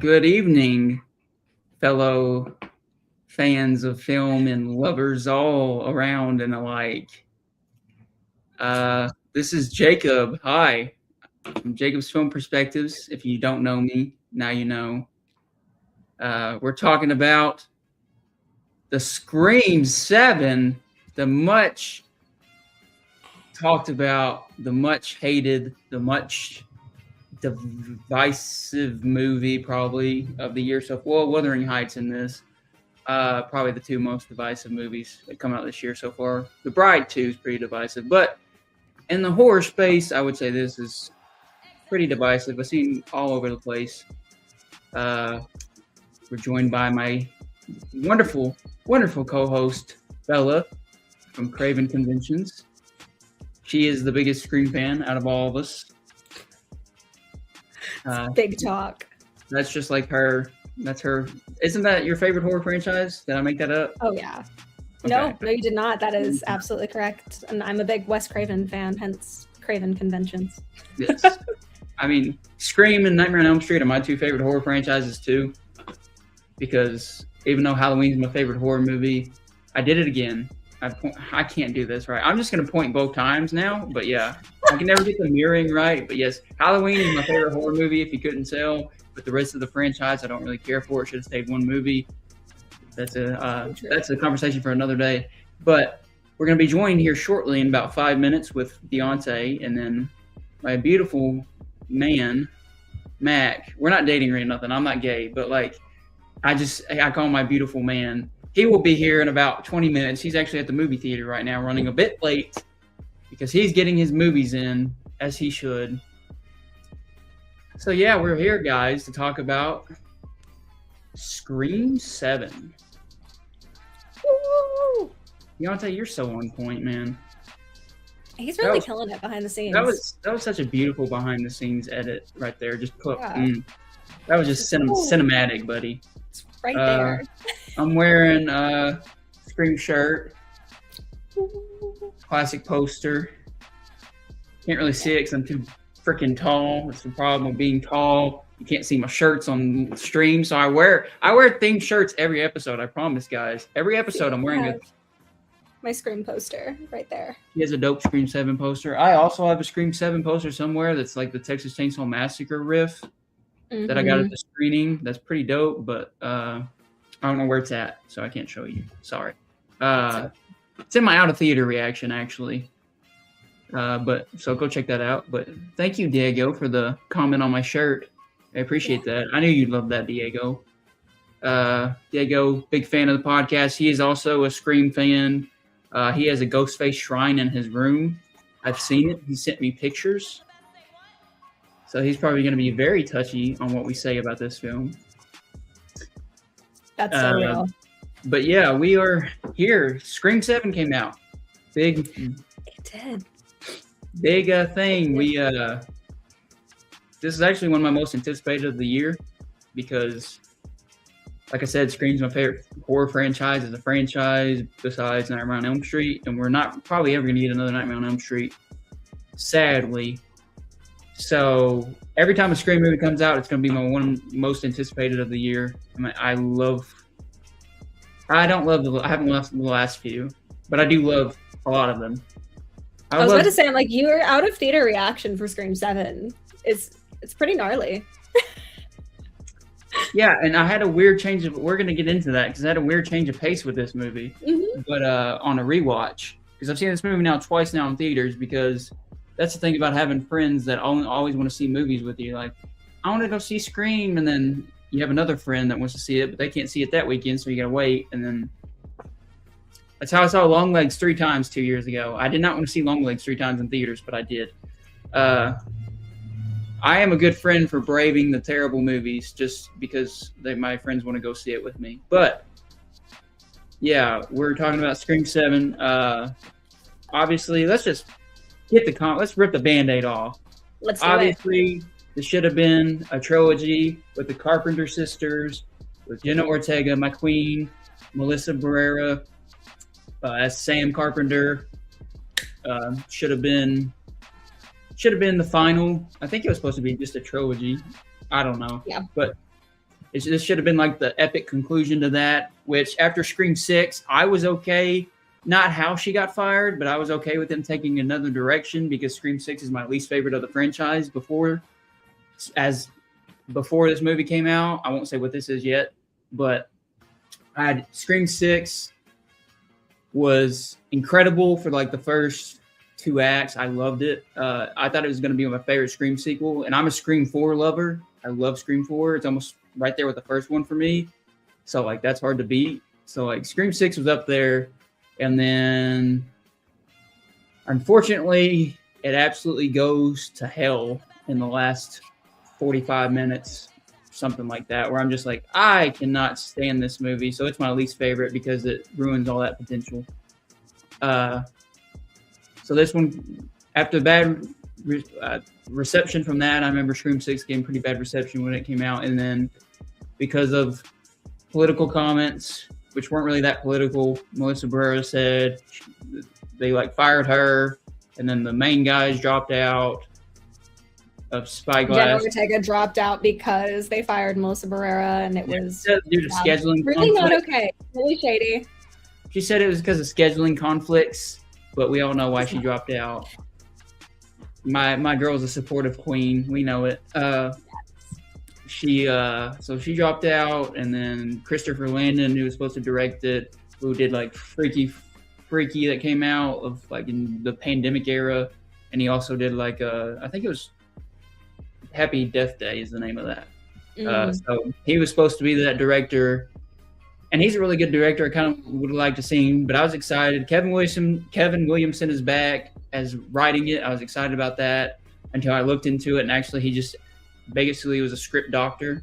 Good evening, fellow fans of film and lovers all around and alike. This is Jacob. Hi, I'm Jacob's Film Perspectives. If you don't know me, now you know. We're talking about the Scream 7, the much talked about, the much hated, the much divisive movie probably of the year so far. Well, Wuthering Heights in this. Probably the two most divisive movies that come out this year so far. The Bride 2 is pretty divisive, but in the horror space, I would say this is pretty divisive. I've seen all over the place. We're joined by my wonderful co-host, Bella, from Craven Conventions. She is the biggest Scream fan out of all of us. Big talk. That's just like her. That's her. Isn't that your favorite horror franchise? Did I make that up? Oh, yeah. Okay. No, you did not. That is absolutely correct. And I'm a big Wes Craven fan, hence Craven Conventions. Yes. I mean, Scream and Nightmare on Elm Street are my two favorite horror franchises, too. Because even though Halloween is my favorite horror movie, I did it again. I can't do this right. I'm just going to point both times now. But yeah, I can never get the mirroring right. But yes, Halloween is my favorite horror movie, if you couldn't tell. But the rest of the franchise, I don't really care for. It should have stayed one movie. That's a conversation for another day. But we're going to be joined here shortly in about 5 minutes with Deontay and then my beautiful man, Mac. We're not dating or nothing. I'm not gay, but like I call him my beautiful man. He will be here in about 20 minutes. He's actually at the movie theater right now, running a bit late because he's getting his movies in as he should. So yeah, we're here, guys, to talk about Scream 7. Woo! Deontay, you're so on point, man. He's really killing it behind the scenes. That was such a beautiful behind the scenes edit right there. Just put that was just cinematic, buddy. It's right there. I'm wearing a Scream shirt, classic poster. Can't really see it because I'm too freaking tall. That's the problem with being tall. You can't see my shirts on stream, so I wear themed shirts every episode. I promise, guys. Every episode, I'm wearing my Scream poster right there. He has a dope Scream 7 poster. I also have a Scream 7 poster somewhere that's like the Texas Chainsaw Massacre riff that I got at the screening. That's pretty dope, but I don't know where it's at, so I can't show you. Sorry. It's in my out of theater reaction, actually. But so go check that out. But thank you, Diego, for the comment on my shirt. I appreciate that. I knew you'd love that, Diego. Diego, big fan of the podcast. He is also a Scream fan. He has a Ghostface shrine in his room. I've seen it. He sent me pictures. So he's probably going to be very touchy on what we say about this film. That's so real. But yeah, we are here. Scream 7 came out. Big. It did. Big thing. This is actually one of my most anticipated of the year because, like I said, Scream's my favorite horror franchise as a franchise besides Nightmare on Elm Street, and we're not probably ever going to get another Nightmare on Elm Street, sadly. So every time a Scream movie comes out, it's going to be my one most anticipated of the year. I haven't loved the last few, but I do love a lot of them. I was about to say, I'm like, your out of theater reaction for Scream 7 it's pretty gnarly. Yeah, and I had a weird change of. We're gonna get into that because I had a weird change of pace with this movie, but on a rewatch because I've seen this movie now twice now in theaters because that's the thing about having friends that always want to see movies with you. Like, I want to go see Scream, and then you have another friend that wants to see it, but they can't see it that weekend, so you gotta wait. And then that's how I saw Longlegs 3 times 2 years ago. I did not want to see Longlegs 3 times in theaters, but I did. I am a good friend for braving the terrible movies just because my friends want to go see it with me. But yeah, we're talking about Scream 7. Obviously, let's just let's rip the Band-Aid off. Let's do Obviously, this should have been a trilogy with the Carpenter sisters, with Jenna Ortega, my queen, Melissa Barrera, as Sam Carpenter. Should have been the final. I think it was supposed to be just a trilogy. I don't know. Yeah. But This should have been like the epic conclusion to that, which after Scream 6, I was okay. Not how she got fired, but I was okay with them taking another direction because Scream 6 is my least favorite of the franchise before this movie came out. I won't say what this is yet, but Scream 6 was incredible for like the first 2 acts. I loved it. I thought it was going to be my favorite Scream sequel, and I'm a Scream 4 lover. I love Scream 4. It's almost right there with the first one for me. So like that's hard to beat. So like Scream 6 was up there, and then unfortunately it absolutely goes to hell in the last 45 minutes, something like that, where I'm just like, I cannot stand this movie. So it's my least favorite because it ruins all that potential. So this one, after bad reception from that, I remember Scream 6 getting pretty bad reception when it came out. And then because of political comments, which weren't really that political, Melissa Barrera said they like fired her. And then the main guys dropped out of Spyglass. Jenna Ortega dropped out because they fired Melissa Barrera, and it was due to scheduling really conflicts. not okay. Really shady. She said it was because of scheduling conflicts, but we all know why she dropped out. My girl's a supportive queen. We know it. She dropped out, and then Christopher Landon, who was supposed to direct it, who did like Freaky that came out of like in the pandemic era, and he also did like I think it was Happy Death Day is the name of that. So he was supposed to be that director, and he's a really good director. I kind of would like to see him, but I was excited. Kevin Williamson is back as writing it. I was excited about that until I looked into it, and actually he just basically was a script doctor.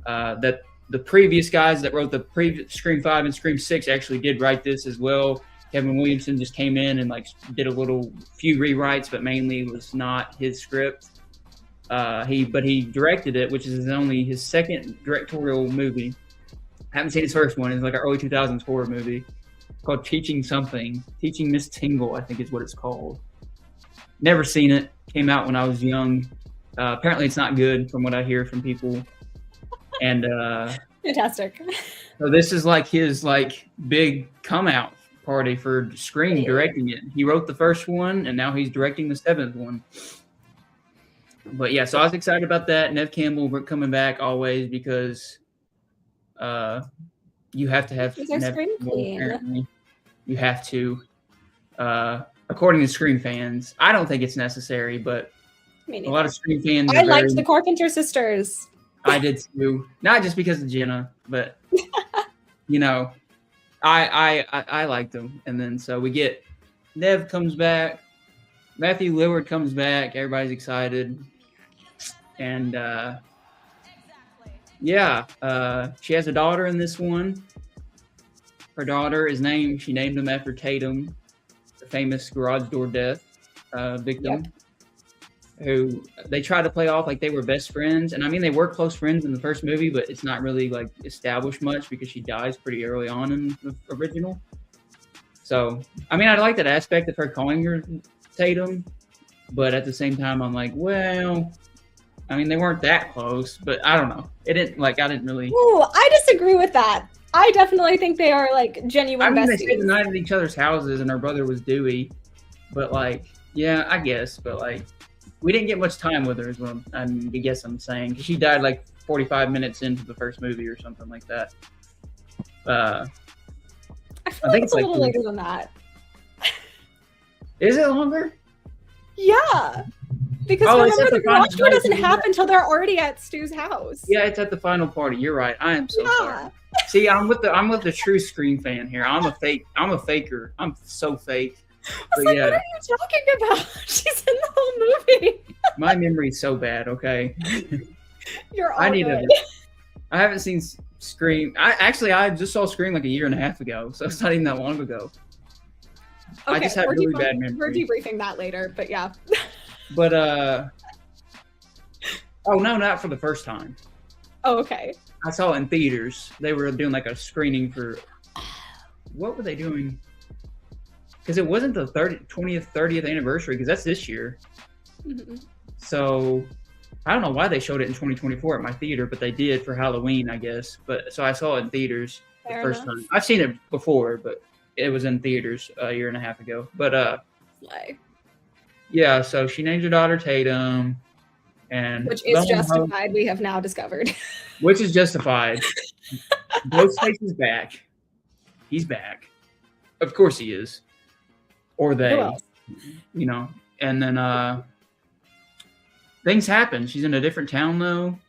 That the previous guys that wrote the previous Scream 5 and Scream 6 actually did write this as well. Kevin Williamson just came in and like did a few rewrites, but mainly was not his script. But he directed it, which is only his second directorial movie. I haven't seen his first one. It's like an early 2000s horror movie called Teaching Miss Tingle, I think is what it's called. Never seen it. Came out when I was young. Apparently it's not good from what I hear from people. And fantastic. So this is like his like big come out party for Scream directing it. He wrote the first one, and now he's directing the 7th one. But yeah, so I was excited about that. Nev Campbell coming back always because you have to have Nev Campbell, apparently. You have to. According to Scream fans, I don't think it's necessary, but a lot of Scream fans. I liked the Carpenter sisters. I did too. Not just because of Jenna, but you know, I liked them. And then so we get Nev comes back, Matthew Lillard comes back, everybody's excited. And she has a daughter in this one. Her daughter she named him after Tatum, the famous garage door death victim. Yep. Who they try to play off like they were best friends. And I mean, they were close friends in the first movie, but it's not really like established much because she dies pretty early on in the original. So, I mean, I like that aspect of her calling her Tatum, but at the same time, I'm like, well, I mean, they weren't that close, but I don't know. I didn't really. Ooh, I disagree with that. I definitely think they are like genuine besties. They stayed the night at each other's houses, and her brother was Dewey, but like, yeah, I guess, but like, we didn't get much time with her, is what I'm saying. Because she died like 45 minutes into the first movie or something like that. I think it's a little later than that. Is it longer? Yeah. Because remember, the garage tour doesn't happen until they're already at Stu's house. Yeah, it's at the final party. You're right. I am so sorry. See, I'm with the true Scream fan here. I'm a faker. I'm so fake. What are you talking about? She's in the whole movie. My memory's so bad, okay? You're all good. I haven't seen Scream. I just saw Scream like a year and a half ago, so it's not even that long ago. Okay, I just have really bad memory. We're debriefing that later, but yeah. But oh no, not for the first time. Oh, okay. I saw it in theaters. They were doing like a screening for. What were they doing? Because it wasn't the 20th, 30th anniversary, because that's this year. Mm-hmm. So I don't know why they showed it in 2024 at my theater, but they did for Halloween, I guess. But so I saw it in theaters the first time. I've seen it before, but it was in theaters a year and a half ago. But yeah, so she named her daughter Tatum, and which is justified. We have now discovered. Which is justified. Ghostface is back. He's back. Of course he is. Or they, you know. And then things happen. She's in a different town though.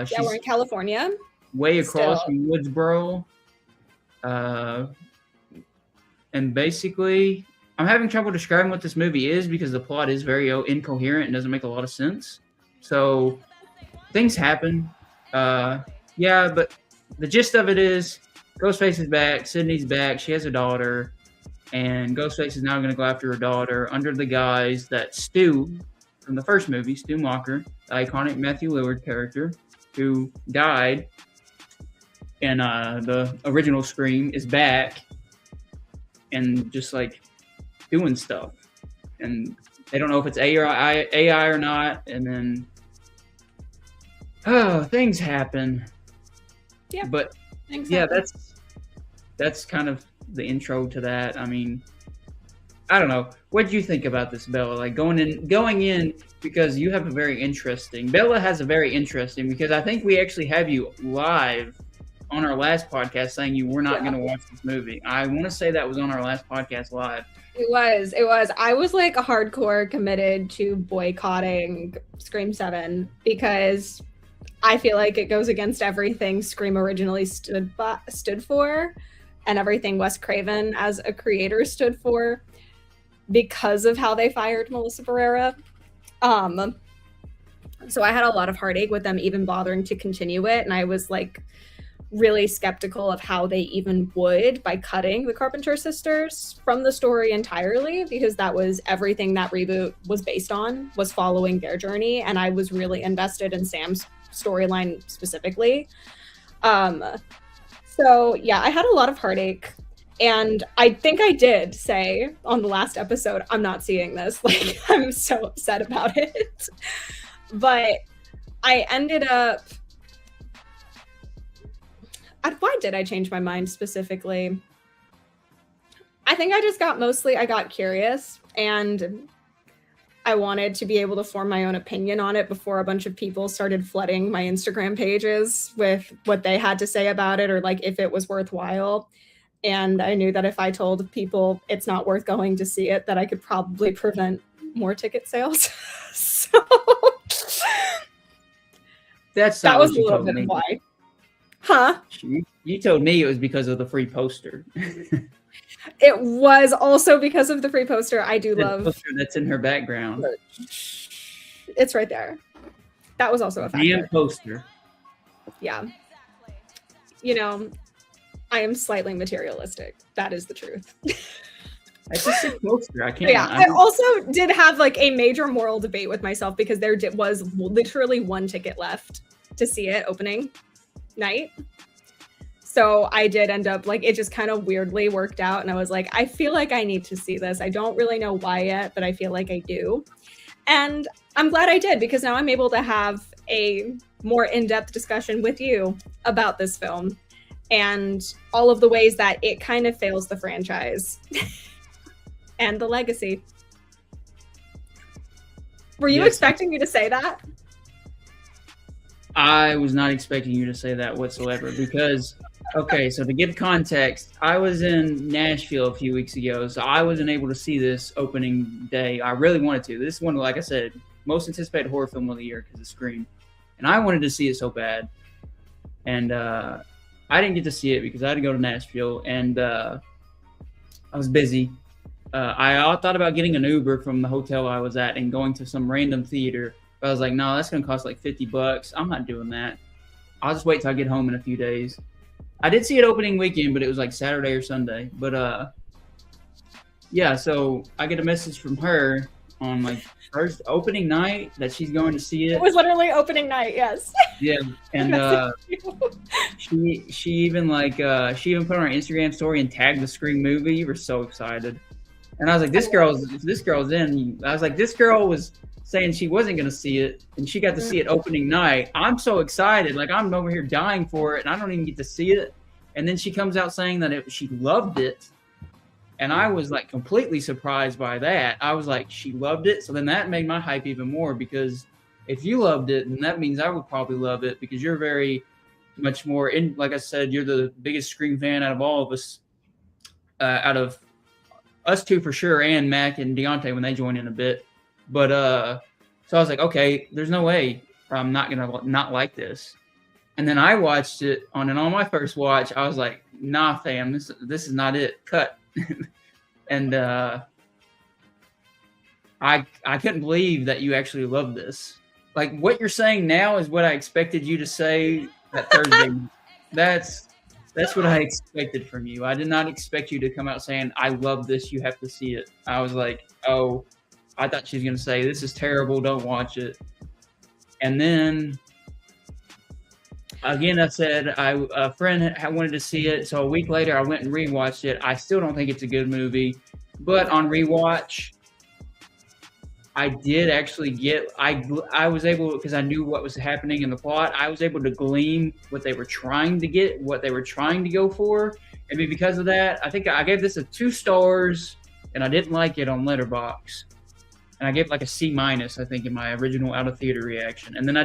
She's we're in California. Way across from Woodsboro. And basically, I'm having trouble describing what this movie is because the plot is very incoherent and doesn't make a lot of sense. So things happen. Yeah, but the gist of it is Ghostface is back. Sydney's back. She has a daughter. And Ghostface is now going to go after her daughter under the guise that Stu, from the first movie, Stu Macher, the iconic Matthew Lillard character, who died in the original Scream, is back and just like doing stuff. And they don't know if it's AI or not. And then things happen. Yeah. But yeah, that's kind of the intro to that. I mean, I don't know. What do you think about this, Bella? Like going in because you have Bella has a very interesting, because I think we actually have you live on our last podcast saying you were not going to watch this movie. I want to say that was on our last podcast live. It was. I was like a hardcore committed to boycotting Scream 7 because I feel like it goes against everything Scream originally stood for and everything Wes Craven as a creator stood for because of how they fired Melissa Barrera. So I had a lot of heartache with them even bothering to continue it. And I was like really skeptical of how they even would by cutting the Carpenter sisters from the story entirely, because that was everything that reboot was based on, was following their journey. And I was really invested in Sam's storyline specifically. So yeah, I had a lot of heartache, and I think I did say on the last episode, I'm not seeing this. Like, I'm so upset about it. But I ended up, why did I change my mind specifically? I think I got curious, and I wanted to be able to form my own opinion on it before a bunch of people started flooding my Instagram pages with what they had to say about it, or like if it was worthwhile. And I knew that if I told people it's not worth going to see it, that I could probably prevent more ticket sales. So that was a little bit of why. Huh? You told me it was because of the free poster. It was also because of the free poster. I do love the poster that's in her background. It's right there. That was also a factor. Damn poster. Yeah. You know, I am slightly materialistic. That is the truth. It's just a poster. I can't. Yeah, I also did have like a major moral debate with myself because there was literally one ticket left to see it opening night. So I did end up, like, it just kind of weirdly worked out. And I was like, I feel like I need to see this. I don't really know why yet, but I feel like I do. And I'm glad I did, because now I'm able to have a more in-depth discussion with you about this film and all of the ways that it kind of fails the franchise and the legacy. Were you expecting me to say that? I was not expecting you to say that whatsoever because, okay, so to give context, I was in Nashville a few weeks ago, so I wasn't able to see this opening day. I really wanted to. This is one, like I said, most anticipated horror film of the year because of Scream. And I wanted to see it so bad. And I didn't get to see it because I had to go to Nashville, and I was busy. I thought about getting an Uber from the hotel I was at and going to some random theater. But I was like, no, that's going to cost like $50. I'm not doing that. I'll just wait till I get home in a few days. I did see it opening weekend, but it was like Saturday or Sunday. But yeah, so I get a message from her on like first opening night that she's going to see it. It was literally opening night, yes. Yeah, and she even put on her Instagram story and tagged the Scream movie. You were so excited. And I was like, this girl's in. I was like, this girl was saying she wasn't going to see it, and she got to see it opening night. I'm so excited. Like, I'm over here dying for it, and I don't even get to see it. And then she comes out saying that she loved it. And I was like completely surprised by that. I was like, she loved it. So then that made my hype even more, because if you loved it, then that means I would probably love it, because you're very much more in, like I said, you're the biggest Scream fan out of all of us, out of us two for sure, and Mac and Deontay when they join in a bit. But so I was like, okay, there's no way I'm not gonna not like this. And then I watched it on my first watch. I was like, nah, fam, this is not it. Cut. And I couldn't believe that you actually loved this. Like, what you're saying now is what I expected you to say that Thursday. That's what I expected from you. I did not expect you to come out saying, I love this, you have to see it. I was like, oh, I thought she was going to say, this is terrible, don't watch it. And then, again, I said, a friend wanted to see it, so a week later I went and rewatched it. I still don't think it's a good movie, but on rewatch, I did actually get, I was able, because I knew what was happening in the plot, I was able to glean what they were trying to get, what they were trying to go for. And because of that, I think I gave this a 2 stars, and I didn't like it on Letterboxd. And I gave it like a C-, I think, in my original out of theater reaction. And then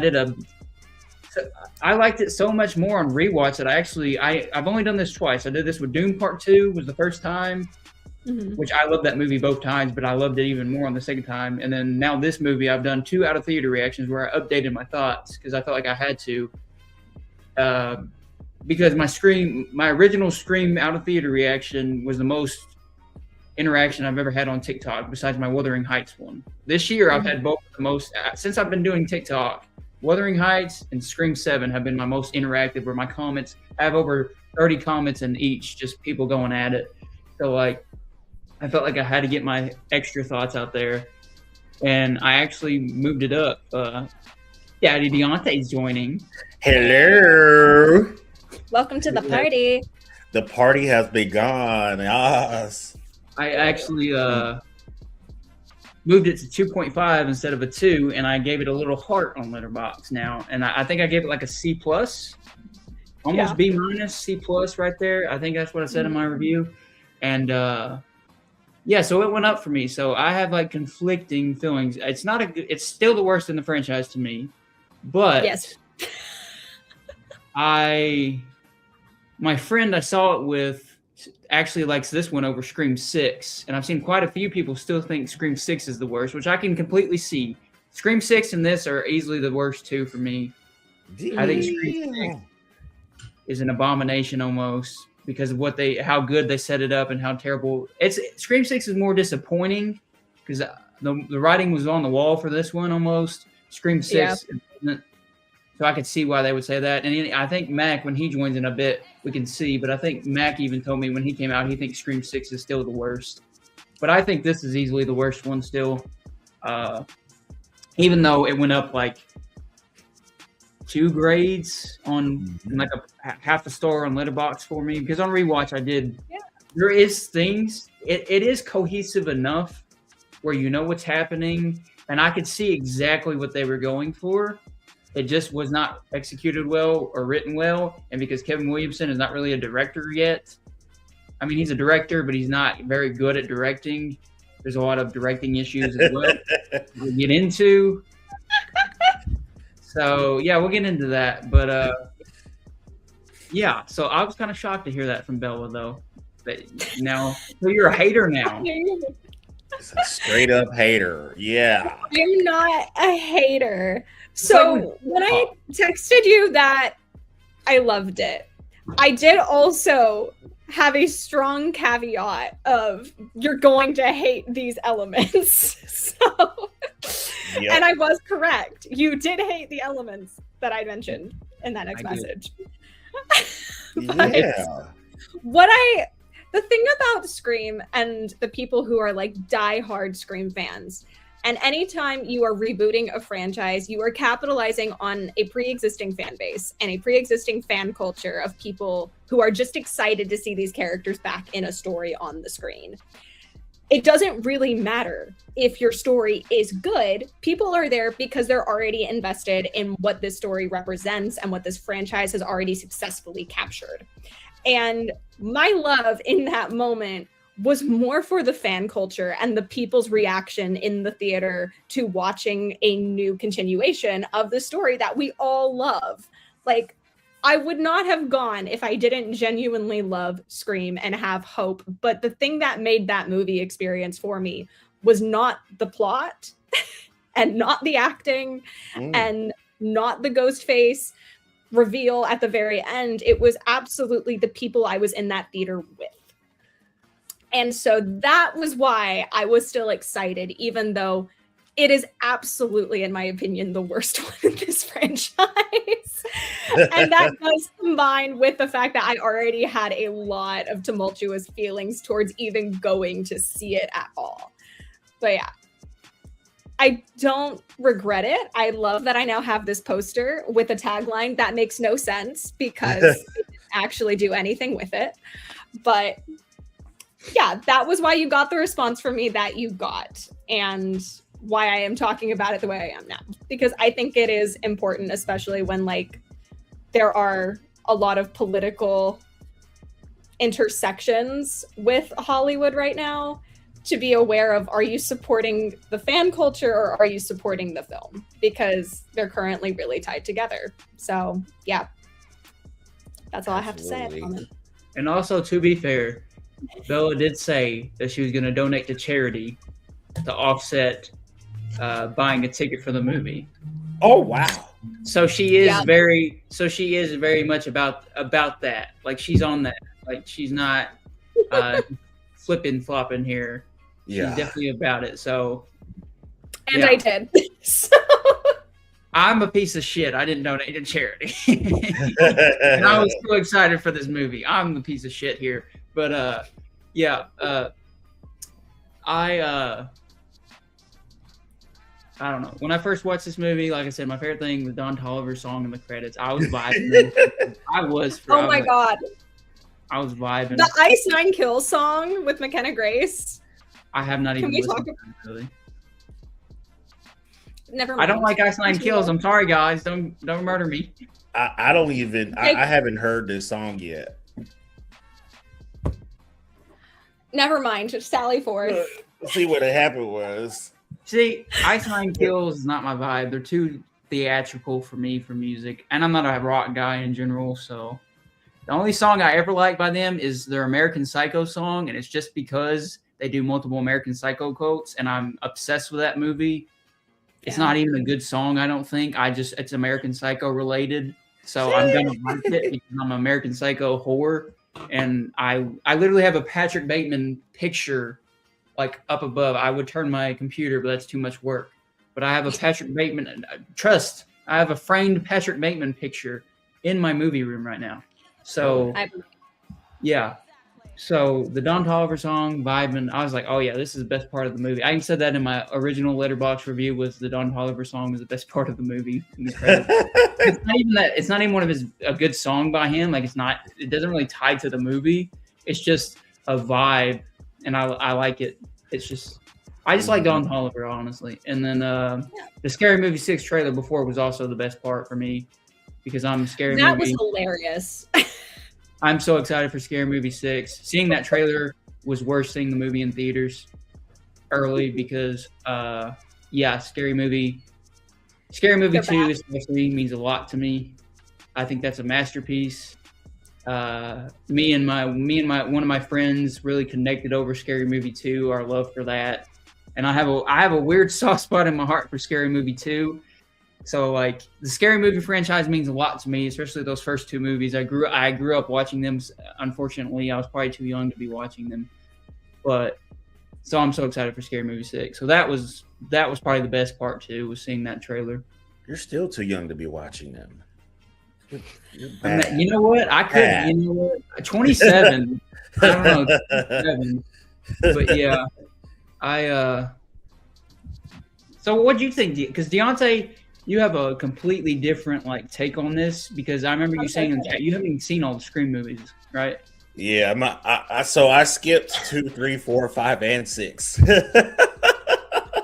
I liked it so much more on rewatch that I've only done this twice. I did this with Doom Part 2 was the first time, which I loved that movie both times, but I loved it even more on the second time. And then now this movie, I've done 2 out of theater reactions where I updated my thoughts because I felt like I had to. Because my original Scream out of theater reaction was the most interaction I've ever had on TikTok besides my Wuthering Heights one. This year, I've had both the most, since I've been doing TikTok, Wuthering Heights and Scream 7 have been my most interactive, where my comments, I have over 30 comments in each, just people going at it. So like, I felt like I had to get my extra thoughts out there, and I actually moved it up. Daddy Deontay's joining. Hello. Welcome to the party. The party has begun. Yes. I actually moved it to 2.5 instead of a 2, and I gave it a little heart on Letterboxd now. And I think I gave it like a C+, almost B-, C+ right there. I think that's what I said in my review. And yeah, so it went up for me. So I have like conflicting feelings. It's still the worst in the franchise to me, but yes. My friend I saw it with actually likes this one over Scream 6, and I've seen quite a few people still think Scream 6 is the worst, which I can completely see. Scream 6 and this are easily the worst two for me. I think Scream 6 is an abomination almost because of how good they set it up and how terrible. Scream 6 is more disappointing because the writing was on the wall for this one almost. Scream 6 isn't. So I could see why they would say that. And I think Mac, when he joins in a bit, we can see. But I think Mac even told me when he came out, he thinks Scream 6 is still the worst. But I think this is easily the worst one still. Even though it went up like 2 grades on like a half a star on Letterboxd for me. Because on rewatch, I did. Yeah. There is things. It is cohesive enough where you know what's happening. And I could see exactly what they were going for. It just was not executed well or written well. And because Kevin Williamson is not really a director yet, I mean, he's a director, but he's not very good at directing. There's a lot of directing issues as well we'll get into. So, yeah, we'll get into that. But, yeah, so I was kind of shocked to hear that from Bella, though. So you're a hater now. It's a straight up hater. Yeah. I'm not a hater. So when I texted you that I loved it, I did also have a strong caveat of you're going to hate these elements. And I was correct. You did hate the elements that I mentioned in that next message. Yeah. The thing about Scream and the people who are like diehard Scream fans, and anytime you are rebooting a franchise, you are capitalizing on a pre-existing fan base and a pre-existing fan culture of people who are just excited to see these characters back in a story on the screen. it doesn't really matter if your story is good. People are there because they're already invested in what this story represents and what this franchise has already successfully captured. And my love in that moment was more for the fan culture and the people's reaction in the theater to watching a new continuation of the story that we all love. Like, I would not have gone if I didn't genuinely love Scream and have hope. But the thing that made that movie experience for me was not the plot and not the acting and not the Ghostface reveal at the very end. It was absolutely the people I was in that theater with. And so that was why I was still excited, even though it is absolutely, in my opinion, the worst one in this franchise. And that does combine with the fact that I already had a lot of tumultuous feelings towards even going to see it at all. But yeah, I don't regret it. I love that I now have this poster with a tagline that makes no sense because it didn't actually do anything with it. But yeah, that was why you got the response from me that you got, and why I am talking about it the way I am now, because I think it is important, especially when like there are a lot of political intersections with Hollywood right now, to be aware of, are you supporting the fan culture or are you supporting the film? Because they're currently really tied together. So yeah, that's all I have to say on it. And also, to be fair, Bella did say that she was going to donate to charity to offset buying a ticket for the movie. Oh wow! So she is very much about that. Like, she's on that. Like, she's not flipping flopping here. Yeah, she's definitely about it. So, and I did. So. I'm a piece of shit. I didn't donate to charity, and I was so excited for this movie. I'm the piece of shit here. But I don't know. When I first watched this movie, like I said, my favorite thing was Don Toliver's song in the credits. I was vibing. Oh my god! I was vibing. The Ice Nine Kills song with McKenna Grace. I have not even listened to it, really. Never mind. I don't like Ice Nine Kills. I'm sorry, guys. Don't murder me. I don't even. I haven't heard this song yet. Never mind. Just sally forth. See what happened was. See, Ice Nine Kills is not my vibe. They're too theatrical for me for music, and I'm not a rock guy in general. So the only song I ever like by them is their American Psycho song, and it's just because they do multiple American Psycho quotes, and I'm obsessed with that movie. It's not even a good song, I don't think. It's American Psycho related, so I'm gonna like it because I'm an American Psycho whore, and I literally have a Patrick Bateman picture like up above. I would turn my computer, but that's too much work. But I have a Patrick Bateman. I have a framed Patrick Bateman picture in my movie room right now. So yeah. So the Don Toliver song, vibing, I was like, oh yeah, this is the best part of the movie. I even said that in my original Letterboxd review, was the Don Toliver song was the best part of the movie. It's not even that. It's not even a good song by him. Like, it doesn't really tie to the movie. It's just a vibe, and I like it. I just like Don Toliver, honestly. And then the Scary Movie 6 trailer before was also the best part for me, because I'm a Scary Movie. That was hilarious. I'm so excited for Scary Movie 6. Seeing that trailer was worth seeing the movie in theaters early, because Scary Movie 2 especially means a lot to me. I think that's a masterpiece. Me and one of my friends really connected over Scary Movie 2, our love for that. And I have a weird soft spot in my heart for Scary Movie 2. So, like, the Scary Movie franchise means a lot to me, especially those first two movies. I grew up watching them. Unfortunately, I was probably too young to be watching them. But so I'm so excited for Scary Movie 6. So that was probably the best part too, was seeing that trailer. You're still too young to be watching them. You're bad. You know what? I could. You know what? 27. I don't know. 27. But yeah, So what do you think? Because Deontay, you have a completely different take on this, because I remember you saying in the chat you haven't even seen all the Scream movies, right? Yeah, so I skipped 2, 3, 4, 5, and 6.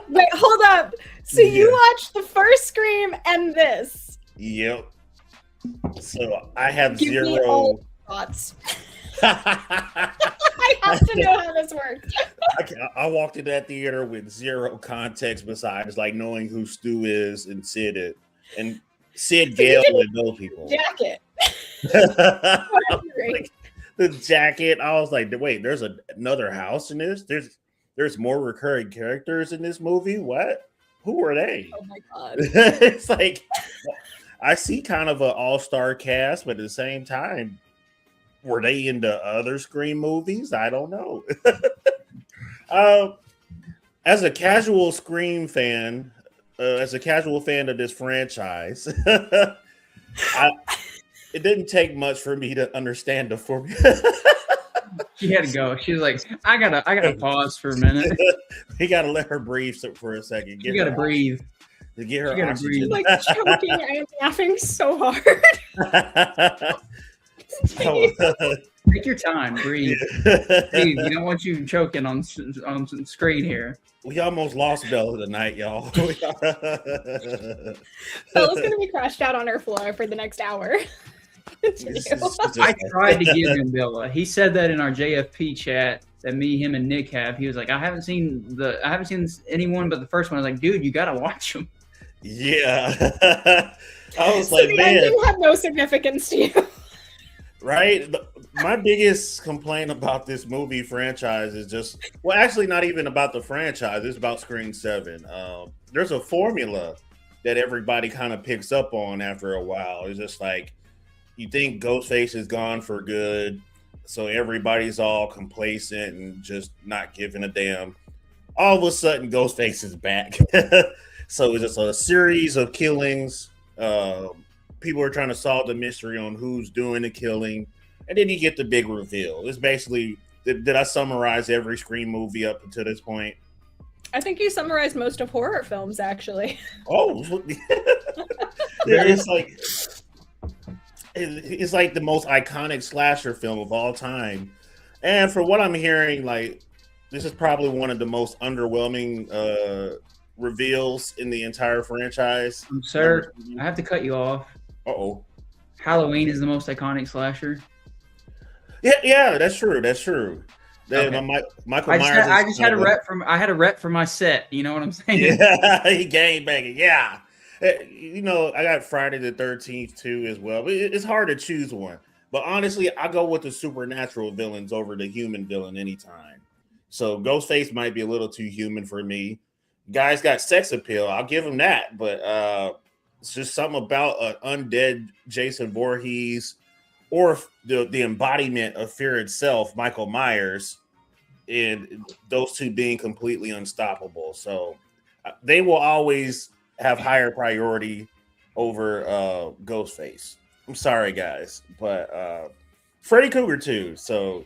Wait, hold up. So you watched the first Scream and this. Yep. So I have Give me zero all thoughts. I have to know how this works. I walked into that theater with zero context besides like knowing who Stu is and and Sid Gale and those people. Jacket. Like, the jacket. I was like, wait, there's another house in this. There's more recurring characters in this movie. What? Who are they? Oh my god! It's like I see kind of an all-star cast, but at the same time, were they into other Scream movies? I don't know. As a casual Scream fan, as a casual fan of this franchise, it didn't take much for me to understand the formula. She had to go. She was like, I gotta pause for a minute. You gotta let her breathe for a second. You gotta breathe. To get her oxygen. She's like choking. I am laughing so hard. Take your time, breathe. Breathe. We don't want you choking on screen here. We almost lost Bella tonight, y'all. Bella's gonna be crashed out on her floor for the next hour. I tried to give him Bella. He said that in our JFP chat that me, him, and Nick have. He was like, I haven't seen anyone but the first one. I was like, dude, you gotta watch them. Yeah. I was so like, the man, ending had no significance to you. Right? My biggest complaint about this movie franchise is just, well, actually not even about the franchise. It's about Scream 7. There's a formula that everybody kind of picks up on after a while. It's just like, you think Ghostface is gone for good, so everybody's all complacent and just not giving a damn. All of a sudden, Ghostface is back. So it's just a series of killings. People are trying to solve the mystery on who's doing the killing. And then you get the big reveal. It's basically, did I summarize every Scream movie up until this point? I think you summarized most of horror films, actually. Oh, it's like the most iconic slasher film of all time. And from what I'm hearing, like, this is probably one of the most underwhelming reveals in the entire franchise. Sir, I have to cut you off. Uh-oh. Halloween is the most iconic slasher. Yeah, that's true. Okay. Michael Myers. I just had a rep from. I had a rep for my set. You know what I'm saying? Yeah, he game banging. Yeah, you know, I got Friday the 13th too as well. But it's hard to choose one. But honestly, I go with the supernatural villains over the human villain anytime. So Ghostface might be a little too human for me. Guy's got sex appeal. I'll give him that. But it's just something about an undead Jason Voorhees, or the embodiment of fear itself, Michael Myers, and those two being completely unstoppable. So they will always have higher priority over Ghostface. I'm sorry, guys, but Freddy Krueger too. So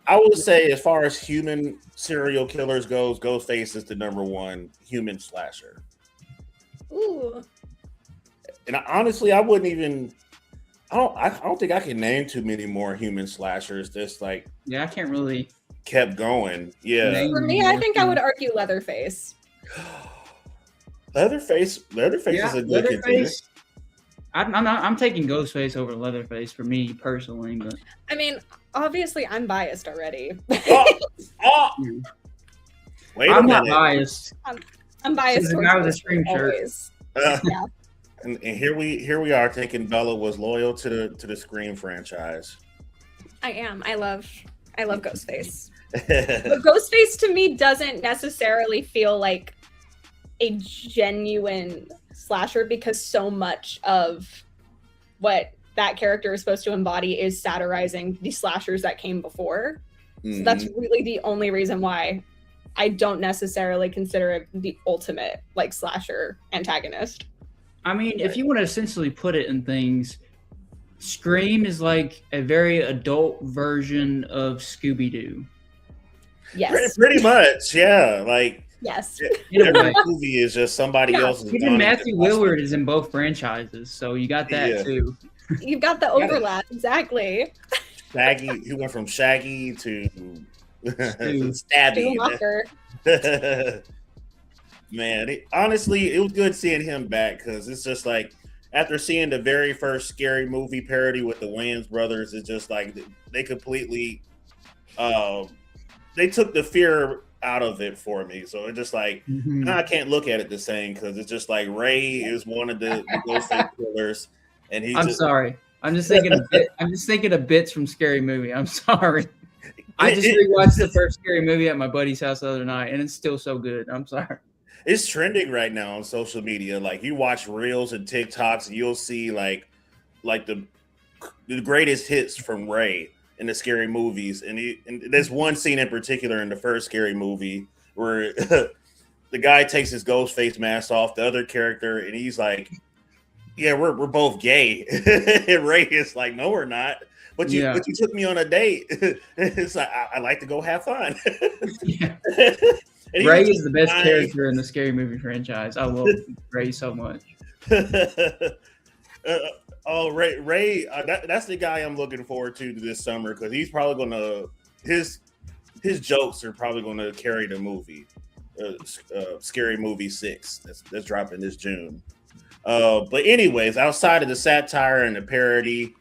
I would say, as far as human serial killers goes, Ghostface is the #1 human slasher. Ooh. And honestly, I wouldn't even. I don't think I can name too many more human slashers. That's like, yeah, I can't really kept going. Yeah, for me, I think I would argue Leatherface. Leatherface is a good contender. I'm taking Ghostface over Leatherface for me personally, but I mean, obviously, I'm biased already. Oh. Wait a minute. I'm not biased. I'm biased. The guy with the Scream shirt. Yeah. And here we are thinking Bella was loyal to the Scream franchise. I am. I love Ghostface. But Ghostface to me doesn't necessarily feel like a genuine slasher, because so much of what that character is supposed to embody is satirizing the slashers that came before. Mm-hmm. So that's really the only reason why I don't necessarily consider it the ultimate like slasher antagonist. I mean, if you want to essentially put it in things, Scream is like a very adult version of Scooby-Doo. Yes. Pretty much, yeah. Like, yes. Every movie is just somebody else's. Even Matthew Willard is in both franchises, so you got that too. You've got the overlap, exactly. Shaggy. He went from Shaggy to Stabby. Schumacher. Man, honestly, it was good seeing him back because it's just like after seeing the very first Scary Movie parody with the Wayans brothers, it's just like they completely they took the fear out of it for me. So it's just like now I can't look at it the same because it's just like Ray is one of the Ghostface killers, and he's. I'm sorry. I'm just thinking of bits from Scary Movie. I'm sorry. I just rewatched the first Scary Movie at my buddy's house the other night, and it's still so good. I'm sorry. It's trending right now on social media. Like you watch reels and TikToks, and you'll see like the greatest hits from Ray in the Scary Movies. And there's one scene in particular in the first Scary Movie where the guy takes his Ghostface mask off, the other character, and he's like, "Yeah, we're both gay." And Ray is like, "No, we're not. But you took me on a date." It's like I like to go have fun. Yeah. Ray is the best character in the Scary Movie franchise. I love Ray so much. Ray, that's the guy I'm looking forward to this summer because he's probably gonna his jokes are probably gonna carry the movie, Scary Movie 6 that's dropping this June. But anyways, outside of the satire and the parody,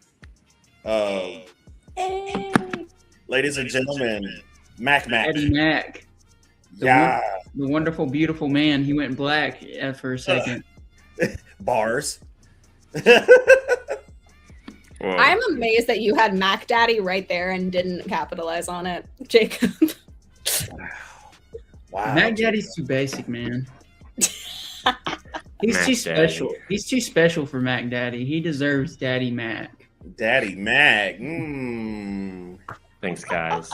ladies and gentlemen, Mac. Eddie Mac. The wonderful, beautiful man. He went black for a second. Bars. I'm amazed that you had Mac Daddy right there and didn't capitalize on it, Jacob. Wow. Mac Daddy's too basic, man. He's too special. He's too special for Mac Daddy. He deserves Daddy Mac. Daddy Mac. Thanks, guys.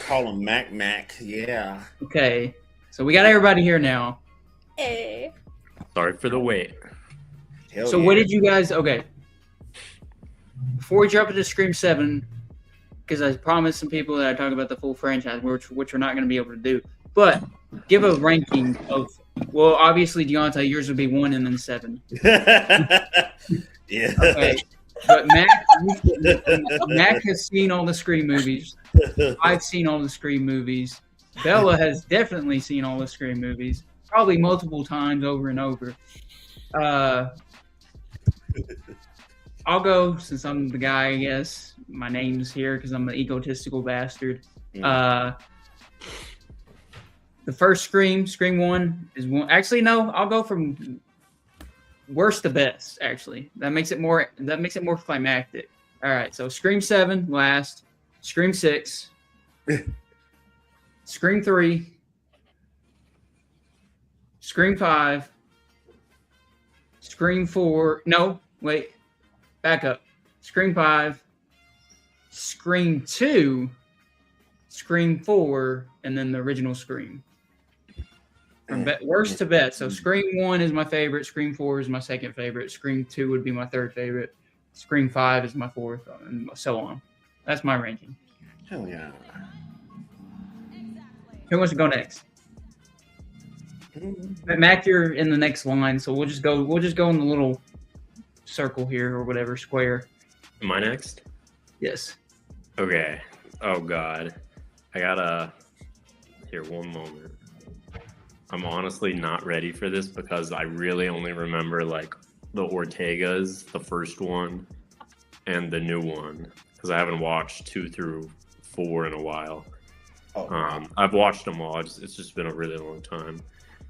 Call him Mac. Yeah. Okay. So we got everybody here now. Hey. Sorry for the wait. So what did you guys... Okay. Before we jump into Scream 7, because I promised some people that I talk about the full franchise, which we're not going to be able to do, but give a ranking of... Well, obviously, Deontay, yours would be 1 and then 7. Yeah. Okay. But Mac has seen all the Scream movies. I've seen all the Scream movies. Bella has definitely seen all the Scream movies, probably multiple times over and over. I'll go, since I'm the guy, I guess. My name's here because I'm an egotistical bastard. The first Scream 1, is one. Actually, no, I'll go from worst to best, actually. That makes it more climactic. All right, so Scream 7 last, Scream 6, Scream 3, Scream 5, Scream 4. No, wait. Back up. Scream 5, Scream 2, Scream 4, and then the original Scream. From worst to best. So Scream 1 is my favorite. Scream 4 is my second favorite. Scream 2 would be my third favorite. Scream 5 is my fourth, and so on. That's my ranking. Hell yeah. Who wants to go next? Mac, you're in the next line, so we'll just go in the little circle here or whatever, square. Am I next? Yes. Okay. Oh God. I gotta... Here, one moment. I'm honestly not ready for this because I really only remember like the Ortegas, the first one, and the new one because I haven't watched 2 through 4 in a while. I've watched them all. It's just been a really long time.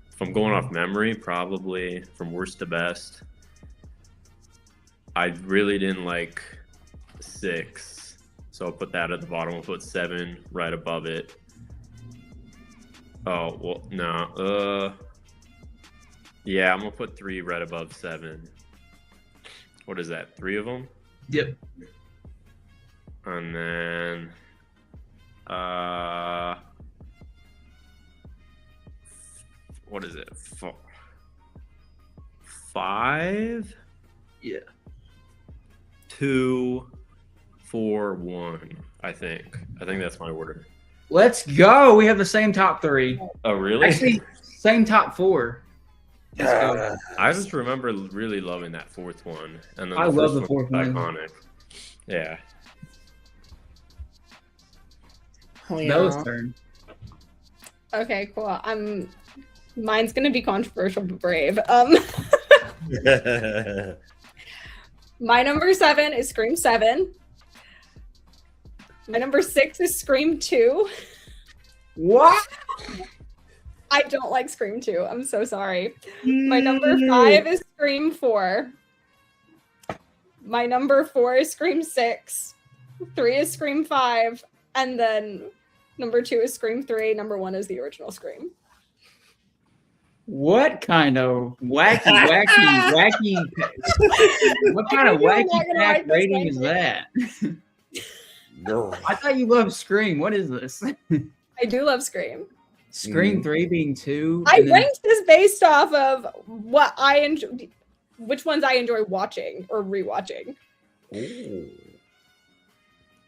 If I'm going off memory, probably from worst to best. I really didn't like 6, so I'll put that at the bottom. I'll put 7 right above it. Oh, well, no. Yeah, I'm going to put 3 right above 7. What is that, 3 of them? Yep. And then, what is it? 5? Yeah. 2, 4, 1, I think. I think that's my order. Let's go. We have the same top 3. Oh, really? Actually, same top 4. Let's go. I just remember really loving that 4th one. And then I love the 4th one. Iconic. Yeah. Oh, Bella's yeah. turn. Okay, cool. Mine's gonna be controversial but brave. My number 7 is Scream 7. My number 6 is Scream 2. What? I don't like Scream 2. I'm so sorry. My number 5 is Scream 4. My number 4 is Scream 6. 3 is Scream 5. And then number 2 is Scream 3. Number 1 is the original Scream. What kind of wacky? What kind of I knew I'm not wacky gonna pack like this rating is ranking. that? Girl. I thought you loved Scream. What is this? I do love Scream. Scream 3 being 2. I and then- ranked this based off of what I enjoy, which ones I enjoy watching or rewatching. Ooh.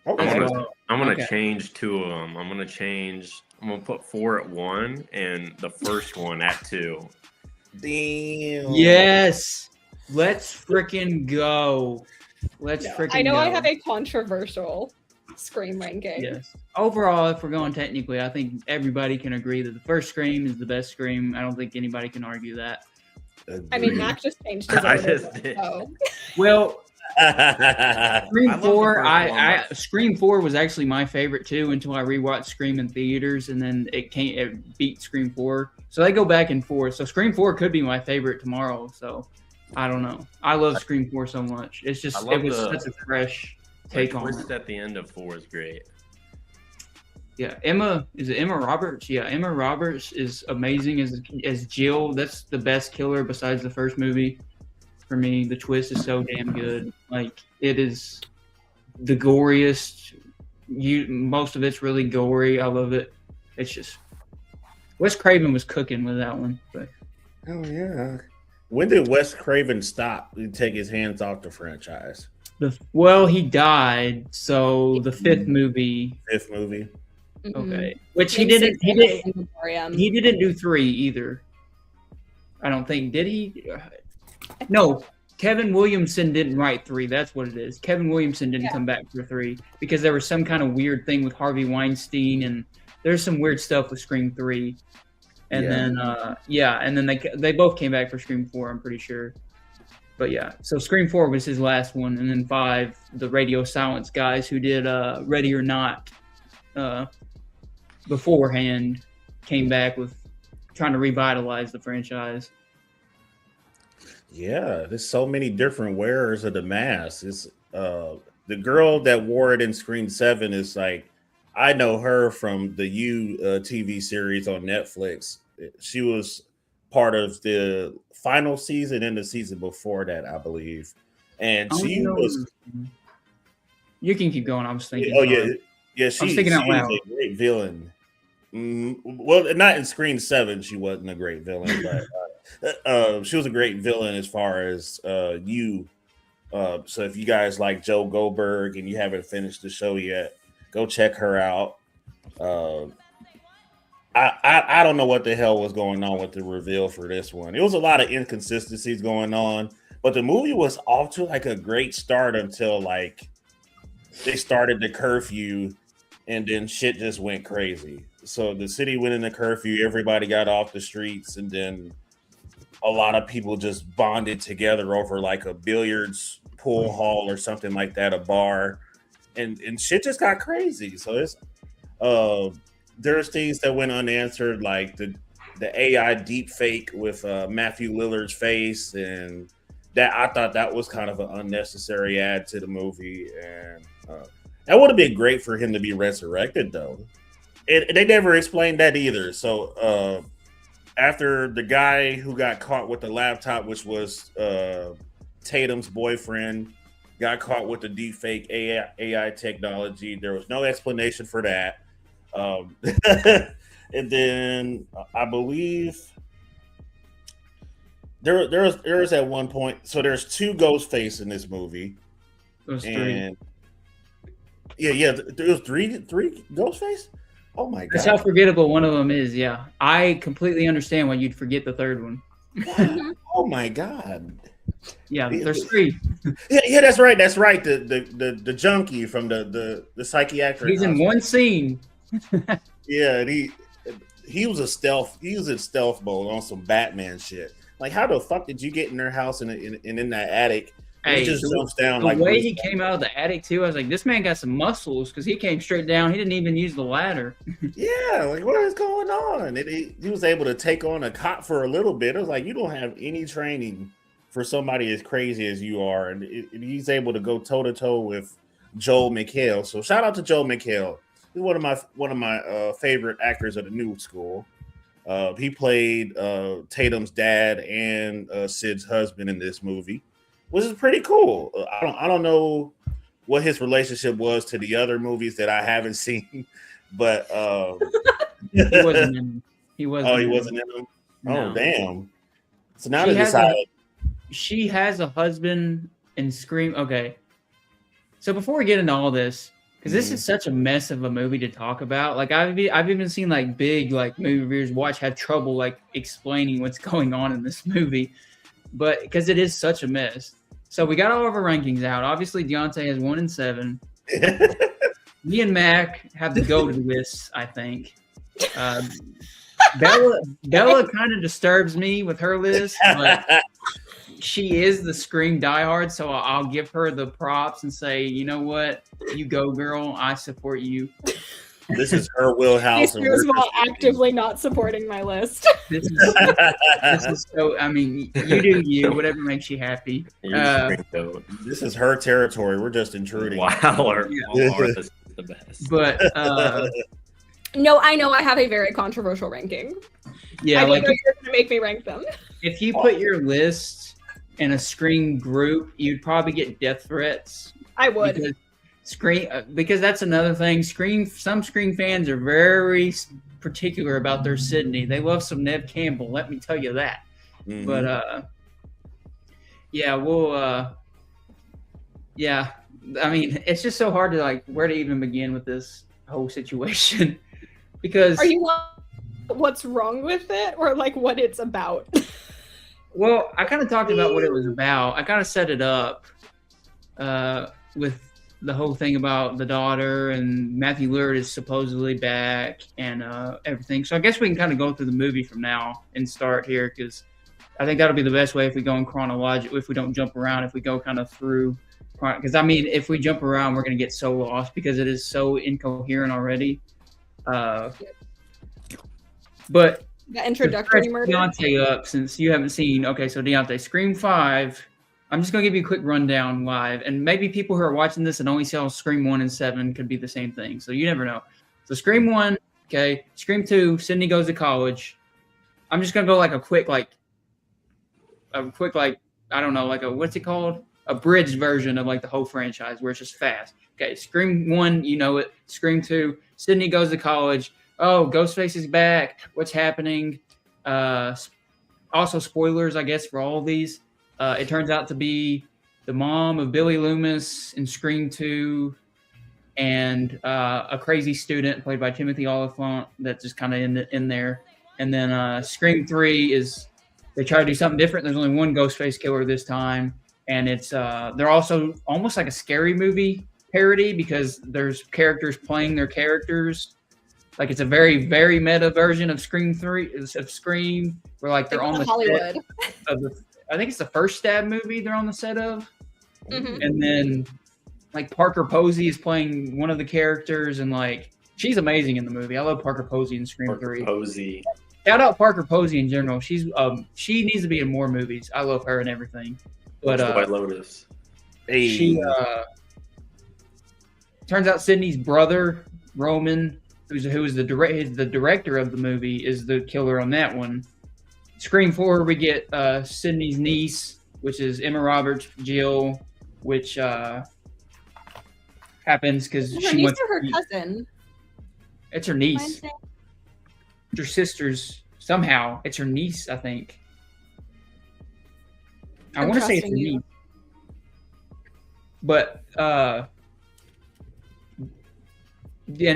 I'm Okay. gonna Okay. change 2 of them. I'm gonna put 4 at 1 and the first one at 2. Damn. Yes. Let's freaking go. Let's freaking go. I know I have a controversial Scream ranking. Yes. Overall, if we're going technically, I think everybody can agree that the first Scream is the best Scream. I don't think anybody can argue that. I mean, Mac just changed his I order, just did. so. Well, I Scream love the 4, first one, but- Scream 4 was actually my favorite too until I rewatched Scream in theaters, and then it beat Scream 4. So they go back and forth. So Scream 4 could be my favorite tomorrow. So I don't know. I love Scream 4 so much. It's just I love it was the- such a fresh The take on twist it. at the end of 4 is great. Yeah, Emma Roberts? Yeah, Emma Roberts is amazing as Jill. That's the best killer besides the first movie. For me, the twist is so damn good. Like it is the goriest. Most of it's really gory. I love it. It's just Wes Craven was cooking with that one. But Oh yeah. When did Wes Craven stop and take his hands off the franchise? he died. So the fifth movie, Fifth movie. Mhm. okay, which he And didn't. six He is did. In Memoriam. He didn't do 3 either. I don't think. Did he? No. Kevin Williamson didn't write 3. That's what it is. Kevin Williamson didn't come back for 3 because there was some kind of weird thing with Harvey Weinstein, and there's some weird stuff with Scream 3. And then they both came back for Scream 4. I'm pretty sure. But yeah, so Scream 4 was his last one, and then 5, the Radio Silence guys who did Ready or Not beforehand came back with trying to revitalize the franchise. Yeah, there's so many different wearers of the mask. It's the girl that wore it in Scream 7 is like, I know her from the TV series on Netflix. She was part of the final season and the season before that, I believe. And she was. You can keep going. I was thinking. Oh yeah, yeah. I was thinking out loud. A great villain. Well, not in Scream 7, she wasn't a great villain, but she was a great villain as far as you. So if you guys like Joe Goldberg and you haven't finished the show yet, go check her out. I don't know what the hell was going on with the reveal for this one. It was a lot of inconsistencies going on, but the movie was off to like a great start until like they started the curfew, and then shit just went crazy. So the city went into curfew, everybody got off the streets, and then a lot of people just bonded together over like a billiards pool hall or something like that, a bar, and shit just got crazy. So it's there's things that went unanswered, like the AI deep fake with Matthew Lillard's face, and that I thought that was kind of an unnecessary add to the movie, and that would have been great for him to be resurrected though. They never explained that either. So after the guy who got caught with the laptop, which was Tatum's boyfriend, got caught with the deepfake AI technology, there was no explanation for that. And then I believe there was at one point. So there's 2 Ghostface in this movie. Those 3. And yeah, there was three Ghostface. Oh my god! That's how forgettable one of them is. Yeah, I completely understand why you'd forget the 3rd one. Oh my god! Yeah, there's 3. Yeah, that's right. That's right. The junkie from the psychiatric. He's in hospital. one scene. Yeah, and he was a stealth. He was in stealth mode on some Batman shit. Like, how the fuck did you get in their house and in that attic? And he just jumps down the like way he came out of the attic too. I was like, this man got some muscles because he came straight down. He didn't even use the ladder. Yeah, like what is going on? And he was able to take on a cop for a little bit. It was like you don't have any training for somebody as crazy as you are, and he's able to go toe to toe with Joel McHale. So shout out to Joel McHale. He's one of my favorite actors of the new school. He played Tatum's dad and Sid's husband in this movie, which is pretty cool. I don't know what his relationship was to the other movies that I haven't seen, but he wasn't in. He wasn't. Oh, he wasn't in them. No. Oh, damn! So now they decided. She has a husband in Scream. Okay, so before we get into all this, because this is such a mess of a movie to talk about. Like I've even seen like big like movie reviewers have trouble like explaining what's going on in this movie, but because it is such a mess. So we got all of our rankings out. Obviously, Deontay has 1 and 7. Me and Mac have the go-to list, I think. Bella kind of disturbs me with her list, but she is the Scream diehard, so I'll give her the props and say, you know what, you go, girl. I support you. This is her wheelhouse. Here's while actively not supporting my list. This is so. I mean, you do you. Whatever makes you happy. This is her territory. We're just intruding. Wow, this is the best. But no, I know I have a very controversial ranking. yeah, I like know you're gonna make me rank them. if you put your list in a Scream group, you'd probably get death threats. I would. Because that's another thing. Some Scream fans are very particular about their Sydney. They love some Neve Campbell. Let me tell you that. Mm-hmm. But yeah, we'll yeah. I mean, it's just so hard to like where to even begin with this whole situation because Are you what's wrong with it or like what it's about? Well, I kind of talked about what it was about. I kind of set it up with the whole thing about the daughter and Matthew Lillard is supposedly back and everything. So I guess we can kind of go through the movie from now and start here because I think that'll be the best way if we go in chronological, if we don't jump around, if we go kind of through. Because, I mean, if we jump around, we're going to get so lost because it is so incoherent already. But The introductory murder. Deontay up since you haven't seen. Okay, so Deontay, Scream 5. I'm just gonna give you a quick rundown live, and maybe people who are watching this and only saw Scream 1 and 7 could be the same thing. So you never know. So Scream 1, okay. Scream 2, Sydney goes to college. I'm just gonna go like a quick I don't know, like a what's it called? A bridged version of like the whole franchise where it's just fast. Okay, Scream 1, you know it. Scream 2, Sydney goes to college. Oh, Ghostface is back. What's happening? Also, spoilers, I guess, for all of these. It turns out to be the mom of Billy Loomis in Scream 2 and a crazy student played by Timothy Oliphant that's just kind of in there. And then Scream 3 is they try to do something different. There's only one Ghostface killer this time. And it's they're also almost like a scary movie parody because there's characters playing their characters. Like it's a very, very meta version of Scream 3 of Scream where like they're on the Hollywood. set of I think it's the first Stab movie they're on the set of. Mm-hmm. And then like Parker Posey is playing one of the characters and like she's amazing in the movie. I love Parker Posey in Scream 3. Posey. Shout out Parker Posey in general. She's she needs to be in more movies. I love her and everything. But White Lotus. She turns out Sydney's brother, Roman, who is the director of the movie, is the killer on that one. Scream 4, we get Sydney's niece, which is Emma Roberts, Jill, which happens because she went. Her cousin. It's her niece. It's her sister's. Somehow, it's her niece. I think. I want to say it's her niece, but and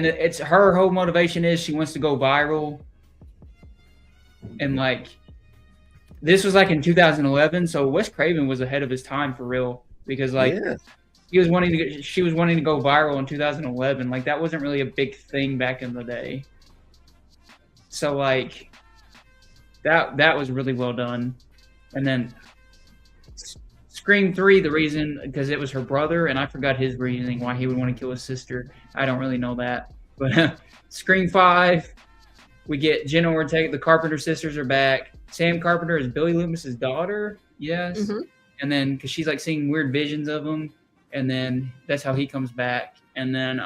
it's her whole motivation is she wants to go viral, and like. This was like in 2011, so Wes Craven was ahead of his time for real because like she was wanting to go viral in 2011. Like that wasn't really a big thing back in the day. So like that was really well done. And then Scream 3, the reason, because it was her brother, and I forgot his reasoning why he would want to kill his sister. I don't really know that. But Scream 5, we get Jenna Ortega, the Carpenter sisters are back. Sam Carpenter is Billy Loomis's daughter, yes. Mm-hmm. And then, because she's like seeing weird visions of him, and then that's how he comes back. And then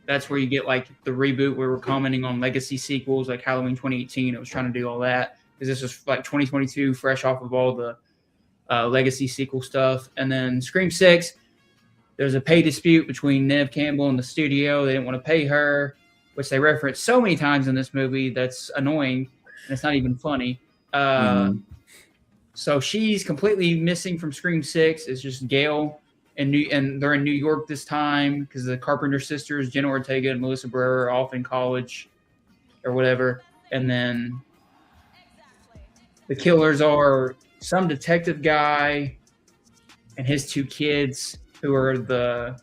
that's where you get like the reboot where we're commenting on legacy sequels, like Halloween 2018. It was trying to do all that, because this was like 2022, fresh off of all the legacy sequel stuff. And then Scream 6, there's a pay dispute between Neve Campbell and the studio. They didn't want to pay her, which they reference so many times in this movie that's annoying, and it's not even funny. So she's completely missing from Scream 6. It's just Gail, and they're in New York this time because the Carpenter sisters, Jenna Ortega and Melissa Barrera, are off in college or whatever. And then the killers are some detective guy and his two kids, who are the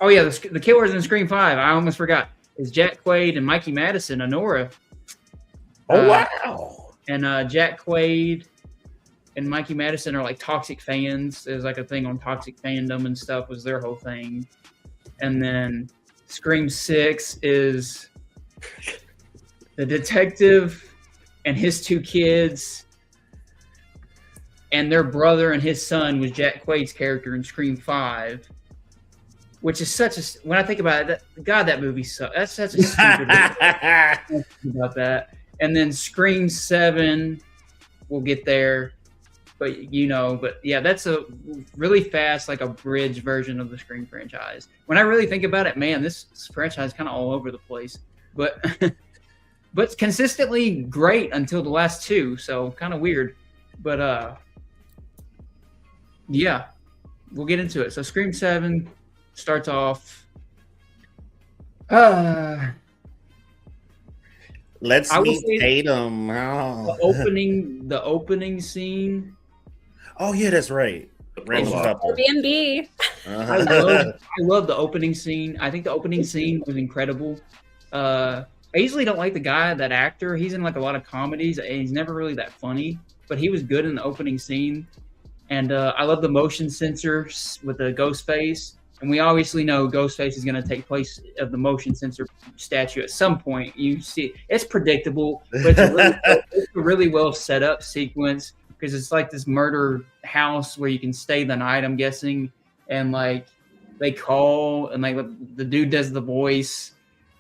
killers in Scream 5. I almost forgot. Is Jack Quaid and Mikey Madison, Honora. Oh, wow. And Jack Quaid and Mikey Madison are like toxic fans. There's like a thing on toxic fandom and stuff was their whole thing. And then Scream 6 is the detective and his two kids, and their brother and his son was Jack Quaid's character in Scream 5, which is such a, when I think about it, that movie sucks. That's such a stupid about that. And then Scream 7, we'll get there, but yeah, that's a really fast, like a bridge version of the Scream franchise. When I really think about it, man, this franchise is kind of all over the place, but but consistently great until the last two, so kind of weird. But yeah, we'll get into it. So Scream 7 starts off. Let's meet Tatum. Oh. The opening scene. Oh yeah, that's right. Airbnb. I love the opening scene. I think the opening scene was incredible. I usually don't like that actor. He's in like a lot of comedies, and he's never really that funny. But he was good in the opening scene. And I love the motion sensor with the Ghostface. And we obviously know Ghostface is going to take place of the motion sensor statue at some point. You see, it's predictable, but it's a really well set up sequence, because it's like this murder house where you can stay the night, I'm guessing. And like they call, and like the dude does the voice.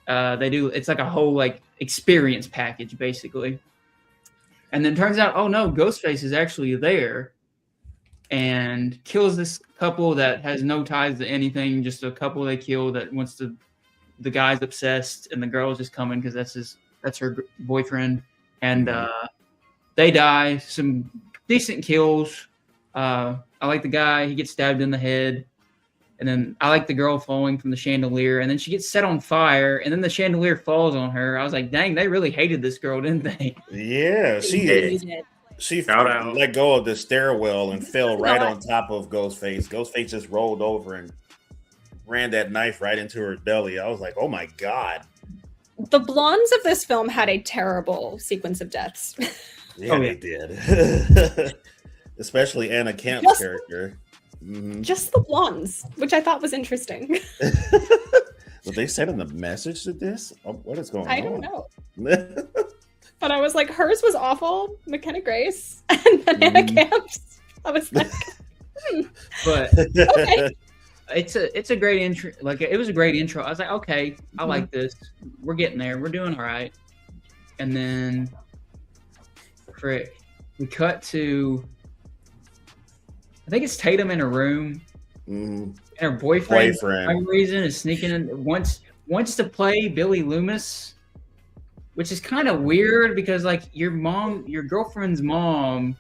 It's like a whole like experience package basically. And then turns out, oh no, Ghostface is actually there and kills this couple that has no ties to anything, just a couple they kill that wants to, the guy's obsessed and the girl's just coming because that's her boyfriend. And they die. Some decent kills. I like the guy, he gets stabbed in the head. And then I like the girl falling from the chandelier, and then she gets set on fire, and then the chandelier falls on her. I was like, dang, they really hated this girl, didn't they? Yeah, she let go of the stairwell and fell right on top of Ghostface. Ghostface just rolled over and ran that knife right into her belly. I was like, oh my God. The blondes of this film had a terrible sequence of deaths. Yeah, they did. Especially Anna Camp's character. Mm-hmm. Just the blondes, which I thought was interesting. What they said in the message to this? What is going on? I don't know. But I was like, hers was awful, McKenna Grace, and then Anna Camp's. I was like, But okay. It's a great intro. Like, it was a great intro. I was like, okay, I like this. We're getting there. We're doing all right. And then, we cut to, I think it's Tatum in her room. And her boyfriend, for some reason, is sneaking in. Wants to play Billy Loomis, which is kind of weird because, like, your girlfriend's mom,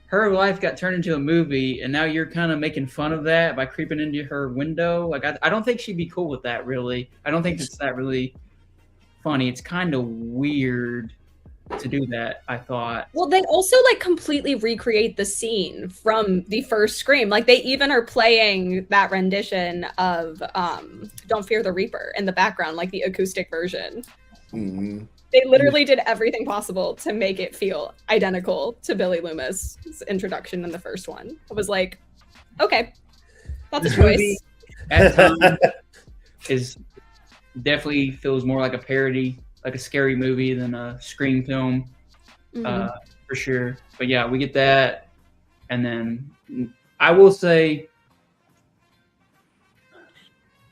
her life got turned into a movie, and now you're kind of making fun of that by creeping into her window. Like, I don't think she'd be cool with that, really. I don't think it's that really funny. It's kind of weird. to do that. I thought. Well, they also like completely recreate the scene from the first Scream. Like they even are playing that rendition of Don't Fear the Reaper in the background, like the acoustic version. Mm-hmm. They literally did everything possible to make it feel identical to Billy Loomis' introduction in the first one. I was like, okay, that's a This choice. movie at times is definitely feels more like a parody, like a scary movie than a Scream film, for sure. But yeah, we get that, and then I will say,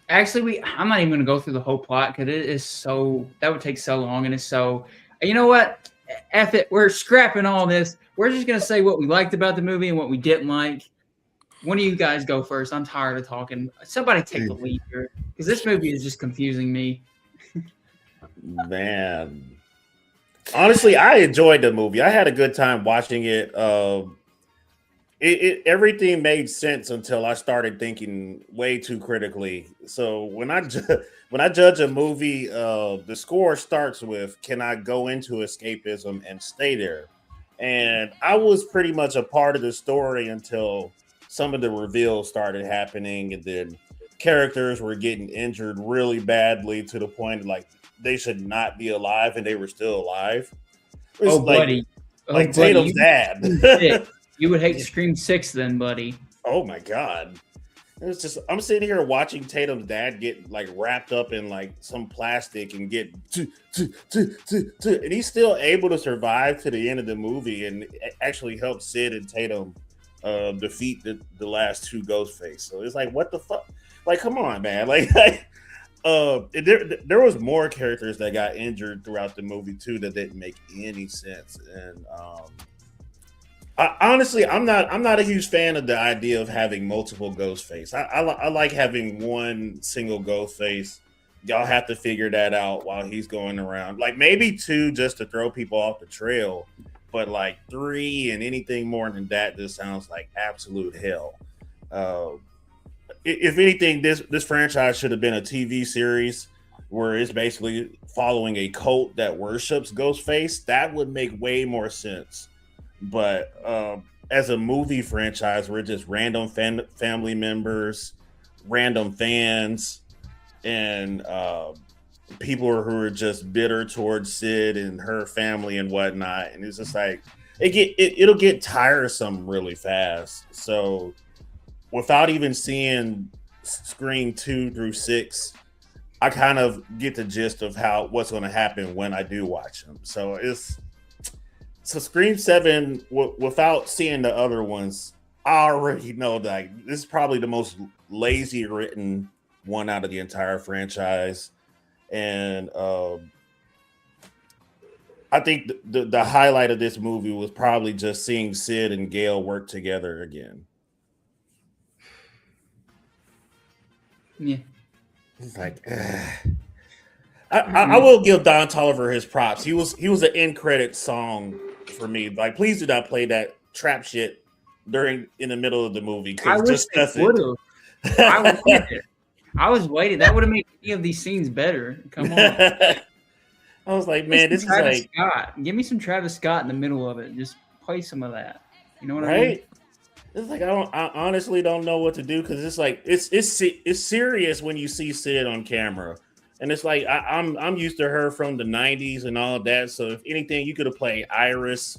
actually, I'm not even gonna go through the whole plot because it is so that would take so long, and it's so. You know what? F it. We're scrapping all this. We're just gonna say what we liked about the movie and what we didn't like. One of you guys go first. I'm tired of talking. Somebody take the lead here because this movie is just confusing me. Man, honestly, I enjoyed the movie. I had a good time watching it. Everything made sense until I started thinking way too critically. So when I judge a movie, the score starts with, "Can I go into escapism and stay there?" And I was pretty much a part of the story until some of the reveals started happening, and then characters were getting injured really badly to the point like they should not be alive, and they were still alive. It's Buddy. like Tatum's dad. You would hate Scream 6 then, buddy. Oh my god. It's just I'm sitting here watching Tatum's dad get like wrapped up in like some plastic and get and he's still able to survive to the end of the movie and actually help Sid and Tatum defeat the last two Ghostface. So it's like, what the fuck? Like, come on, man. There was more characters that got injured throughout the movie too that didn't make any sense. And honestly, I'm not a huge fan of the idea of having multiple Ghostface. I like having one single Ghostface. Y'all have to figure that out while he's going around. Like maybe two just to throw people off the trail, but like three and anything more than that just sounds like absolute hell. If anything, this franchise should have been a TV series where it's basically following a cult that worships Ghostface. That would make way more sense. But as a movie franchise, we're just random family members, random fans, and people who are just bitter towards Sid and her family and whatnot. And it's just like it'll get tiresome really fast. So without even seeing Scream 2 through 6, I kind of get the gist of what's going to happen when I do watch them. So Scream 7, without seeing the other ones, I already know that this is probably the most lazy written one out of the entire franchise. And I think the highlight of this movie was probably just seeing Sid and Gale work together again. Yeah. It's like, I will give Don Toliver his props. He was an end credit song for me. Like, please do not play that trap shit in the middle of the movie. I wish they would have. I was waiting. That would have made any of these scenes better. Come on. I was like, man, this is Travis like Scott. Give me some Travis Scott in the middle of it. Just play some of that. You know what I mean? Right? It's like I honestly don't know what to do because it's like it's serious when you see Sid on camera, and it's like I'm used to her from the '90s and all of that. So if anything, you could have played Iris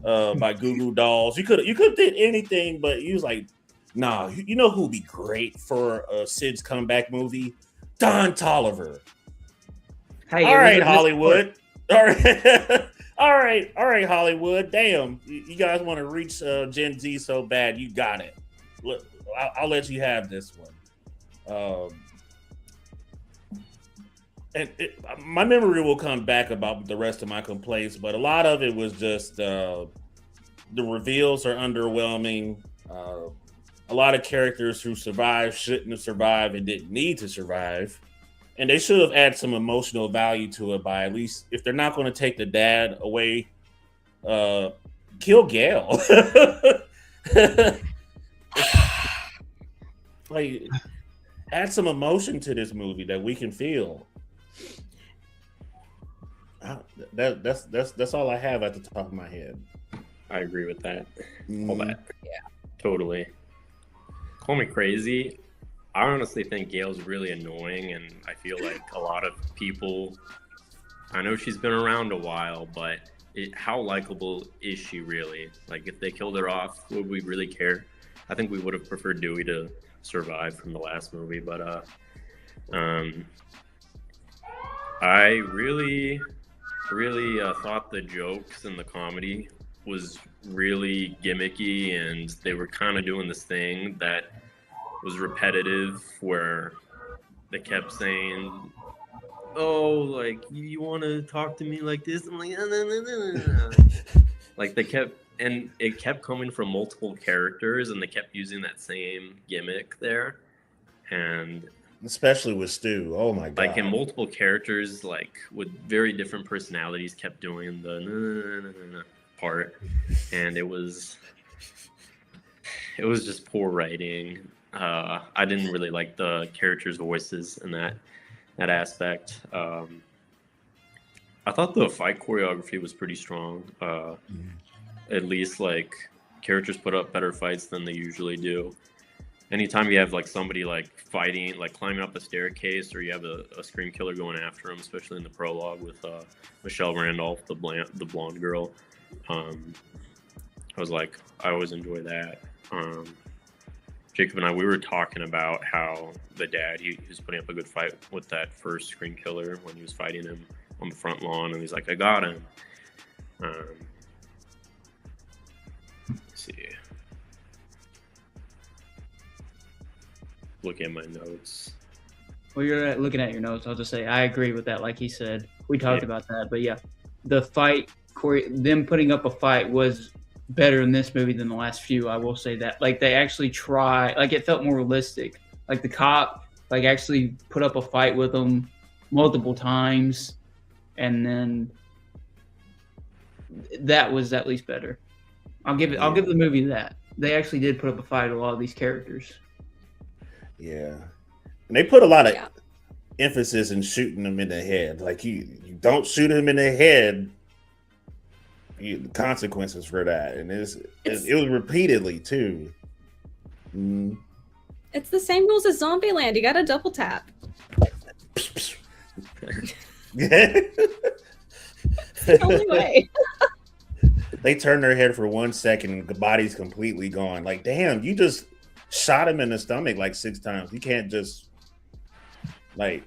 by Goo Goo Dolls. You could did anything, but he was like, nah. You know who'd be great for Sid's comeback movie? Don Toliver. Hey, all right, Hollywood. All right. All right, Hollywood. Damn, you guys want to reach Gen Z so bad. You got it. Look, I'll let you have this one. My memory will come back about the rest of my complaints, but a lot of it was just the reveals are underwhelming. A lot of characters who survived shouldn't have survived and didn't need to survive. And they should have added some emotional value to it by at least, if they're not going to take the dad away, kill Gale. Like, add some emotion to this movie that we can feel. That's all I have at the top of my head. I agree with that. All Mm. that. Yeah. Totally. Call me crazy. I honestly think Gail's really annoying, and I feel like a lot of people. I know she's been around a while, but how likable is she really? Like, if they killed her off, would we really care? I think we would have preferred Dewey to survive from the last movie, but I really, really thought the jokes and the comedy was really gimmicky, and they were kind of doing this thing that was repetitive, where they kept saying, "Oh, like you want to talk to me like this?" I'm like, "No." Like they kept, and it kept coming from multiple characters, and they kept using that same gimmick there, and Especially with Stu. Oh my god. like in multiple characters, like with very different personalities, kept doing the no part, and it was just poor writing. I didn't really like the characters' voices in that aspect. I thought the fight choreography was pretty strong. At least like characters put up better fights than they usually do. Anytime you have like somebody like fighting, like climbing up a staircase, or you have a scream killer going after him, especially in the prologue with Michelle Randolph, the blonde girl, I was like, I always enjoy that. Jacob and I, we were talking about how the dad, he was putting up a good fight with that first scream killer when he was fighting him on the front lawn, and he's like, I got him. Let's see. Look at my notes. Well, you're looking at your notes. I'll just say I agree with that. Like he said, we talked about that. But yeah, the fight, them putting up a fight was better in this movie than the last few. I will say that. Like they actually try. Like it felt more realistic. Like the cop, like actually put up a fight with them multiple times, and then that was at least better. I'll give the movie that. They actually did put up a fight with a lot of these characters. Yeah. And they put a lot of emphasis in shooting them in the head. Like you don't shoot him in the head. The consequences for that, and it was repeatedly too. Mm. It's the same rules as Zombieland. You got to double tap. It's the only way. They turn their head for 1 second, and the body's completely gone. Like, damn, you just shot him in the stomach like 6 times. You can't just like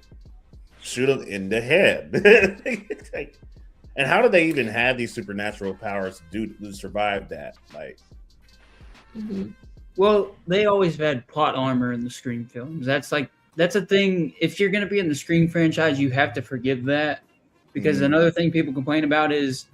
shoot him in the head. And how do they even have these supernatural powers to survive that? Like, well, they always had plot armor in the Scream films. That's a thing. If you're going to be in the Scream franchise, you have to forgive that, because another thing people complain about is,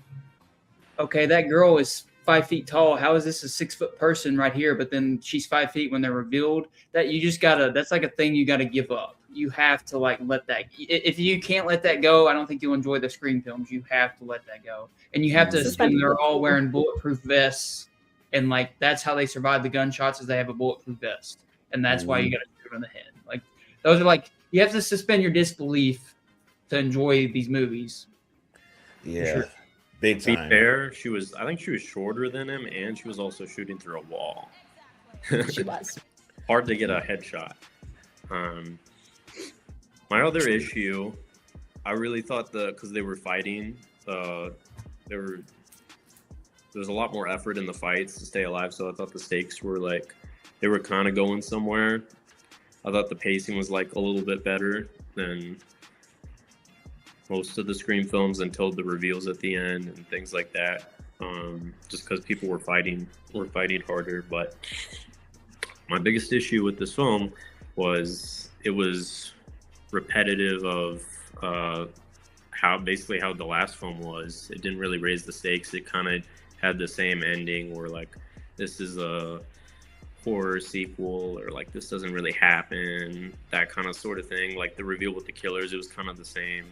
okay, that girl is 5 feet tall. How is this a 6 foot person right here? But then she's 5 feet when they're revealed. That you just gotta. That's like a thing you gotta give up. You have to like let that. If you can't let that go, I don't think you'll enjoy the Scream films. You have to let that go, and you have to assume they're all wearing bulletproof vests, and like that's how they survive the gunshots, is they have a bulletproof vest, and that's why you gotta shoot on the head. Like those are like, you have to suspend your disbelief to enjoy these movies. Yeah. Sure. Big time. To be fair, I think she was shorter than him, and she was also shooting through a wall. She was. Hard to get a headshot. My other issue, I really thought because they were fighting, there was a lot more effort in the fights to stay alive, so I thought the stakes were like, they were kind of going somewhere. I thought the pacing was like a little bit better than most of the Scream films until the reveals at the end and things like that. Just because people were fighting harder. But my biggest issue with this film was it was repetitive of how the last film was. It didn't really raise the stakes. It kind of had the same ending where like, this is a horror sequel, or like this doesn't really happen, that kind of sort of thing. Like the reveal with the killers, it was kind of the same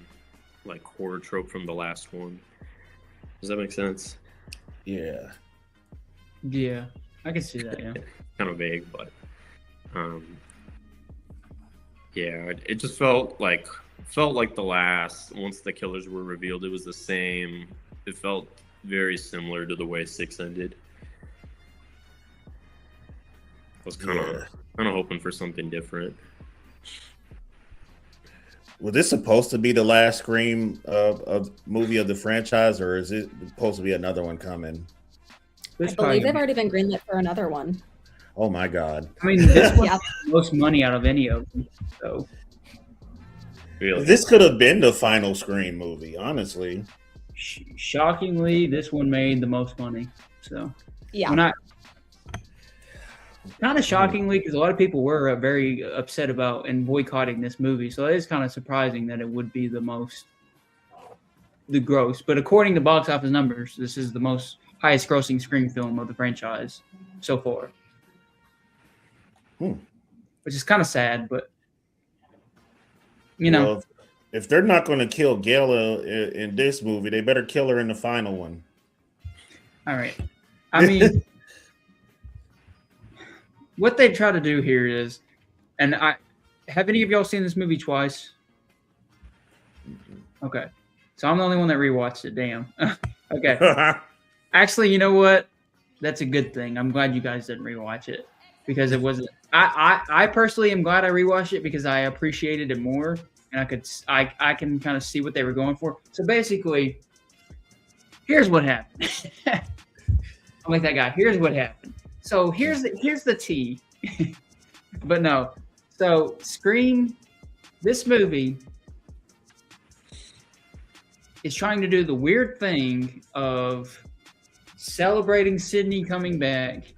like horror trope from the last one. Does that make sense? Yeah. Yeah, I can see that. Yeah. Kind of vague, but yeah, it just felt like felt like the last. Once the killers were revealed, it was the same. It felt very similar to the way 6 ended. I was kind of hoping for something different. Was this supposed to be the last Scream of movie of the franchise, or is it supposed to be another one coming? I believe they've already been greenlit for another one. Oh my god! I mean, this one has the most money out of any of them. So Really? This could have been the final Scream movie, honestly. shockingly, this one made the most money. So Yeah. when I kind of shockingly, because a lot of people were very upset about and boycotting this movie, so it is kind of surprising that it would be the gross. But according to box office numbers, this is the most highest grossing Scream film of the franchise so far. Which is kind of sad, but you know, Well, if they're not going to kill Gala in this movie, they better kill her in the final one. all right. I mean, what they try to do here is, and have any of y'all seen this movie twice? Okay, so I'm the only one that rewatched it. Damn. Okay. Actually, you know what? That's a good thing. I'm glad you guys didn't rewatch it because it wasn't. I personally am glad I rewatched it because I appreciated it more and I can kind of see what they were going for. So basically, here's what happened. I'm like that guy. Here's what happened. So here's the tea. But no. So Scream, this movie is trying to do the weird thing of celebrating Sydney coming back,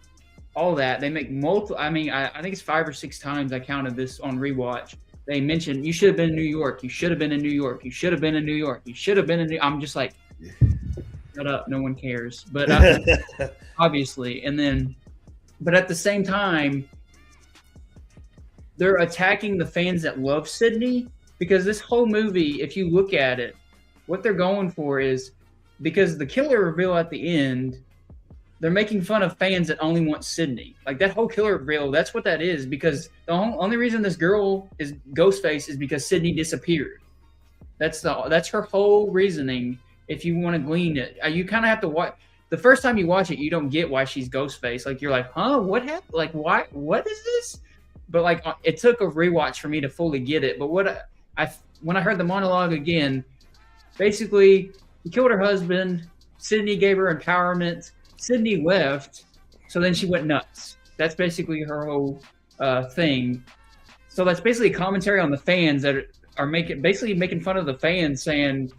all that. They make multiple. I mean, I think it's 5 or 6 times I counted this on rewatch. They mentioned you should have been in New York. You should have been in New York. You should have been in New York. You should have been in. I'm just like, shut up. No one cares. But obviously, and then, but at the same time, they're attacking the fans that love Sydney because this whole movie, if you look at it, what they're going for is because the killer reveal at the end, they're making fun of fans that only want Sydney. Like that whole killer reveal, that's what that is. Because the only reason this girl is Ghostface is because Sydney disappeared. That's her whole reasoning. If you want to glean it, you kind of have to watch. The first time you watch it, you don't get why she's Ghostface. Like you're like, huh, what happened? Like why? What is this? But like it took a rewatch for me to fully get it. But when I heard the monologue again, basically he killed her husband. Sydney gave her empowerment. Sydney left, so then she went nuts. That's basically her whole thing. So that's basically a commentary on the fans that are making fun of the fans, saying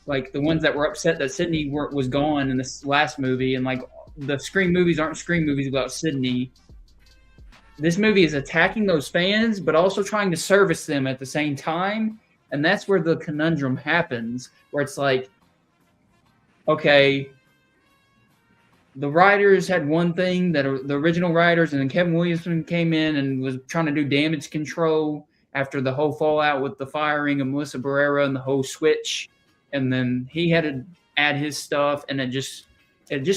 like the ones that were upset that Sydney was gone in this last movie, and like the Scream movies aren't Scream movies about Sydney. This movie is attacking those fans, but also trying to service them at the same time, and that's where the conundrum happens, where it's like, okay, the writers had one thing that the original writers, and then Kevin Williamson came in and was trying to do damage control after the whole fallout with the firing of Melissa Barrera and the whole switch, and then he had to add his stuff, and it just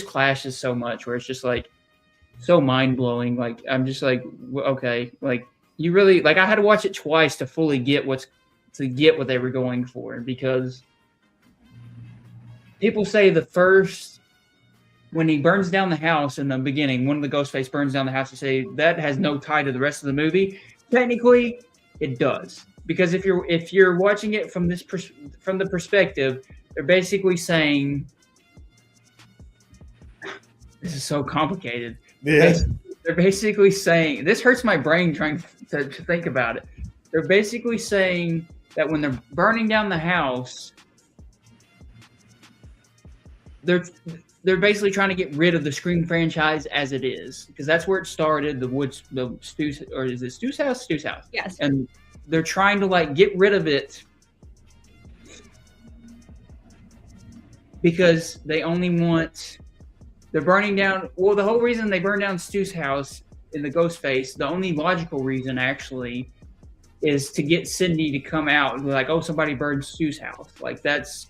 clashes so much where it's just like so mind-blowing. Like I'm just like, okay, like you really like I had to watch it twice to fully get what they were going for, because people say the first, when he burns down the house in the beginning, one of the Ghostface burns down the house, to say that has no tie to the rest of the movie. Technically, it does, because if you're watching it from from the perspective, they're basically saying, this is so complicated. Yeah. They're basically saying, this hurts my brain trying to think about it. They're basically saying that when they're burning down the house, they're basically trying to get rid of the Scream franchise as it is, because that's where it started. Stu's, or is it Stu's house? Stu's house. Yes. And they're trying to like get rid of it because they only want. They're burning down. Well, the whole reason they burned down Stu's house in the Ghostface, the only logical reason actually, is to get Sydney to come out and be like, oh, somebody burned Stu's house. Like that's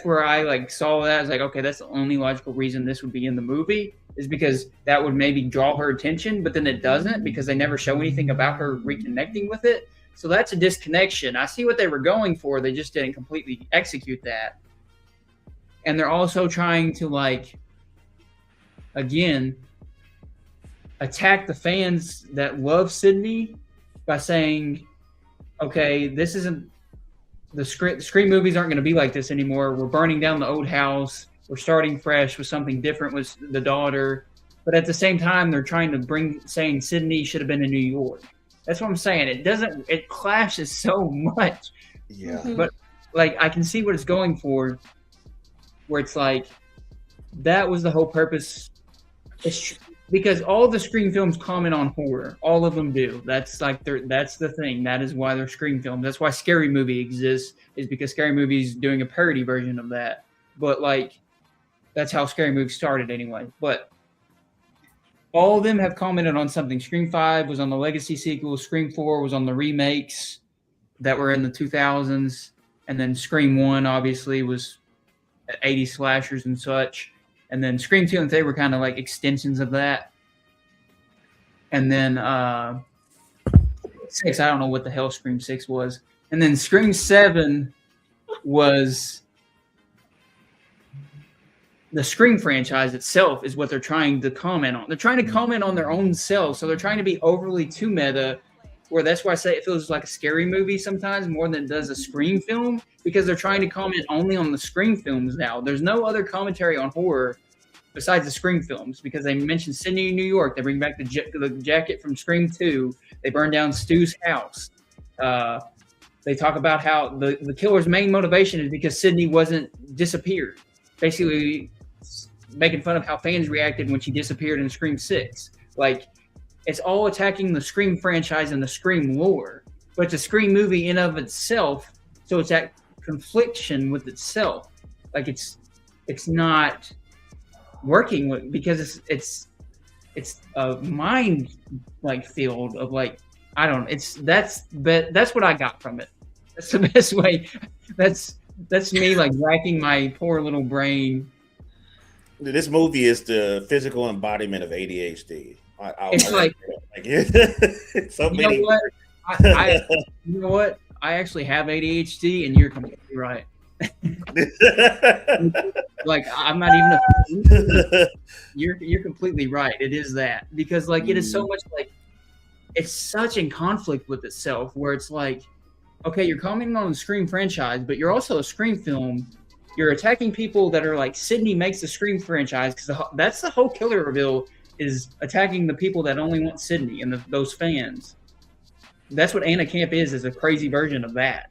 where I like saw that. I was like, okay, that's the only logical reason this would be in the movie, is because that would maybe draw her attention, but then it doesn't, because they never show anything about her reconnecting with it. So that's a disconnection. I see what they were going for. They just didn't completely execute that. And they're also trying to, like, again, attack the fans that love Sydney by saying, okay, this isn't the Scream movies aren't going to be like this anymore. We're burning down the old house. We're starting fresh with something different with the daughter. But at the same time, they're trying to saying Sydney should have been in New York. That's what I'm saying. It clashes so much. Yeah. But, like, I can see what it's going for, where it's like, that was the whole purpose. Because all the Scream films comment on horror. All of them do. That's like that's the thing. That is why they're Scream films. That's why Scary Movie exists, is because Scary Movie is doing a parody version of that. But, like, that's how Scary Movie started anyway. But all of them have commented on something. Scream 5 was on the Legacy sequel. Scream 4 was on the remakes that were in the 2000s. And then Scream 1, obviously, was 80s slashers and such. And then Scream 2 and 3 were kind of like extensions of that. And then 6, I don't know what the hell Scream 6 was. And then Scream 7 was the Scream franchise itself is what they're trying to comment on. They're trying to comment on their own selves. So they're trying to be overly too meta, where that's why I say it feels like a Scary Movie sometimes more than it does a Scream film, because they're trying to comment only on the Scream films now. There's no other commentary on horror besides the Scream films, because they mention Sydney, New York. They bring back the jacket from Scream 2. They burn down Stu's house. They talk about how the killer's main motivation is because Sydney wasn't disappeared. Basically making fun of how fans reacted when she disappeared in Scream 6. Like, it's all attacking the Scream franchise and the Scream lore, but it's a Scream movie in of itself, so it's at confliction with itself. Like, it's not working with, because it's a mind like field of, like, I don't know. That's what I got from it. That's the best way. That's me, like, racking my poor little brain. This movie is the physical embodiment of ADHD. It's like so you many. know what? You know what? I actually have ADHD, and you're completely right. Like, I'm not even you're completely right. It is that, because, like, it is so much, like, it's such in conflict with itself, where it's like, okay, you're commenting on the Scream franchise, but you're also a Scream film. You're attacking people that are like, Sydney makes the Scream franchise, because that's the whole killer reveal, is attacking the people that only want Sydney and those fans. That's what Anna Camp is a crazy version of that.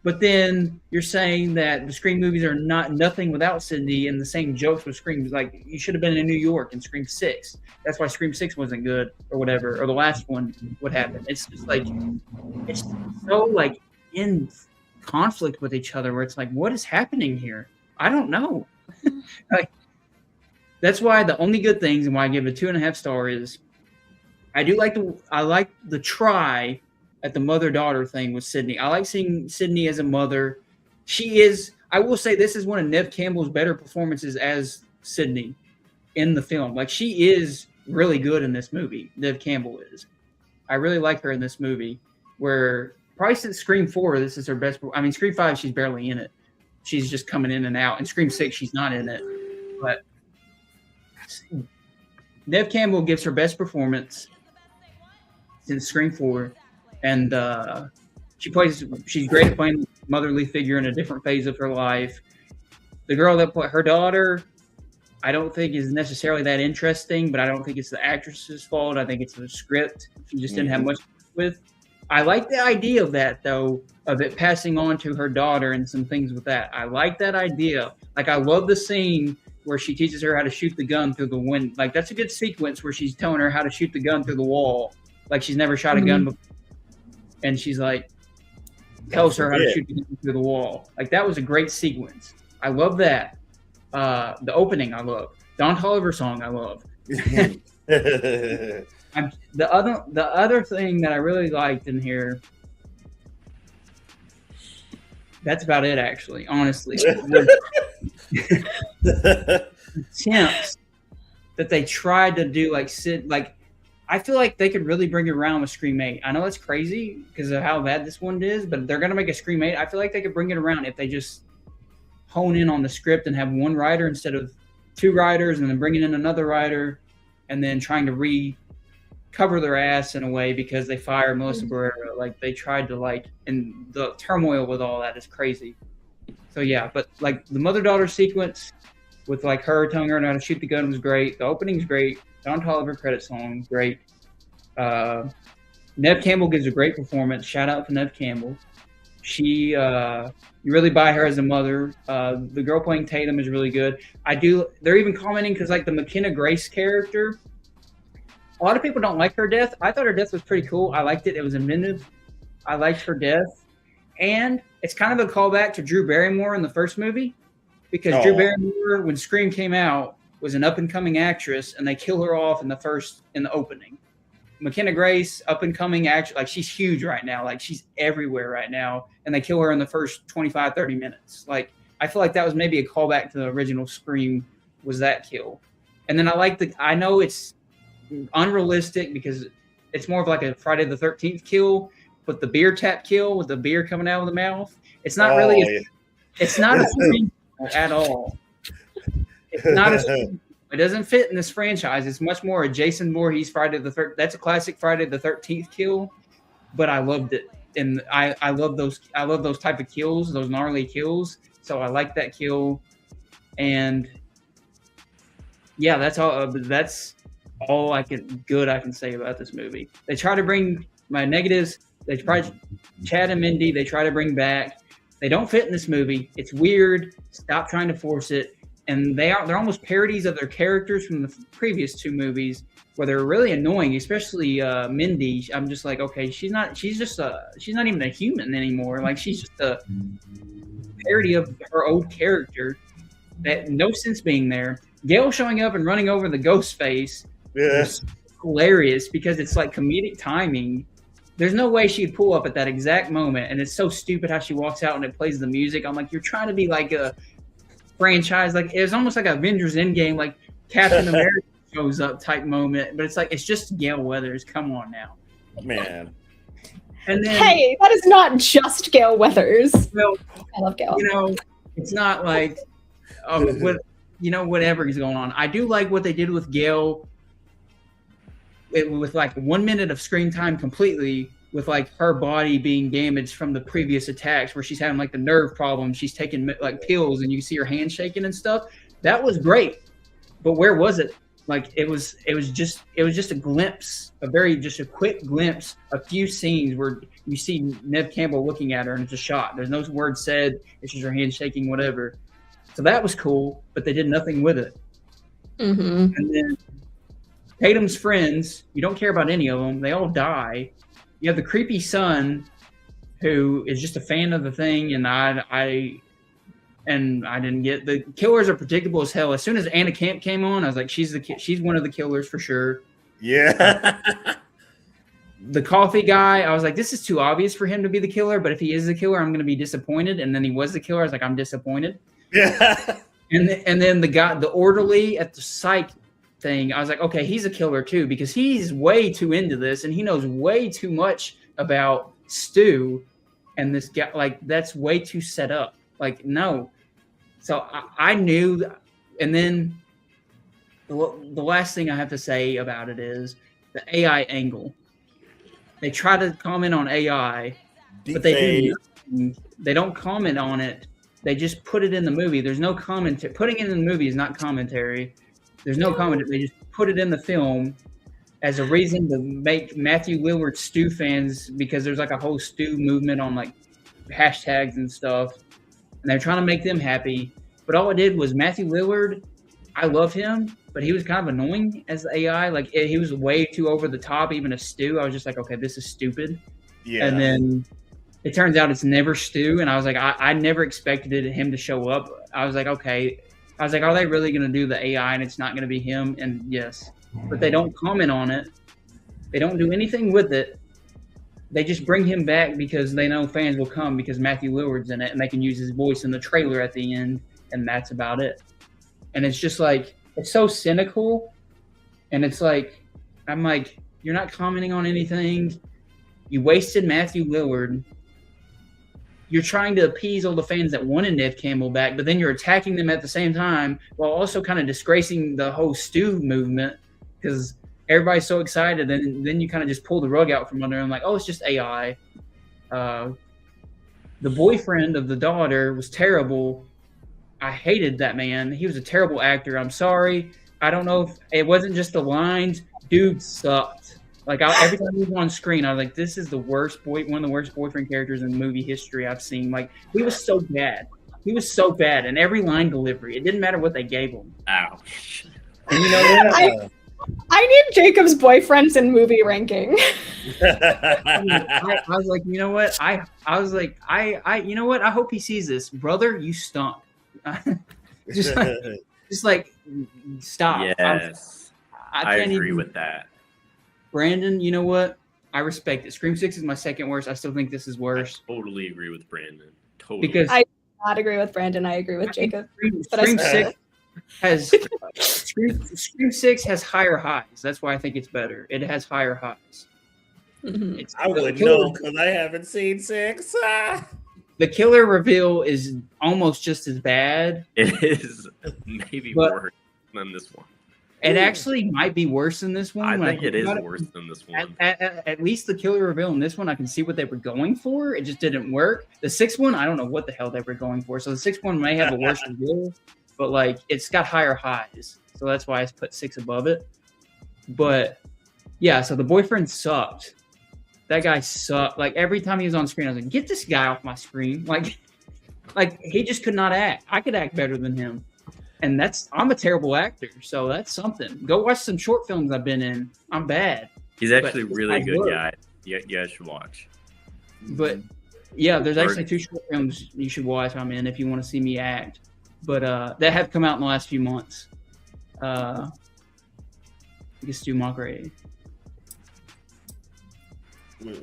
But then you're saying that the Scream movies are nothing without Sydney, and the same jokes with Scream. Like, you should have been in New York in Scream 6. That's why Scream 6 wasn't good, or whatever, or the last one, what happened. It's just like, it's so, like, in conflict with each other, where it's like, what is happening here? I don't know. Like, that's why the only good things, and why I give it 2.5 stars, is I like the try at the mother-daughter thing with Sydney. I like seeing Sydney as a mother. I will say, this is one of Neve Campbell's better performances as Sydney in the film. Like, she is really good in this movie. Neve Campbell is. I really like her in this movie, where probably since Scream 4, this is her best. I mean, Scream 5, she's barely in it. She's just coming in and out. And Scream 6, she's not in it. But Neve Campbell gives her best performance since Scream 4. And she's great at playing the motherly figure in a different phase of her life. The girl that played her daughter, I don't think is necessarily that interesting, but I don't think it's the actress's fault. I think it's the script. She just didn't have much with. I like the idea of that, though, of it passing on to her daughter and some things with that. I like that idea. Like, I love the scene where she teaches her how to shoot the gun through the window. Like, that's a good sequence where she's telling her how to shoot the gun through the wall. Like, she's never shot a gun before. And she's like, tells her how to shoot the gun through the wall. Like, that was a great sequence. I love that. The opening, I love. Don Toliver song, I love. The other thing that I really liked in here, that's about it, actually, honestly. Attempts that they tried to do, like I feel like they could really bring it around with Scream 8. I know that's crazy because of how bad this one is, but they're gonna make a Scream 8. I feel like they could bring it around if they just hone in on the script and have one writer instead of two writers, and then bringing in another writer, and then trying to cover their ass in a way because they fired Melissa Barrera. Like they tried to and the turmoil with all that is crazy. So yeah, but like the mother-daughter sequence with like her telling her how to shoot the gun was great. The opening's great. Don Toliver credit song, great. Neve Campbell gives a great performance. Shout out to Neve Campbell. She, you really buy her as a mother. The girl playing Tatum is really good. They're even commenting because like the McKenna Grace character, a lot of people don't like her death. I thought her death was pretty cool. I liked it. It was inventive. I liked her death. And it's kind of a callback to Drew Barrymore in the first movie because Drew Barrymore, when Scream came out, was an up-and-coming actress, and they kill her off in the opening. McKenna Grace, up-and-coming actress, like she's huge right now. Like she's everywhere right now, and they kill her in the first 25, 30 minutes. Like I feel like that was maybe a callback to the original Scream, was that kill. And then I know it's unrealistic because it's more of like a Friday the 13th kill, but the beer tap kill with the beer coming out of the mouth, it's not it's not a Scream at all. It's not it doesn't fit in this franchise. It's much more a Jason Voorhees Friday the 13th. That's a classic Friday the 13th kill, but I loved it, and I love those type of kills, those gnarly kills. So I like that kill, and yeah, that's all I can say about this movie. They try to bring my negatives. They try Chad and Mindy. They try to bring back. They don't fit in this movie. It's weird. Stop trying to force it. And they're almost parodies of their characters from the previous two movies, where they're really annoying, especially Mindy. I'm just like, okay, she's not even a human anymore. Like she's just a parody of her old character. That no sense being there. Gail showing up and running over the Ghostface was hilarious because it's like comedic timing. There's no way she'd pull up at that exact moment, and it's so stupid how she walks out and it plays the music. I'm like, you're trying to be like a franchise, like it was almost like Avengers Endgame, like Captain America shows up type moment, but it's like it's just Gail Weathers. Come on now, man. And then, hey, that is not just Gail Weathers. Well, I love Gail. It's not like whatever is going on. I do like what they did with Gail, with like 1 minute of screen time completely, with like her body being damaged from the previous attacks, where she's having like the nerve problem. She's taking like pills, and you see her hand shaking and stuff. That was great, but where was it? Like it was just a glimpse, just a quick glimpse, a few scenes where you see Neve Campbell looking at her, and it's a shot. There's no word said. It's just her hand shaking, whatever. So that was cool, but they did nothing with it. Mm-hmm. And then Tatum's friends, you don't care about any of them. They all die. You have the creepy son, who is just a fan of the thing, and I didn't get the killers are predictable as hell. As soon as Anna Camp came on, I was like, she's one of the killers for sure. Yeah. The coffee guy, I was like, this is too obvious for him to be the killer, but if he is the killer, I'm going to be disappointed. And then he was the killer. I was like, I'm disappointed. Yeah. And then the guy, the orderly at the psych thing, I was like, okay, he's a killer too, because he's way too into this and he knows way too much about Stu and this guy. Like, that's way too set up. Like, no. So I knew. And then the last thing I have to say about it is the AI angle. They try to comment on AI, but they don't comment on it. They just put it in the movie. There's no commentary. Putting it in the movie is not commentary. There's no commentary. They just put it in the film as a reason to make Matthew Lillard Stu fans, because there's like a whole Stu movement on like hashtags and stuff. And they're trying to make them happy. But all it did was Matthew Lillard, I love him, but he was kind of annoying as the AI. Like, he was way too over the top, even as Stu. I was just like, okay, this is stupid. Yeah. And then it turns out it's never Stu. And I was like, I never expected him to show up. I was like, okay. I was like, are they really going to do the AI and it's not going to be him? And yes. But they don't comment on it. They don't do anything with it. They just bring him back because they know fans will come because Matthew Lillard's in it and they can use his voice in the trailer at the end. And that's about it. And it's just like, it's so cynical. And it's like, I'm like, You're not commenting on anything. You wasted Matthew Lillard. You're trying to appease all the fans that wanted Nev Campbell back, but then you're attacking them at the same time while also kind of disgracing the whole Stu movement because everybody's so excited. And then you kind of just pull the rug out from under them like, oh, it's just AI. The boyfriend of the daughter was terrible. I hated that man. He was a terrible actor. I'm sorry. I don't know if it wasn't just the lines. Dude sucked. Like every time he was on screen, I was like, "This is the worst one of the worst boyfriend characters in movie history I've seen." Like he was so bad. He was so bad, and every line delivery. It didn't matter what they gave him. Ouch. And you know, I need Jacob's boyfriends in movie ranking. I was like, you know what? I was like, you know what? I hope he sees this, brother. You stunk. just like, stop. Yes, I can't agree even, with that. Brandon, you know what? I respect it. Scream 6 is my second worst. I still think this is worse. I totally agree with Brandon. Totally. Because I do not agree with Brandon. I agree with Jacob. Scream 6 has Scream 6 has higher highs. That's why I think it's better. It has higher highs. Mm-hmm. I would know because I haven't seen 6. The killer reveal is almost just as bad. It is maybe worse than this one. It actually might be worse than this one. I think it is worse than this one. At least the killer reveal in this one, I can see what they were going for. It just didn't work. The 6th one, I don't know what the hell they were going for. So the 6th one may have a worse reveal, but like it's got higher highs. So that's why I put 6 above it. But yeah, so the boyfriend sucked. That guy sucked. Like every time he was on screen, I was like, get this guy off my screen. Like he just could not act. I could act better than him. And I'm a terrible actor, so that's something. Go watch some short films I've been in. I'm bad. He's actually really good guy. You guys should watch. But yeah, there's actually 2 short films you should watch I'm in if you want to see me act. But that have come out in the last few months. I guess Stu Mockray.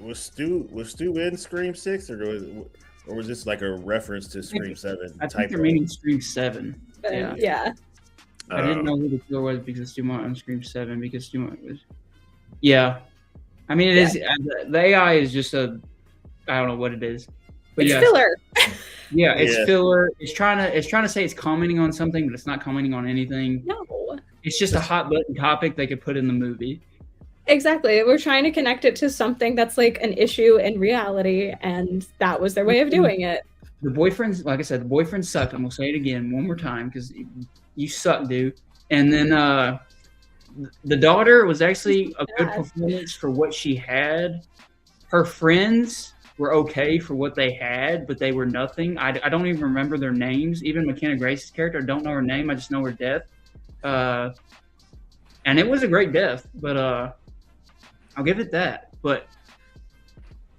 Was Stu in Scream 6 or was this like a reference to Scream 7? I think they're meaning Scream 7. Yeah. I didn't know who the killer was because Stu Mont on Scream 7 because Stu Mont was. Yeah, I mean it is. The AI is just I don't know what it is. But it's filler. Yeah, it's filler. It's trying to say it's commenting on something, but it's not commenting on anything. No. It's just a hot button topic they could put in the movie. Exactly. We're trying to connect it to something that's like an issue in reality, and that was their way of doing it. The boyfriends, like I said, the boyfriend sucked. I'm gonna say it again one more time because you suck, dude. And then the daughter was actually a good performance for what she had. Her friends were okay for what they had, but they were nothing. I don't even remember their names. Even McKenna Grace's character, I don't know her name. I just know her death. And it was a great death, but I'll give it that. But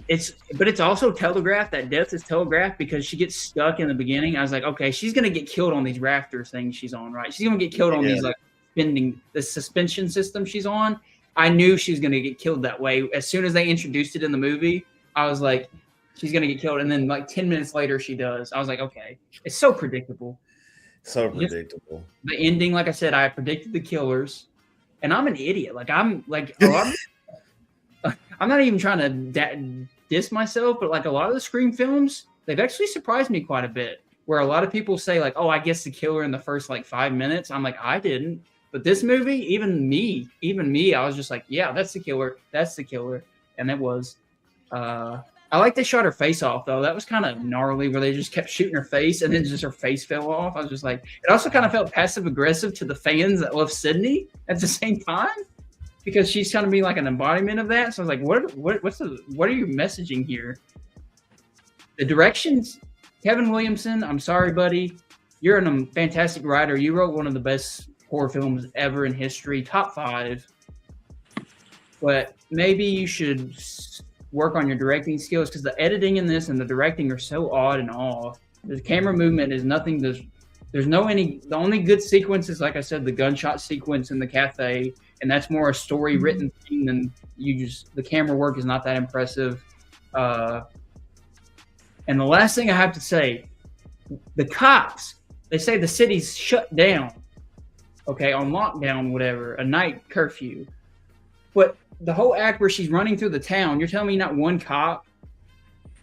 it's also telegraphed. That death is telegraphed because she gets stuck in the beginning. I was like, okay, she's gonna get killed on these rafters things she's on, right? She's gonna get killed on these like the suspension system she's on. I knew she was gonna get killed that way. As soon as they introduced it in the movie, I was like, she's gonna get killed. And then like 10 minutes later, she does. I was like, okay, it's so predictable. So predictable. The ending, like I said, I predicted the killers, and I'm an idiot. Like I'm not even trying to diss myself, but like a lot of the Scream films, they've actually surprised me quite a bit. Where a lot of people say like, "Oh, I guess the killer in the first like 5 minutes." I'm like, I didn't. But this movie, even me, I was just like, "Yeah, that's the killer. That's the killer," and it was. I like they shot her face off though. That was kind of gnarly, where they just kept shooting her face and then just her face fell off. I was just like, it also kind of felt passive aggressive to the fans that love Sydney at the same time. Because she's trying to be like an embodiment of that. So I was like, what are you messaging here? The directions, Kevin Williamson, I'm sorry, buddy. You're a fantastic writer. You wrote one of the best horror films ever in history, top 5. But maybe you should work on your directing skills because the editing in this and the directing are so odd and off. The camera movement is nothing. The only good sequence is, like I said, the gunshot sequence in the cafe. And that's more a story written thing than the camera work is not that impressive. And the last thing I have to say, the cops, they say the city's shut down, okay, on lockdown, whatever, a night curfew. But the whole act where she's running through the town, you're telling me not one cop?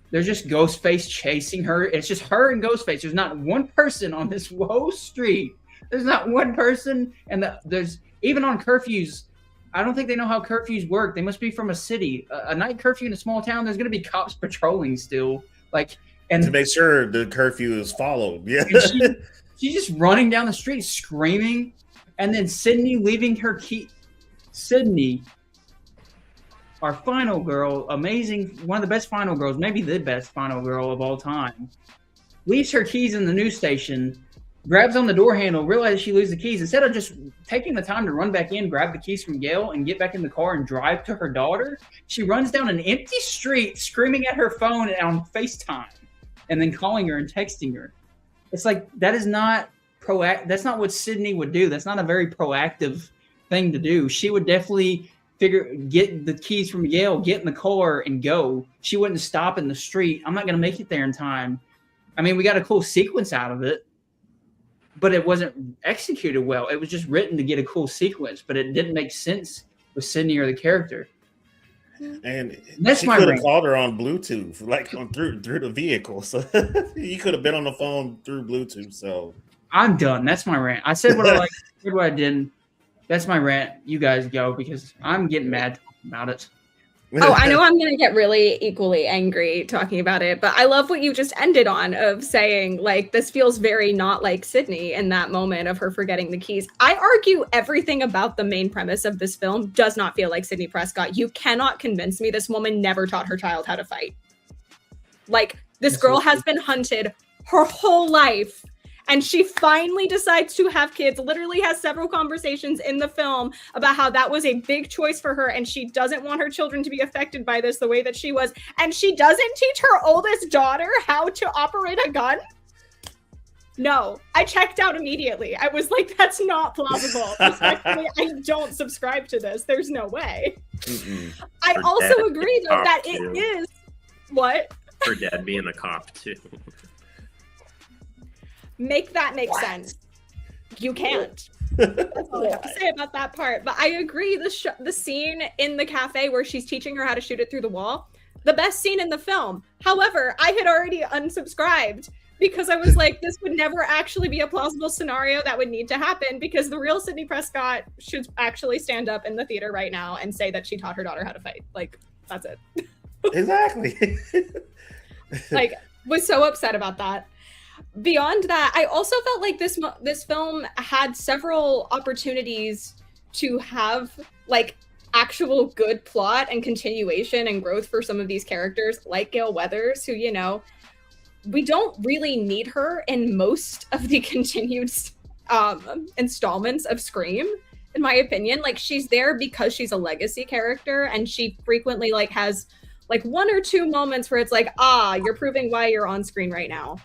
There's just Ghostface chasing her. It's just her and Ghostface. There's not one person on this whole street. There's not one person. And there's even on curfews. I don't think they know how curfews work. They must be from a city. A night curfew in a small town, there's going to be cops patrolling still. And to make sure the curfew is followed. Yeah. She's just running down the street screaming. And then Sydney leaving her key. Sydney, our final girl, amazing, one of the best final girls, maybe the best final girl of all time, leaves her keys in the news station, grabs on the door handle, realizes she loses the keys. Instead of just taking the time to run back in, grab the keys from Gail, and get back in the car and drive to her daughter, she runs down an empty street screaming at her phone on FaceTime and then calling her and texting her. It's like, that is not that's not what Sydney would do. That's not a very proactive thing to do. She would definitely get the keys from Gail, get in the car and go. She wouldn't stop in the street. I'm not going to make it there in time. I mean, we got a cool sequence out of it, but it wasn't executed well. It was just written to get a cool sequence, but it didn't make sense with Sydney or the character. And that's she my could have rant. called her on Bluetooth, like through the vehicle. So you could have been on the phone through Bluetooth. So I'm done. That's my rant. I said what I liked, said what I didn't. That's my rant. You guys go because I'm getting mad talking about it. Oh, I know I'm going to get really equally angry talking about it, but I love what you just ended on of saying, like, this feels very not like Sydney in that moment of her forgetting the keys. I argue everything about the main premise of this film does not feel like Sydney Prescott. You cannot convince me this woman never taught her child how to fight. Like, this girl has been hunted her whole life. And she finally decides to have kids, literally has several conversations in the film about how that was a big choice for her. And she doesn't want her children to be affected by this the way that she was. And she doesn't teach her oldest daughter how to operate a gun. No, I checked out immediately. I was like, that's not plausible. Respectfully, I don't subscribe to this. There's no way. I also agree, though, that it is... What? Her dad being a cop, too. Make that make sense. You can't. That's all I have to say about that part. But I agree, the scene in the cafe where she's teaching her how to shoot it through the wall, the best scene in the film. However, I had already unsubscribed because I was like, this would never actually be a plausible scenario that would need to happen because the real Sydney Prescott should actually stand up in the theater right now and say that she taught her daughter how to fight. Like, that's it. Exactly. Like, was so upset about that. Beyond that, I also felt like this film had several opportunities to have like actual good plot and continuation and growth for some of these characters, like Gale Weathers, who, you know, we don't really need her in most of the continued installments of Scream, in my opinion. Like, she's there because she's a legacy character, and she frequently like has like one or two moments where it's like, you're proving why you're on screen right now.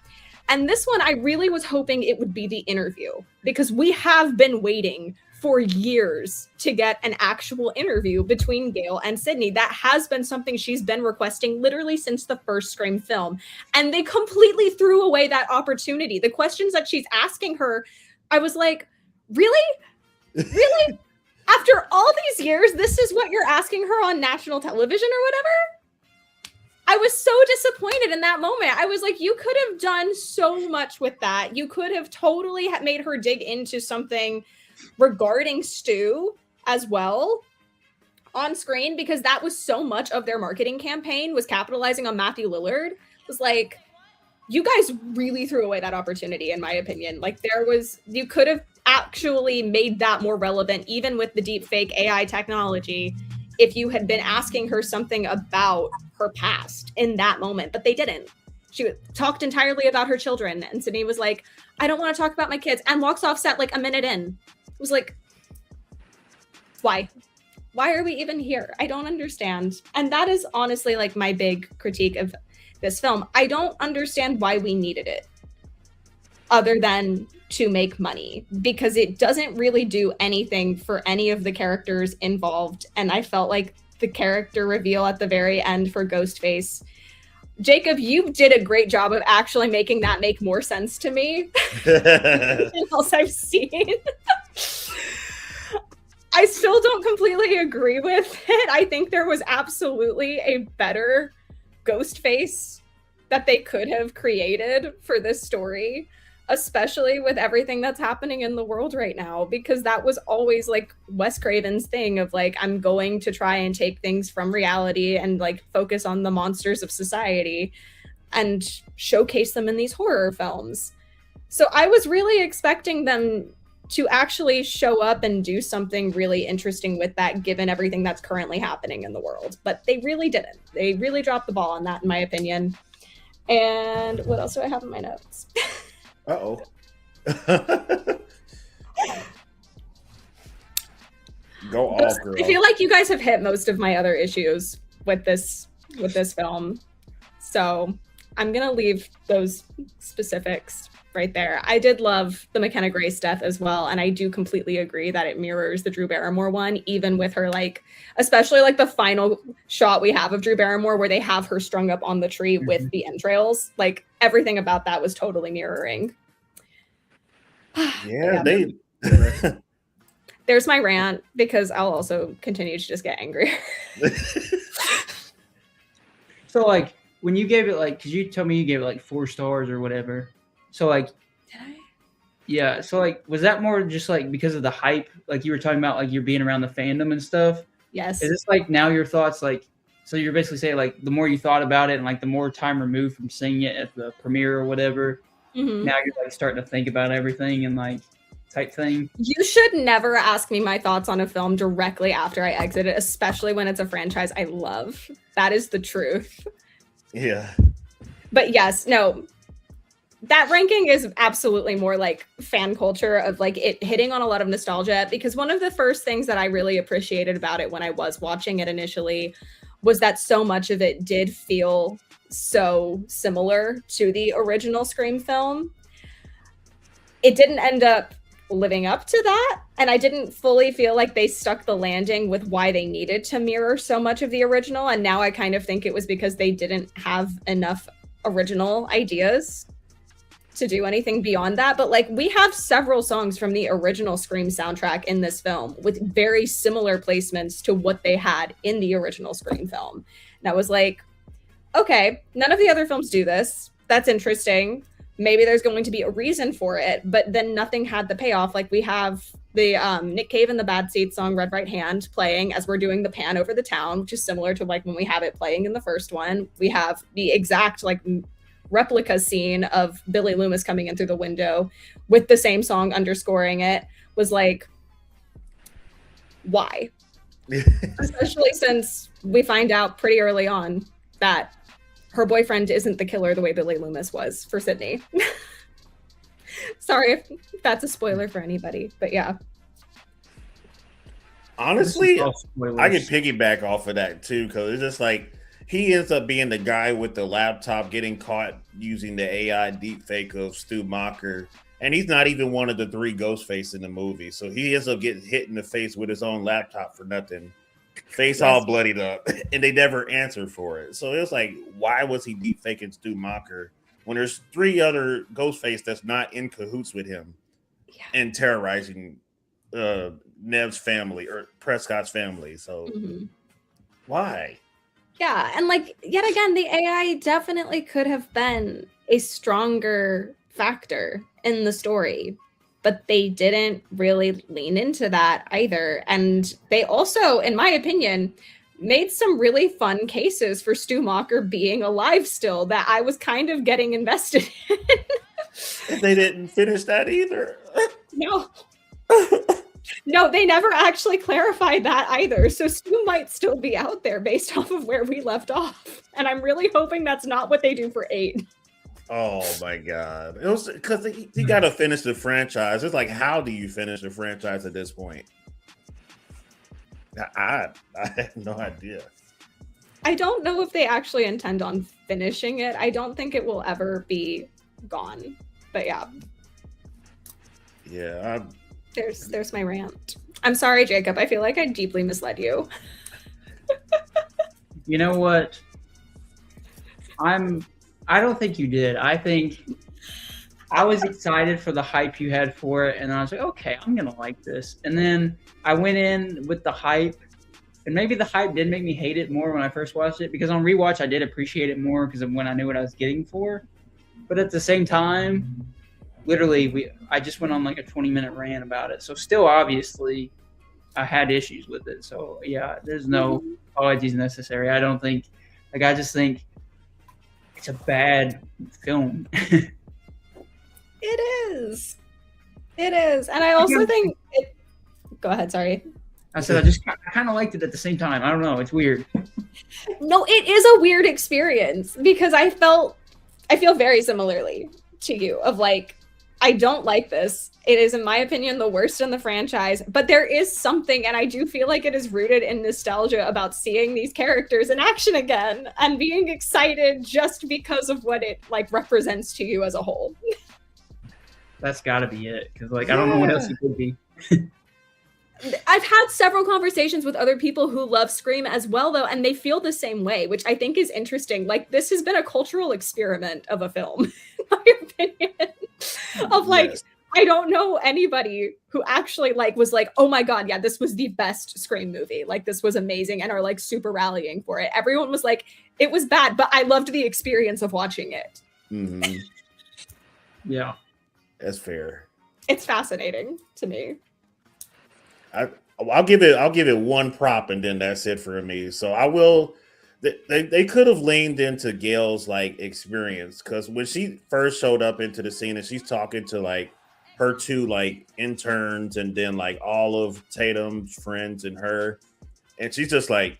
And this one, I really was hoping it would be the interview, because we have been waiting for years to get an actual interview between Gale and Sydney. That has been something she's been requesting literally since the first Scream film. And they completely threw away that opportunity. The questions that she's asking her, I was like, really? Really? After all these years, this is what you're asking her on national television or whatever? I was so disappointed in that moment. I was like, you could have done so much with that. You could have totally made her dig into something regarding Stu as well on screen, because that was so much of their marketing campaign, was capitalizing on Matthew Lillard. It was like, you guys really threw away that opportunity, in my opinion. Like, you could have actually made that more relevant, even with the deep fake AI technology, if you had been asking her something about her past in that moment, but they didn't. She talked entirely about her children, and Sydney was like, I don't want to talk about my kids, and walks off set like a minute in. It was like, why? Why are we even here? I don't understand. And that is honestly like my big critique of this film. I don't understand why we needed it, other than to make money, because it doesn't really do anything for any of the characters involved. And I felt like the character reveal at the very end for Ghostface, Jacob, you did a great job of actually making that make more sense to me than anything else I've seen. I still don't completely agree with it. I think there was absolutely a better Ghostface that they could have created for this story, especially with everything that's happening in the world right now, because that was always like Wes Craven's thing of like, I'm going to try and take things from reality and like focus on the monsters of society and showcase them in these horror films. So I was really expecting them to actually show up and do something really interesting with that, given everything that's currently happening in the world. But they really didn't. They really dropped the ball on that, in my opinion. And what else do I have in my notes? Uh-oh. Go off, girl. I feel like you guys have hit most of my other issues with this film. So I'm gonna leave those specifics right there. I did love the McKenna Grace death as well, and I do completely agree that it mirrors the Drew Barrymore one, even with her like, especially like the final shot we have of Drew Barrymore where they have her strung up on the tree with the entrails. Like everything about that was totally mirroring. Yeah, There's my rant, because I'll also continue to just get angry. So like when you gave it like, because you told me you gave it like 4 stars or whatever. So like, Did I? yeah. So like, was that more just like because of the hype? Like you were talking about like you're being around the fandom and stuff. Yes. Is this like now your thoughts like? So you're basically saying like the more you thought about it and like the more time removed from seeing it at the premiere or whatever, now you're like starting to think about everything and like type thing. You should never ask me my thoughts on a film directly after I exit it, especially when it's a franchise I love. That is the truth. Yeah. But yes, no. That ranking is absolutely more like fan culture of like it hitting on a lot of nostalgia, because one of the first things that I really appreciated about it when I was watching it initially was that so much of it did feel so similar to the original Scream film. It didn't end up living up to that, and I didn't fully feel like they stuck the landing with why they needed to mirror so much of the original, and now I kind of think it was because they didn't have enough original ideas to do anything beyond that. But like we have several songs from the original Scream soundtrack in this film with very similar placements to what they had in the original Scream film. And I was like, okay, none of the other films do this. That's interesting. Maybe there's going to be a reason for it, but then nothing had the payoff. Like we have the Nick Cave and the Bad Seeds song Red Right Hand playing as we're doing the pan over the town, which is similar to like when we have it playing in the first one. We have the exact like replica scene of Billy Loomis coming in through the window with the same song underscoring it. Was like, why? Especially since we find out pretty early on that her boyfriend isn't the killer the way Billy Loomis was for Sydney. Sorry if that's a spoiler for anybody, but yeah. Honestly, I can piggyback off of that too, because it's just like he ends up being the guy with the laptop getting caught using the AI deepfake of Stu Macher, and he's not even one of the 3 Ghostface in the movie. So he ends up getting hit in the face with his own laptop for nothing, face all bloodied up, and they never answered for it. So it was like, why was he deepfaking Stu Macher when there's 3 other Ghostface that's not in cahoots with him and terrorizing Nev's family or Prescott's family? So why? Yeah, and like yet again, the AI definitely could have been a stronger factor in the story, but they didn't really lean into that either. And they also, in my opinion, made some really fun cases for Stu Macher being alive still that I was kind of getting invested in. They didn't finish that either. No. No, they never actually clarified that either. So Stu might still be out there based off of where we left off. And I'm really hoping that's not what they do for 8. Oh my God. It was because he got to finish the franchise. It's like, how do you finish the franchise at this point? I have no idea. I don't know if they actually intend on finishing it. I don't think it will ever be gone. But yeah. Yeah. There's my rant. I'm sorry, Jacob. I feel like I deeply misled you. You know what? I don't think you did. I think I was excited for the hype you had for it, and I was like, okay, I'm gonna like this. And then I went in with the hype, and maybe the hype did make me hate it more when I first watched it, because on rewatch I did appreciate it more because of when I knew what I was getting for. But at the same time, literally, I just went on like a 20-minute rant about it. So still, obviously, I had issues with it. So yeah, there's no apologies necessary. I don't think, like, I just think it's a bad film. It is. It is. And I also think go ahead, sorry. I said I kind of liked it at the same time. I don't know. It's weird. No, it is a weird experience because I feel very similarly to you of like, I don't like this. It is, in my opinion, the worst in the franchise, but there is something, and I do feel like it is rooted in nostalgia about seeing these characters in action again and being excited just because of what it like represents to you as a whole. That's got to be it, because like I don't know what else it could be. I've had several conversations with other people who love Scream as well, though, and they feel the same way, which I think is interesting. Like, this has been a cultural experiment of a film, in my opinion. Of like, yes. I don't know anybody who actually like was like, oh my god, yeah, this was the best Scream movie. Like, this was amazing, and are like super rallying for it. Everyone was like, it was bad, but I loved the experience of watching it. Mm-hmm. Yeah, that's fair. It's fascinating to me. I'll give it one prop, and then that's it for me. So I will. They could have leaned into Gail's like experience, because when she first showed up into the scene and she's talking to like her two like interns and then like all of Tatum's friends and her, and she's just like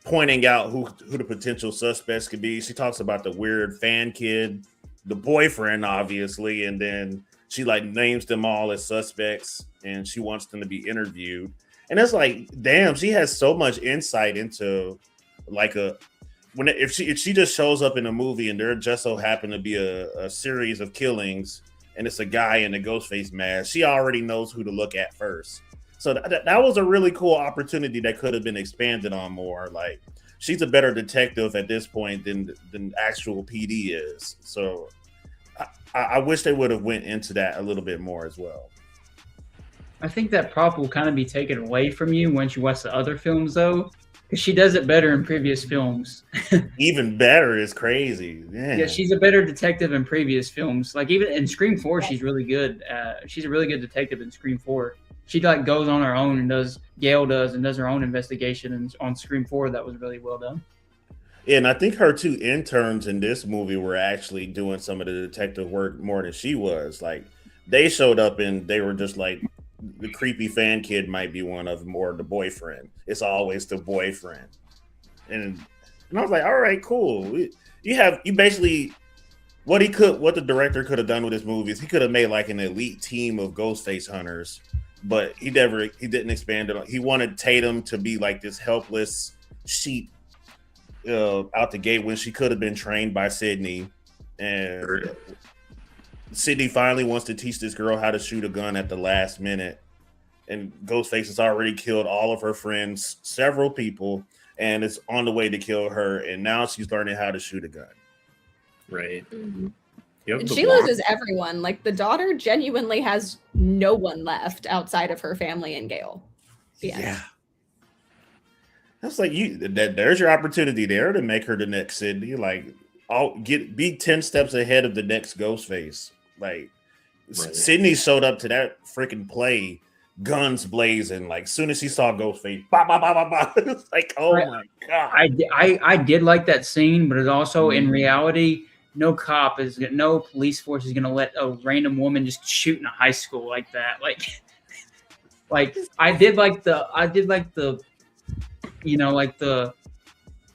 pointing out who the potential suspects could be. She talks about the weird fan kid, the boyfriend, obviously, and then she like names them all as suspects, and she wants them to be interviewed. And it's like, damn, she has so much insight into like if she just shows up in a movie and there just so happen to be a series of killings and it's a guy in a Ghostface mask, she already knows who to look at first. So that was a really cool opportunity that could have been expanded on more. Like, she's a better detective at this point than actual PD is. So I wish they would have went into that a little bit more as well. I think that prop will kind of be taken away from you once you watch the other films, though, because she does it better in previous films. Even better is crazy. Man. Yeah, she's a better detective in previous films. Like, even in Scream 4, she's really good. She's a really good detective in Scream 4. She like goes on her own and Gail does her own investigation. And on Scream 4, that was really well done. Yeah, and I think her two interns in this movie were actually doing some of the detective work more than she was. Like, they showed up and they were just like, the creepy fan kid might be one of them, or the boyfriend. It's always the boyfriend. And I was like, all right, cool. You basically what the director could have done with this movie is he could have made like an elite team of Ghostface hunters, but he didn't expand it. He wanted Tatum to be like this helpless sheep out the gate when she could have been trained by Sydney. And Sydney finally wants to teach this girl how to shoot a gun at the last minute. And Ghostface has already killed all of her friends, several people, and it's on the way to kill her. And now she's learning how to shoot a gun. Right. Mm-hmm. And she loses everyone. Like, the daughter genuinely has no one left outside of her family and Gail. Yeah. That's like there's your opportunity there to make her the next Sydney. Like, be 10 steps ahead of the next Ghostface. Like, right. Sydney showed up to that freaking play, guns blazing. Like, soon as she saw Ghostface, bah, bah, bah, bah, bah. It's like, oh my god! I did like that scene, but it's also in reality, no police force is gonna let a random woman just shoot in a high school like that. Like I did like the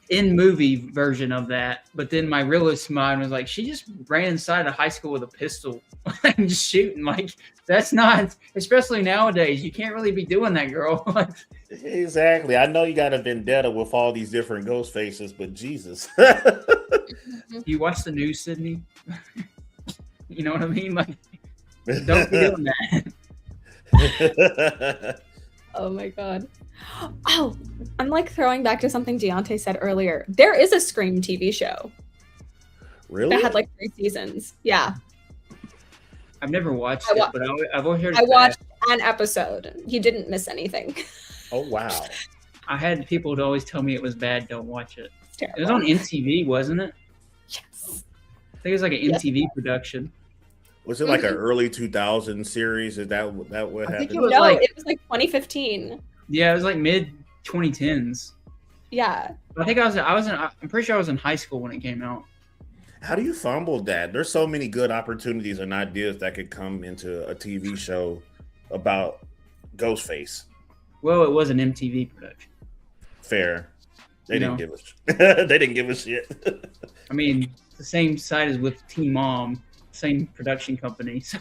in movie version of that, but then my realist mind was like, she just ran inside a high school with a pistol and just shooting. Like, that's not, especially nowadays, you can't really be doing that, girl. Exactly. I know you got a vendetta with all these different ghost faces, but Jesus. You watch the news, Sydney? You know what I mean? Like, don't be doing that. Oh my god. Oh, I'm like throwing back to something Deontay said earlier. There is a Scream TV show. Really? That had like 3 seasons. Yeah. I've never watched I wa- it, but I've always heard I it's watched bad. an episode. You didn't miss anything. Oh wow. I had people to always tell me it was bad. Don't watch it. It's It was on terrible. MTV, wasn't it? Yes. I think it was like an Yes. MTV production. Was it like an early 2000 series? Is that what I think happened? it was No, like- it was like 2015. Yeah, it was like mid 2010s. Yeah. I think I'm pretty sure I was in high school when it came out. How do you fumble that? There's so many good opportunities and ideas that could come into a TV show about Ghostface. Well, it was an MTV production. Fair. They You didn't know. give us. They didn't give a shit. I mean, the same site as with Teen Mom, same production company. So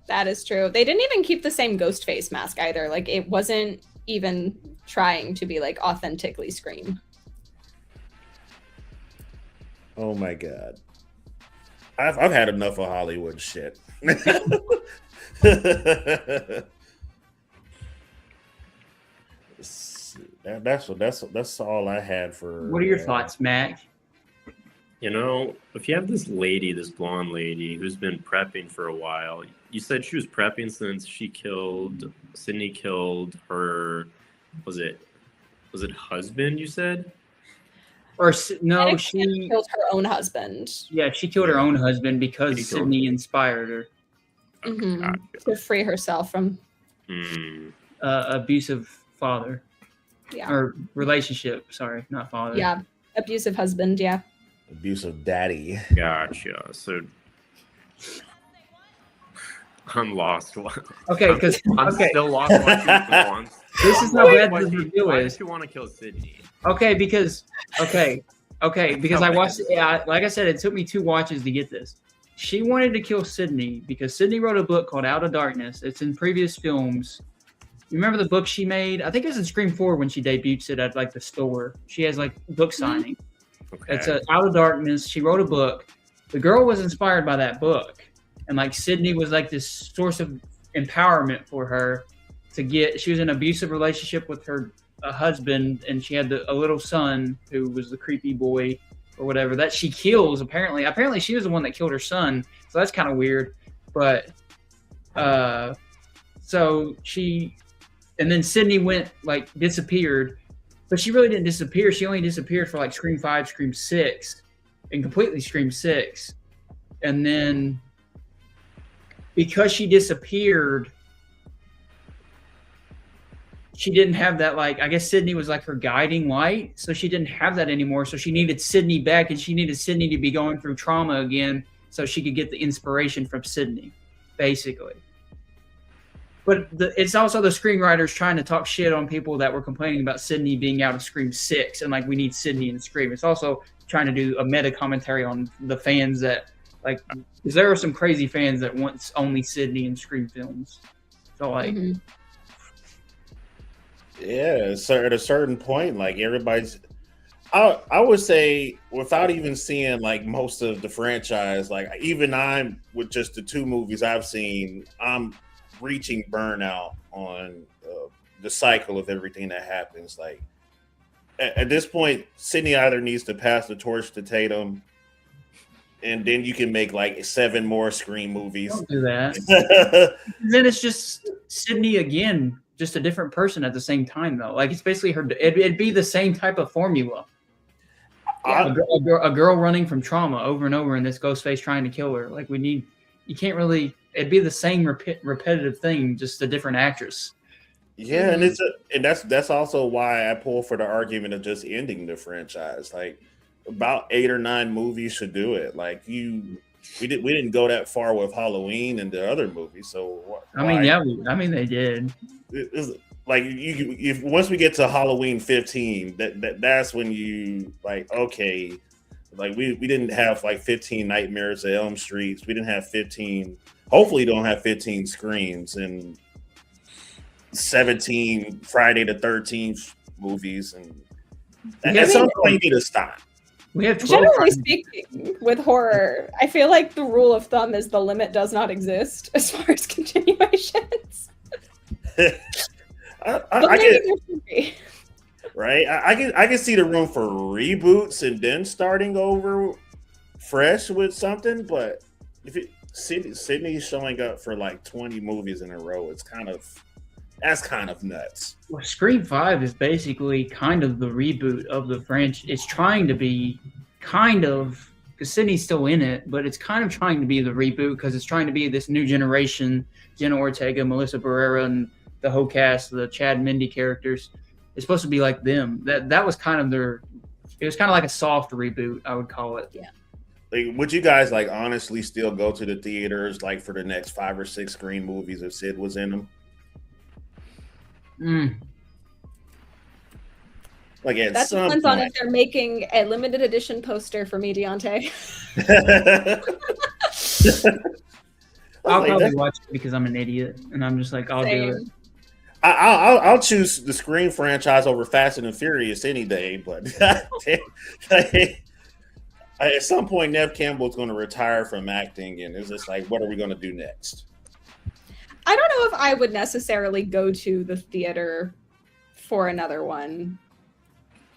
That is true. They didn't even keep the same Ghostface mask either. Like it wasn't even trying to be like authentically Scream. Oh my god. I've had enough of Hollywood shit. That's all I had for. what are your thoughts, Mac? You know, if you have this lady, this blonde lady who's been prepping for a while, you said she was prepping since Sydney killed her, was it husband, you said? Or no, And she killed her own husband she killed her own husband because She killed- Sydney inspired her. Mhm. Gotcha. to free herself from. Hmm. Abusive father Yeah. or relationship. Sorry, not father. Yeah. Abusive husband. Yeah. Abusive daddy. Gotcha. So I'm lost. Okay, because I'm okay, still lost watching the ones. this is how bad Why this does review is. she want to kill Sydney? Okay, because because I watched. Yeah, like I said, it took me 2 watches to get this. She wanted to kill Sydney because Sydney wrote a book called Out of Darkness. It's in previous films. You remember the book she made? I think it was in Scream 4 when she debuts it at like the store. She has like book signing. Okay. It's Out of Darkness. She wrote a book. The girl was inspired by that book, and like Sydney was like this source of empowerment for her to get. She was in an abusive relationship with her husband, and she had a little son who was the creepy boy or whatever that she kills. Apparently, she was the one that killed her son. So that's kind of weird. But so she, and then Sydney went like disappeared. But she really didn't disappear. She only disappeared for like Scream 5, Scream 6, and completely Scream 6. And then because she disappeared, she didn't have that, like, I guess Sydney was like her guiding light. So she didn't have that anymore. So she needed Sydney back, and she needed Sydney to be going through trauma again so she could get the inspiration from Sydney, basically. But it's also the screenwriters trying to talk shit on people that were complaining about Sydney being out of Scream 6 and like we need Sydney in Scream. It's also trying to do a meta commentary on the fans that like, because there are some crazy fans that want only Sydney in Scream films. So like, Mhm. Yeah, so at a certain point, like everybody's, I would say without even seeing like most of the franchise, like even I'm with just the 2 movies I've seen, I'm reaching burnout on the cycle of everything that happens. Like at this point, Sydney either needs to pass the torch to Tatum, and then you can make like 7 more Scream movies. don't do that. Then it's just Sydney again, just a different person at the same time though. Like it's basically her. It'd be the same type of formula. I- A girl running from trauma over and over, and this Ghostface trying to kill her. Like you can't really. It'd be the same repetitive thing, just a different actress. Yeah, and that's also why I pull for the argument of just ending the franchise. Like about 8 or 9 movies should do it. Like we didn't go that far with Halloween and the other movies. So I mean, yeah, they did. it's like if once we get to Halloween 15, that's when you like, okay, like we didn't have like 15 Nightmares at Elm Streets. We didn't have 15. Hopefully, don't have 15 Screams and 17 Friday the 13th movies. And at some point, you need to stop. We have 12. Generally speaking, with horror, I feel like the rule of thumb is the limit does not exist as far as continuations. I But maybe get there should be. right. I can see the room for reboots and then starting over fresh with something, but Sydney's showing up for like 20 movies in a row, that's kind of nuts. Well, Scream 5 is basically kind of the reboot of the franchise. It's trying to be kind of, because Sydney's still in it, but it's kind of trying to be the reboot because it's trying to be this new generation, Jenna Ortega, Melissa Barrera, and the whole cast, the Chad and Mindy characters. It's supposed to be like them. That was kind of it was kind of like a soft reboot, I would call it. Yeah. Like, would you guys like honestly still go to the theaters like for the next 5 or 6 Scream movies if Sid was in them? Like that depends on if they're making a limited edition poster for me, Deontay. I'll probably watch it because I'm an idiot, and I'm just like, I'll do it. I'll choose the Scream franchise over Fast and the Furious any day, but at some point, Nev Campbell's going to retire from acting, and it's just like, what are we going to do next? I don't know if I would necessarily go to the theater for another one,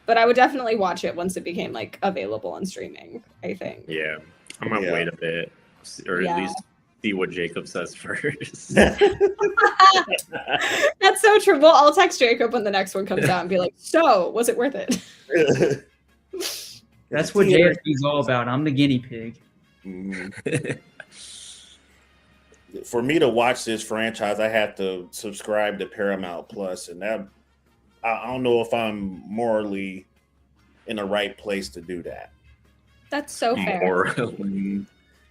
but I would definitely watch it once it became like available on streaming, I think. Yeah, I'm gonna wait a bit, or at least see what Jacob says first. That's so true. Well, I'll text Jacob when the next one comes out and be like, so was it worth it? That's what JFP's all about. I'm the guinea pig. For me to watch this franchise, I have to subscribe to Paramount Plus, and that I don't know if I'm morally in the right place to do that. That's so fair.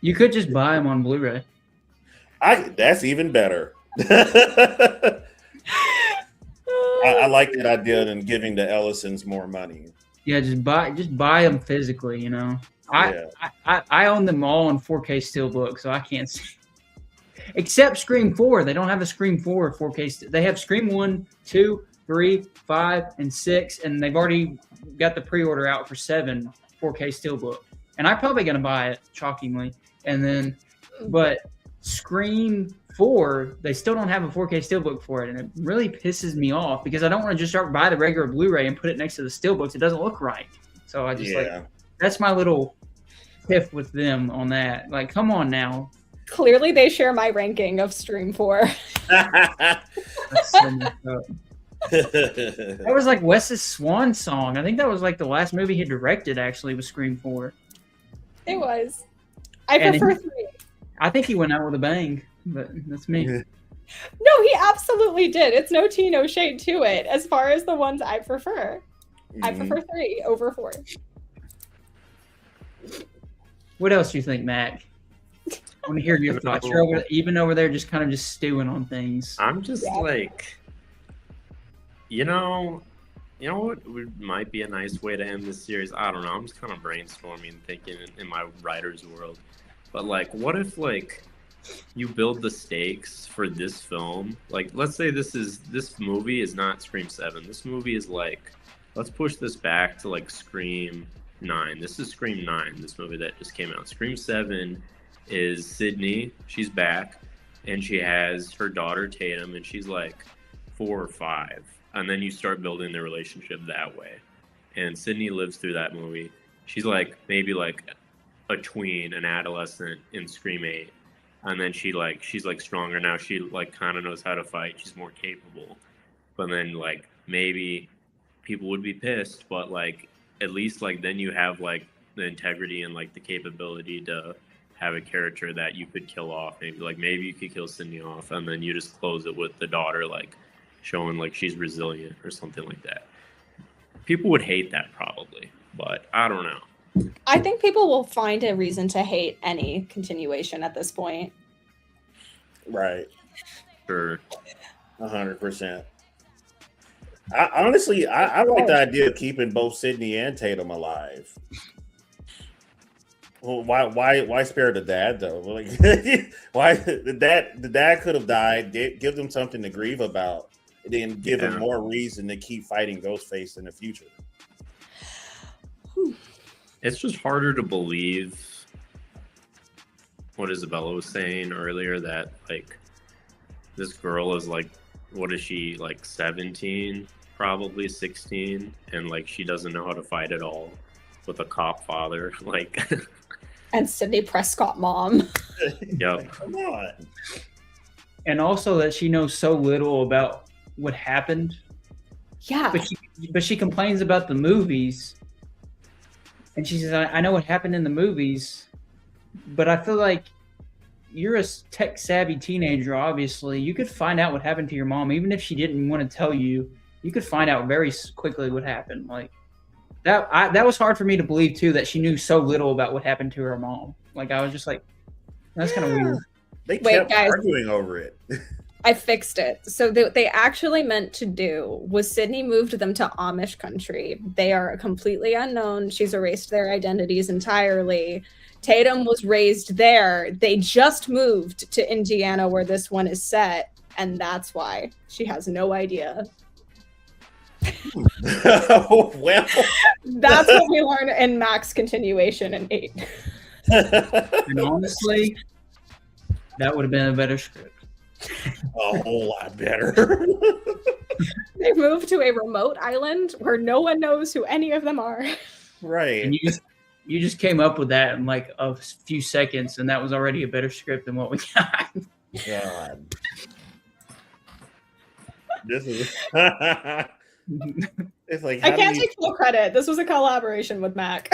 You could just buy them on Blu-ray. That's even better. I like that idea than giving the Ellisons more money. Yeah, just buy them physically. You know, I own them all in 4K Steelbook, so I can't see. Except Scream 4, they don't have a Scream 4 4K. They have Scream 1, 2, 3, 5, and 6, and they've already got the pre-order out for 7 4K Steelbook. And I'm probably gonna buy it, shockingly. And then, but Scream 4, they still don't have a 4K Steelbook for it, and it really pisses me off because I don't want to just start buy the regular Blu-ray and put it next to the Steelbooks. It doesn't look right. So I just that's my little tiff with them on that. Like, come on now. Clearly, they share my ranking of Scream 4. That's so messed up. That was like Wes's swan song. I think that was like the last movie he directed, actually, was Scream 4. It was. I prefer 3. I think he went out with a bang, but that's me. No, he absolutely did. It's no tea, no shade to it. As far as the ones I prefer, I prefer 3 over 4. What else do you think, Mac? I want to hear your thoughts. You're over there just kind of just stewing on things. I'm just like, you know what might be a nice way to end this series? I don't know. I'm just kind of brainstorming, thinking in my writer's world. But like, what if like you build the stakes for this film? Like, let's say this movie is not Scream 7. This movie is like, let's push this back to like Scream 9. This is Scream 9, this movie that just came out. Scream 7 is Sydney. She's back, and she has her daughter Tatum, and she's like 4 or 5. And then you start building the relationship that way. And Sydney lives through that movie. She's like maybe like a tween, an adolescent in Scream 8. And then she's like stronger now. She like kind of knows how to fight. She's more capable. But then like maybe people would be pissed, but like at least like then you have like the integrity and like the capability to have a character that you could kill off. Maybe you could kill Sydney off, and then you just close it with the daughter like showing like she's resilient or something like that. People would hate that probably, but I don't know. I think people will find a reason to hate any continuation at this point. Right. Sure. 100%. Honestly, I like the idea of keeping both Sydney and Tatum alive. Well, why spare the dad though? Like, why the dad could have died. Give them something to grieve about, and then give them more reason to keep fighting Ghostface in the future. It's just harder to believe what Isabella was saying earlier, that like this girl is like, what is she, like 17, probably 16, and like she doesn't know how to fight at all with a cop father. Like And Sydney Prescott mom. Yep. Come on. And also that she knows so little about what happened. Yeah. But she complains about the movies. And she says, I know what happened in the movies, but I feel like you're a tech savvy teenager, obviously. You could find out what happened to your mom. Even if she didn't want to tell you, you could find out very quickly what happened. Like that was hard for me to believe too, that she knew so little about what happened to her mom. Like I was just like, that's kind of weird. They Wait, kept guys. arguing over it. I fixed it. So what they actually meant to do was Sydney moved them to Amish country. They are completely unknown. She's erased their identities entirely. Tatum was raised there. They just moved to Indiana where this one is set, and that's why she has no idea. Well, That's what we learn in Max continuation in 8. And honestly, that would have been a better script. a whole lot better. They moved to a remote island where no one knows who any of them are. Right. And you just came up with that in like a few seconds, and that was already a better script than what we got. God. This is. It's like I can't take full credit. This was a collaboration with Mac.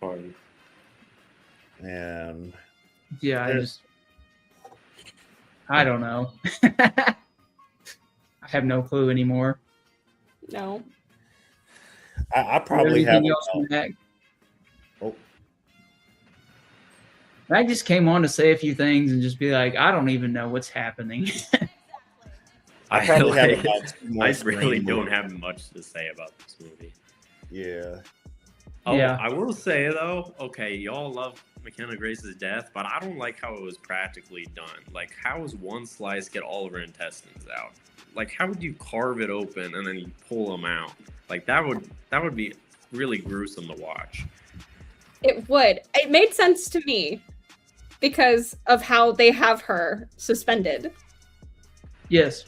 Pardon. And Yeah, I don't know. I have no clue anymore. No. I probably have. Anything else from Mac? Oh. Mac just came on to say a few things and just be like, I don't even know what's happening. I probably have like, about 2 more I really screen don't movies. have much to say about this movie. Yeah. Oh, Yeah. I will say though, okay, y'all love McKenna Grace's death, but I don't like how it was practically done. Like, how does one slice get all of her intestines out? Like, how would you carve it open and then you pull them out? Like, that would be really gruesome to watch. It would. It made sense to me because of how they have her suspended. Yes.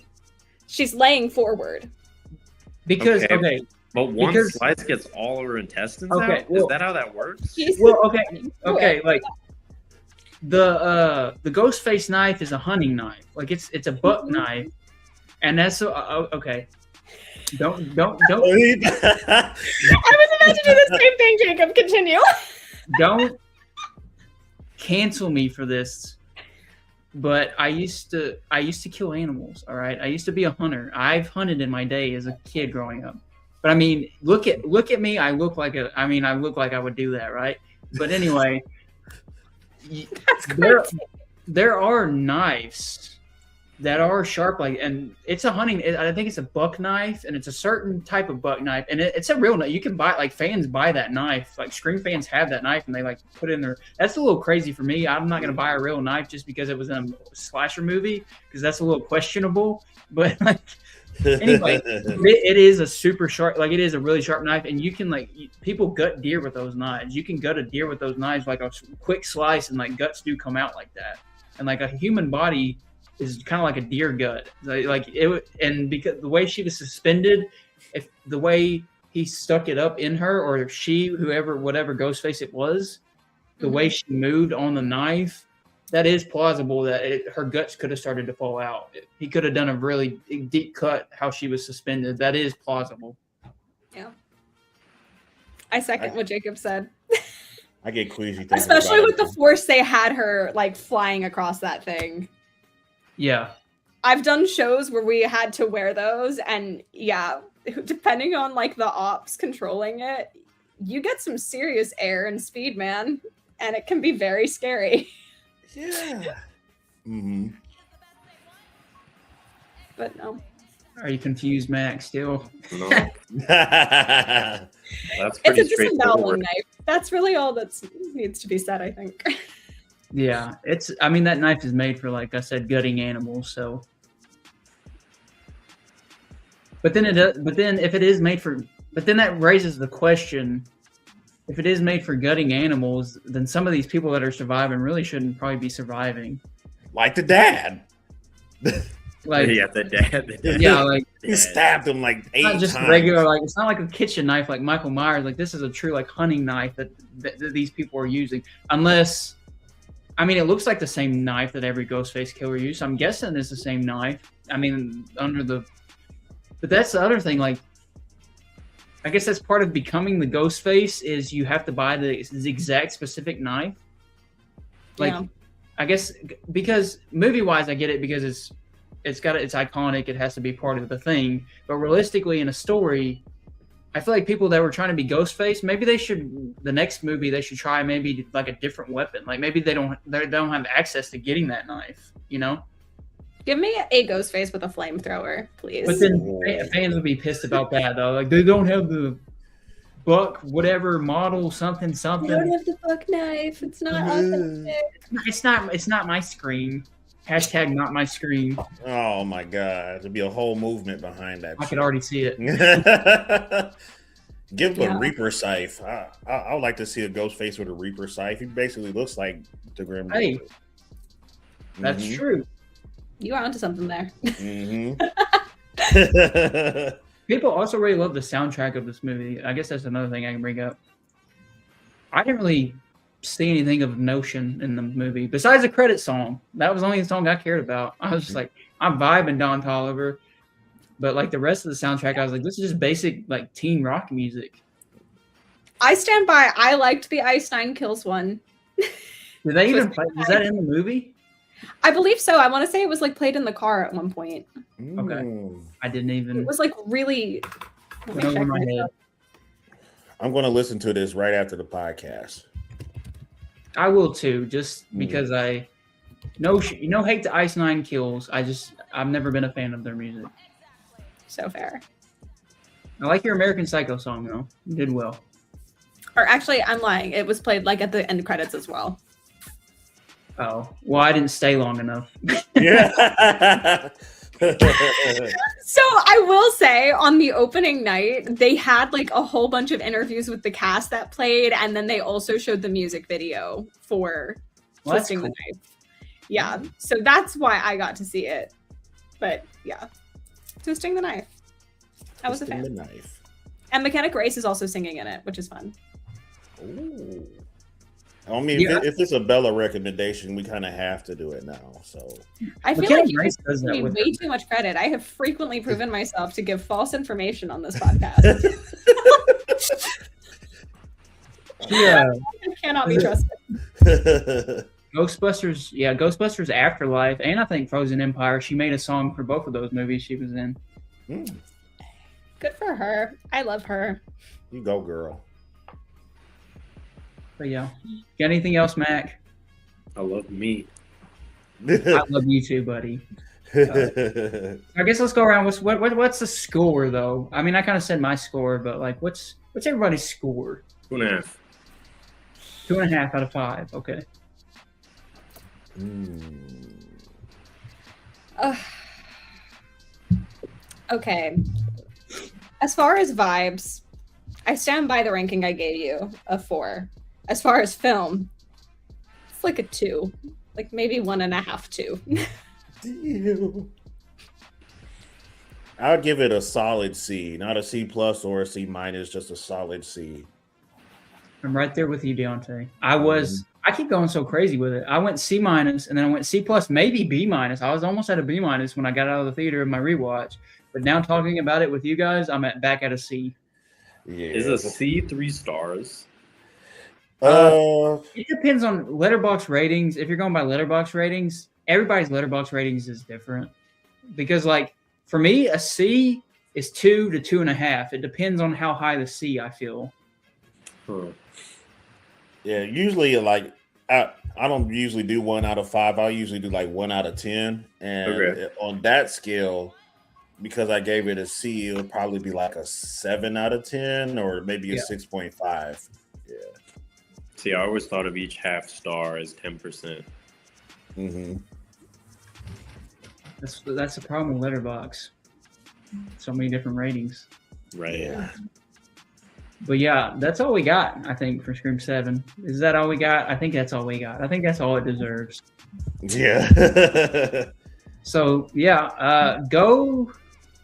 She's laying forward. Because, okay. But one Because- slice gets all of her intestines Okay, out? well- Is that how that works? She's Well, okay, like the Ghostface knife is a hunting knife. Like it's a buck knife, and that's okay. Don't. I was about to do the same thing, Jacob. Continue. Don't cancel me for this, but I used to kill animals. All right, I used to be a hunter. I've hunted in my day as a kid growing up. But I mean, look at me. I look like I would do that, right? But anyway, That's crazy. there are knives that are sharp, like, and it's a hunting. I think it's a buck knife, and it's a certain type of buck knife, and it's a real knife. You can buy, like, fans buy that knife. Like Scream fans have that knife, and they like put it in their. That's a little crazy for me. I'm not gonna buy a real knife just because it was in a slasher movie, because that's a little questionable. But like, anyway, it is a super sharp, like it is a really sharp knife, and you can people gut deer with those knives. You can gut a deer with those knives, like a quick slice, and like guts do come out like that. And like a human body is kind of like a deer gut, like it. And because the way she was suspended, if the way he stuck it up in her, or if she, whatever Ghostface it was, the way she moved on the knife, that is plausible that her guts could have started to fall out. He could have done a really deep cut how she was suspended. That is plausible. Yeah. I second what Jacob said. I get queasy thinking Especially about with it. the force they had her like flying across that thing. Yeah. I've done shows where we had to wear those, and yeah, depending on like the ops controlling it, you get some serious air and speed, man, and it can be very scary. Yeah. Mm-hmm. But no. Are you confused, Max? Still? No, that's It's pretty a disemboweling straightforward. knife. That's really all that needs to be said, I think. Yeah. I mean, that knife is made for, like I said, gutting animals. So. But then if it is made for, but then that raises the question: if it is made for gutting animals, then some of these people that are surviving really shouldn't probably be surviving. Like the dad. Like, Yeah, the dad. yeah, like He stabbed him like 8 Not just times. regular, like it's not like a kitchen knife like Michael Myers. Like this is a true like hunting knife that these people are using. Unless, I mean, it looks like the same knife that every Ghostface killer used. So I'm guessing it's the same knife. I mean, but that's the other thing. Like, I guess that's part of becoming the Ghostface is you have to buy the exact specific knife. Like, I guess because movie wise, I get it because it's iconic. It has to be part of the thing. But realistically, in a story, I feel like people that were trying to be Ghostface, maybe the next movie they should try maybe like a different weapon. Like maybe they don't have access to getting that knife. You know. Give me a Ghostface with a flamethrower, please. But then fans would be pissed about that though. Like they don't have the Buck whatever model something. They don't have the Buck knife. It's not authentic. It's not my scream. Hashtag not my scream. Oh my god, there'd be a whole movement behind that. I could already see it. Give him a Reaper scythe. I would like to see a Ghostface with a Reaper scythe. He basically looks like the Grim Hey, Reaper. that's true. You are onto something there. People also really love the soundtrack of this movie. I guess that's another thing I can bring up. I didn't really see anything of notion in the movie besides the credit song. That was the only song I cared about. I was just like, I'm vibing Don Toliver, but like the rest of the soundtrack, I was like, this is just basic like teen rock music. I stand by. I liked the Ice Nine Kills one. Did they even play? Was that in the movie? I believe so. I want to say it was like played in the car at one point. Okay, I didn't even. It was like really. Let me check over my head. myself. I'm going to listen to this right after the podcast. I will too, just because no hate to Ice Nine Kills. I've never been a fan of their music. So fair. I like your American Psycho song though. You did well. Or actually, I'm lying. It was played like at the end credits as well. Oh, well, I didn't stay long enough. Yeah. So I will say on the opening night, they had like a whole bunch of interviews with the cast that played, and then they also showed the music video for Twisting the Knife. Yeah, so that's why I got to see it. But yeah, Twisting the Knife. I was a fan. Twisting the Knife. And McKenna Grace is also singing in it, which is fun. Ooh. I mean, if it's a Bella recommendation, we kind of have to do it now. So I feel like you give me way too much credit. I have frequently proven myself to give false information on this podcast. Yeah, I cannot be trusted. Ghostbusters Afterlife, and I think Frozen Empire. She made a song for both of those movies she was in. Good for her. I love her. You go, girl. But yeah, got anything else, Mac? I love meat. I love you too, buddy. I guess let's go around. What's the score though? I mean, I kind of said my score, but like, what's everybody's score? 2.5. 2.5 out of 5. Okay. Okay. As far as vibes, I stand by the ranking I gave you, a 4. As far as film, it's like a 2, like maybe 1.5, 2. I would give it a solid C, not a C plus or a C minus, just a solid C. I'm right there with you, Deontay. I keep going so crazy with it. I went C minus, and then I went C plus, maybe B minus. I was almost at a B minus when I got out of the theater in my rewatch. But now talking about it with you guys, I'm back at a C. Yeah. Is a C 3 stars? It depends on Letterboxd ratings. If you're going by Letterboxd ratings, everybody's Letterboxd ratings is different. Because, like, for me, a C is 2 to 2.5. It depends on how high the C I feel. Huh. Yeah, usually, like, I don't usually do 1 out of 5. I usually do, like, 1 out of 10. And on that scale, because I gave it a C, it would probably be like a 7 out of 10 or maybe a 6.5. Yeah. See, I always thought of each half star as 10%. Mm-hmm. That's the problem with Letterboxd. So many different ratings. Right. Yeah. But yeah, that's all we got, I think, for Scream 7. Is that all we got? I think that's all we got. I think that's all it deserves. Yeah. So yeah, go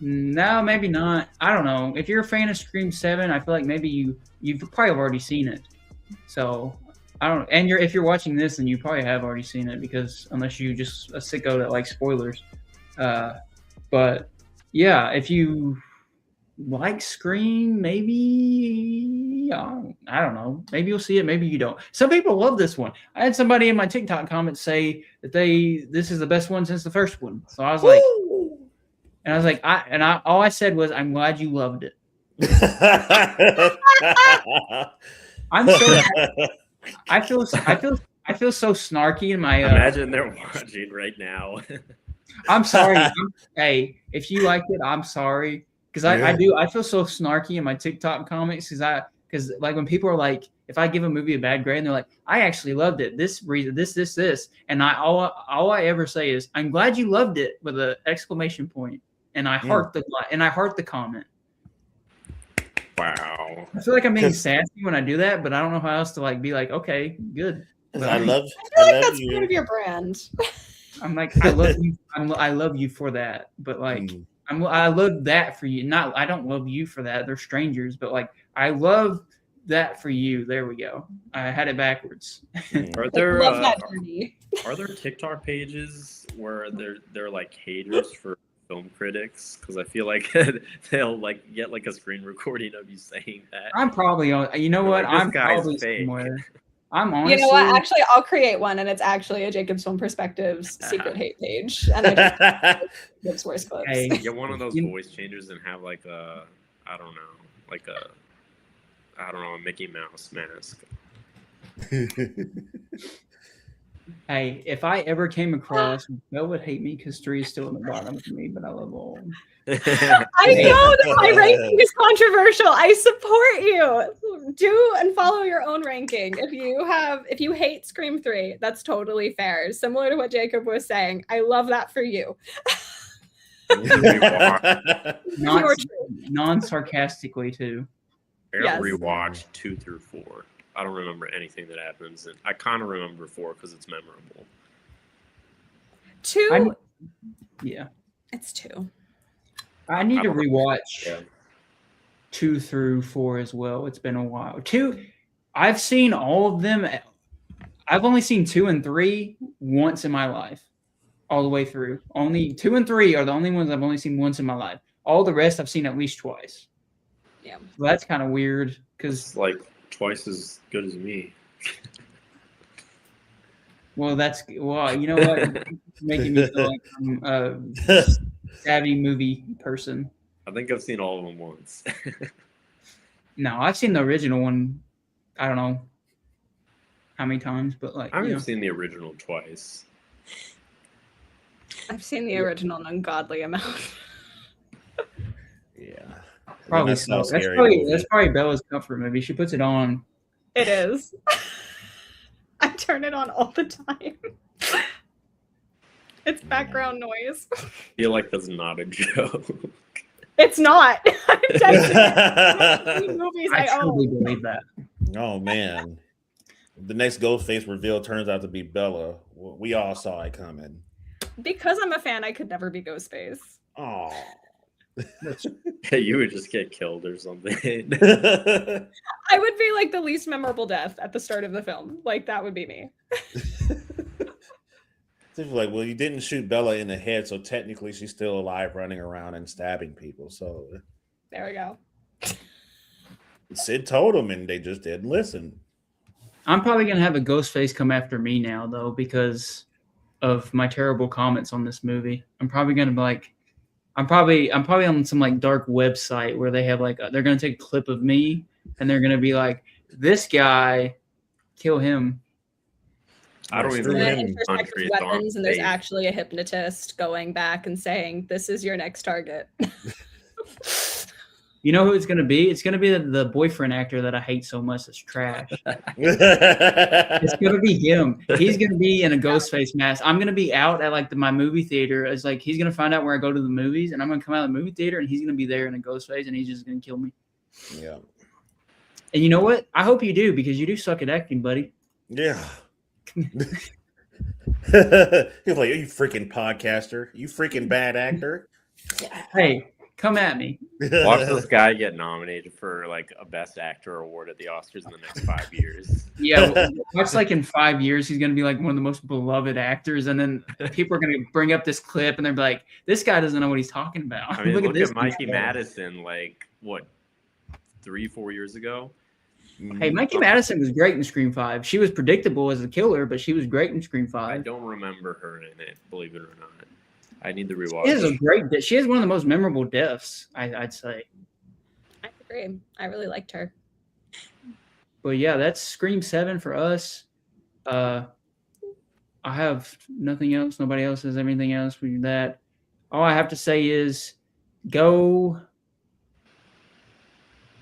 No, maybe not. I don't know. If you're a fan of Scream 7, I feel like maybe you've probably already seen it. So I don't. And if you're watching this, then you probably have already seen it because unless you just a sicko that likes spoilers. But yeah, if you like Scream, maybe I don't know. Maybe you'll see it. Maybe you don't. Some people love this one. I had somebody in my TikTok comments say that this is the best one since the first one. So I was like. And I was like, all I said was, I'm glad you loved it. I'm so I feel so snarky in my. Imagine they're watching right now. I'm sorry. Hey, if you liked it, I'm sorry because I do. I feel so snarky in my TikTok comments because like when people are like, if I give a movie a bad grade, and they're like, I actually loved it. This reason, this, and all I ever say is, I'm glad you loved it with an exclamation point. And I heart the comment. Wow. I feel like I'm being sassy when I do that, but I don't know how else to like be like, okay, good. I love that's you. part of your brand. I'm like, I love you. I love you for that, but like, I love that for you. Not, I don't love you for that. They're strangers, but like, I love that for you. There we go. I had it backwards. Are there love that journey. Are there TikTok pages where they're like haters for film critics? Because I feel like they'll like get like a screen recording of you saying that. I'm probably on. You know what? Like, this I'm guy's probably fake. somewhere. I'm honestly. You know what? Actually, I'll create one, and it's actually a Jacob's Film Perspectives secret hate page, and I just worst clips. Hey, Get one of those voice changers and have like a, I don't know, a Mickey Mouse mask. Hey, if I ever came across, Bill would hate me because 3 is still in the bottom for me, but I love all. I know that my ranking is controversial. I support you. Do and follow your own ranking. If you hate Scream 3, that's totally fair. Similar to what Jacob was saying. I love that for you. Non-sarcastically too. I Yes. rewatched 2 through 4. I don't remember anything that happens, and I kind of remember 4 because it's memorable. 2. Yeah, It's 2. I need to rewatch 2 through 4 as well. It's been a while. 2, I've seen all of them. I've only seen 2 and 3 once in my life, all the way through. Only 2 and 3 are the only ones I've only seen once in my life. All the rest I've seen at least twice. Yeah, so that's kind of weird because like twice as good as me. Well, you know what? Making me feel like I'm a savvy movie person. I think I've seen all of them once. No, I've seen the original one. I don't know how many times, but like I haven't seen the original twice. I've seen the original an ungodly amount. Yeah, probably that's so. so That's probably Bella's comfort movie. She puts it on. It is. I turn it on all the time. It's background noise. I feel like that's not a joke. It's not. I'm texting movies I I truly own. believe that. Oh man, the next Ghostface reveal turns out to be Bella. We all saw it coming. Because I'm a fan, I could never be Ghostface. Oh, You would just get killed or something. I would be like the least memorable death at the start of the film. Like that would be me. It's like, well, you didn't shoot Bella in the head, so technically she's still alive, running around and stabbing people. So There we go. Sid told them, and they just didn't listen. I'm probably gonna have a Ghostface come after me now, though, because of my terrible comments on this movie. I'm probably gonna be like, I'm probably on some like dark website where they have like they're gonna take a clip of me and they're gonna be like, this guy, kill him. I don't even And then live in intersect with countries weapons, and there's safe. actually a hypnotist going back and saying, "This is your next target." You know who it's gonna be? It's gonna be the boyfriend actor that I hate so much. That's trash. It's It's gonna be him. He's gonna be in a Ghostface mask. I'm gonna be out at like my movie theater. It's like he's gonna find out where I go to the movies, and I'm gonna come out of the movie theater, and he's gonna be there in a Ghostface, and he's just gonna kill me. Yeah. And you know what? I hope you do because you do suck at acting, buddy. Yeah. He's like, you freaking podcaster, you freaking bad actor. Hey, Come at me. Watch this guy get nominated for like a Best Actor award at the Oscars in the next 5 years. Yeah, watch like in 5 years, he's gonna be like one of the most beloved actors, and then people are gonna bring up this clip and they're like, "This guy doesn't know what he's talking about." I mean, look this at Mikey guy. Madison, like what, 3-4 years ago. Hey, Mikey Madison was great in Scream 5. She was predictable as a killer, but she was great in Scream 5. I don't remember her in it, believe it or not. I need to rewatch. She has one of the most memorable deaths, I'd say. I agree. I really liked her. But yeah, that's Scream 7 for us. I have nothing else. Nobody else has anything else for that. All I have to say is go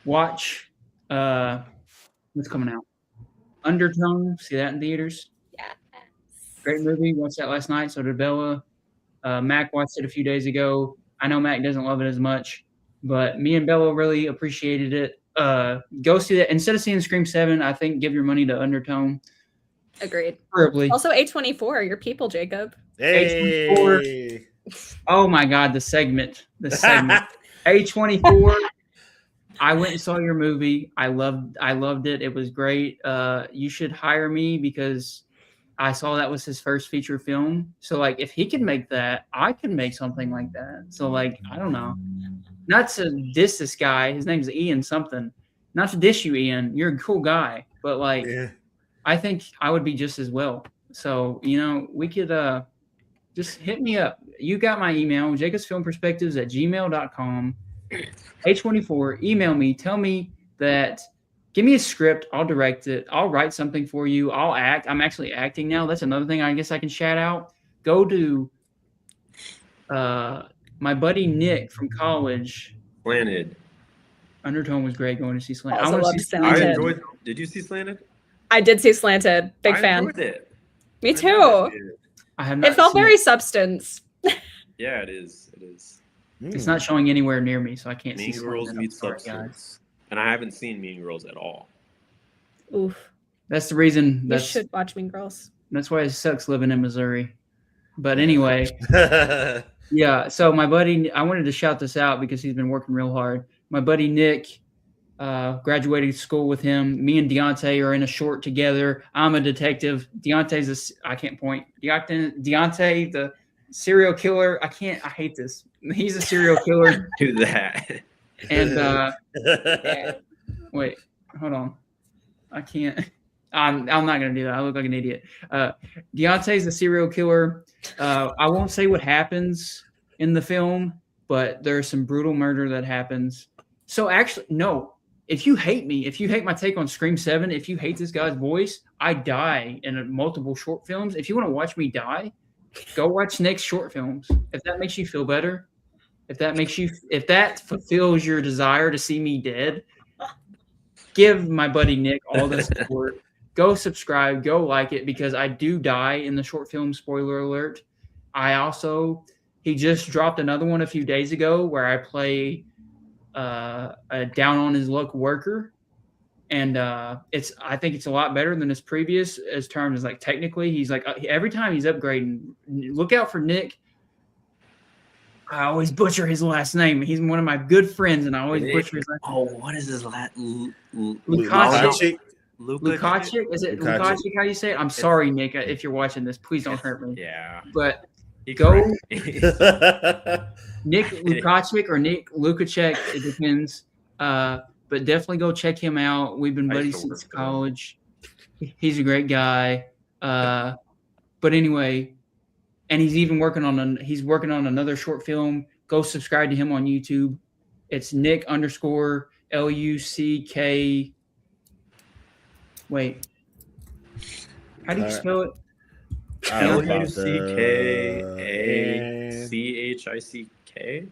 watch what's coming out. Undertone. See that in theaters. Yes. Great movie. Watched that last night. So did Bella. Mac watched it a few days ago. I know Mac doesn't love it as much, but me and Bella really appreciated it. Go see that. Instead of seeing Scream 7, I think give your money to Undertone. Agreed. Preferably. Also, A24, your people, Jacob. Hey. Oh my God, the segment. A24. I went and saw your movie. I loved it. It was great. You should hire me because I saw that was his first feature film. So like if he can make that, I can make something like that. So like, I don't know. Not to diss this guy. His name's Ian something. Not to diss you, Ian. You're a cool guy. But like I think I would be just as well. So, we could just hit me up. You got my email, jacobsfilmperspectives@gmail.com. A24, email me. Tell me that. Give me a script. I'll direct it. I'll write something for you. I'll act. I'm actually acting now. That's another thing I guess I can shout out. Go to my buddy Nick from college. Slanted. Undertone was great going to see Slanted. Also I want love to see Slanted. I enjoyed. Did you see Slanted? I did see Slanted. Big I fan. enjoyed it. Me too. I have not It felt seen very substance. Yeah, it is. It is. It's not showing anywhere near me, so I can't Mean see Girls Slanted. meets I'm sorry, guys. Substance. And I haven't seen Mean Girls at all. Oof. That's the reason. You should watch Mean Girls. That's why it sucks living in Missouri. But anyway, yeah. So my buddy, I wanted to shout this out because he's been working real hard. My buddy Nick, graduated school with him. Me and Deontay are in a short together. I'm a detective. Deontay's I can't point. Deontay, the serial killer. I hate this. He's a serial killer. Do that. And wait, hold on. I can't. I'm not gonna do that. I look like an idiot. Deontay's a serial killer. I won't say what happens in the film, but there's some brutal murder that happens. So actually, no. If you hate me, if you hate my take on Scream 7, if you hate this guy's voice, I die in multiple short films. If you want to watch me die, go watch Nick's short films. If that makes you feel better, if that fulfills your desire to see me dead, give my buddy Nick all the support. Go subscribe, go like it, because I do die in the short film. Spoiler alert. He just dropped another one a few days ago where I play a down on his luck worker, and I think it's a lot better than his previous as terms like technically. He's like every time he's upgrading. Look out for Nick. I always butcher his last name. He's one of my good friends, and I always butcher his last name. Oh, what is his last name? Lukacic. Lukacic. Is it Lukacic? How you say it? I'm sorry, Nick, if you're watching this. Please don't hurt me. Yeah. But go Nick Lukacic or Nick Lukacek. It depends. But definitely go check him out. We've been buddies since college. He's a great guy. But anyway, and he's even working on another short film. Go subscribe to him on YouTube. It's Nick_LUCK. Wait. How do you spell it? LUCKACHICK.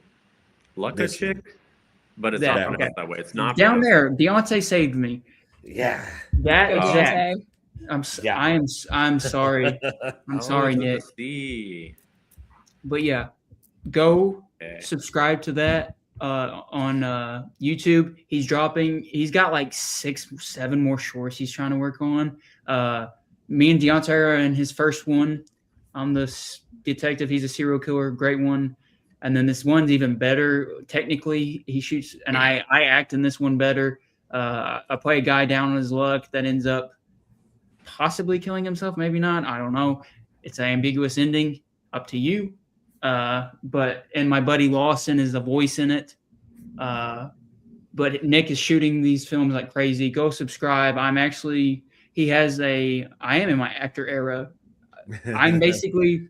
Lukacic? But it's not pronounced that way. It's not down there. Deontay saved me. Yeah. That Go exact. Deontay. I'm sorry. I'm sorry, Nick. But yeah, go subscribe to that on YouTube. He's got like 6-7 more shorts he's trying to work on. Me and Deontay are in his first one. I'm the detective. He's a serial killer. Great one. And then this one's even better. Technically, he shoots, and I act in this one better. I play a guy down on his luck that ends up possibly killing himself, maybe not. I don't know. It's an ambiguous ending. Up to you. And my buddy Lawson is the voice in it. But Nick is shooting these films like crazy. Go subscribe. I am in my actor era. I'm basically,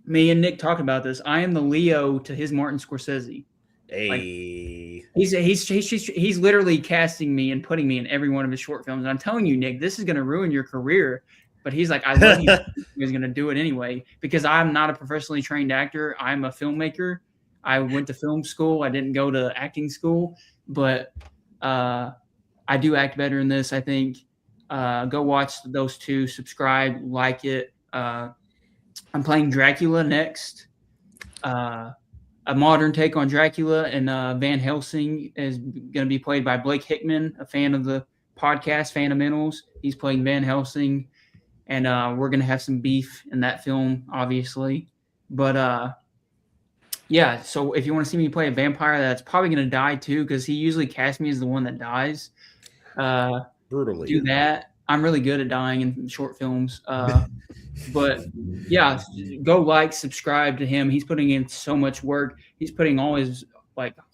me and Nick talk about this. I am the Leo to his Martin Scorsese. Hey. Like, he's literally casting me and putting me in every one of his short films. And I'm telling you, Nick, this is going to ruin your career. But he's like, I love you. He's going to do it anyway because I'm not a professionally trained actor. I'm a filmmaker. I went to film school. I didn't go to acting school, but I do act better in this, I think. Go watch those two. Subscribe, like it. I'm playing Dracula next. A modern take on Dracula, and Van Helsing is going to be played by Blake Hickman, a fan of the podcast, Fundamentals. He's playing Van Helsing, and we're going to have some beef in that film, obviously. But yeah, so if you want to see me play a vampire that's probably going to die too, because he usually casts me as the one that dies. Brutally. Do that. I'm really good at dying in short films. But yeah, go subscribe to him. He's putting in so much work. He's putting all his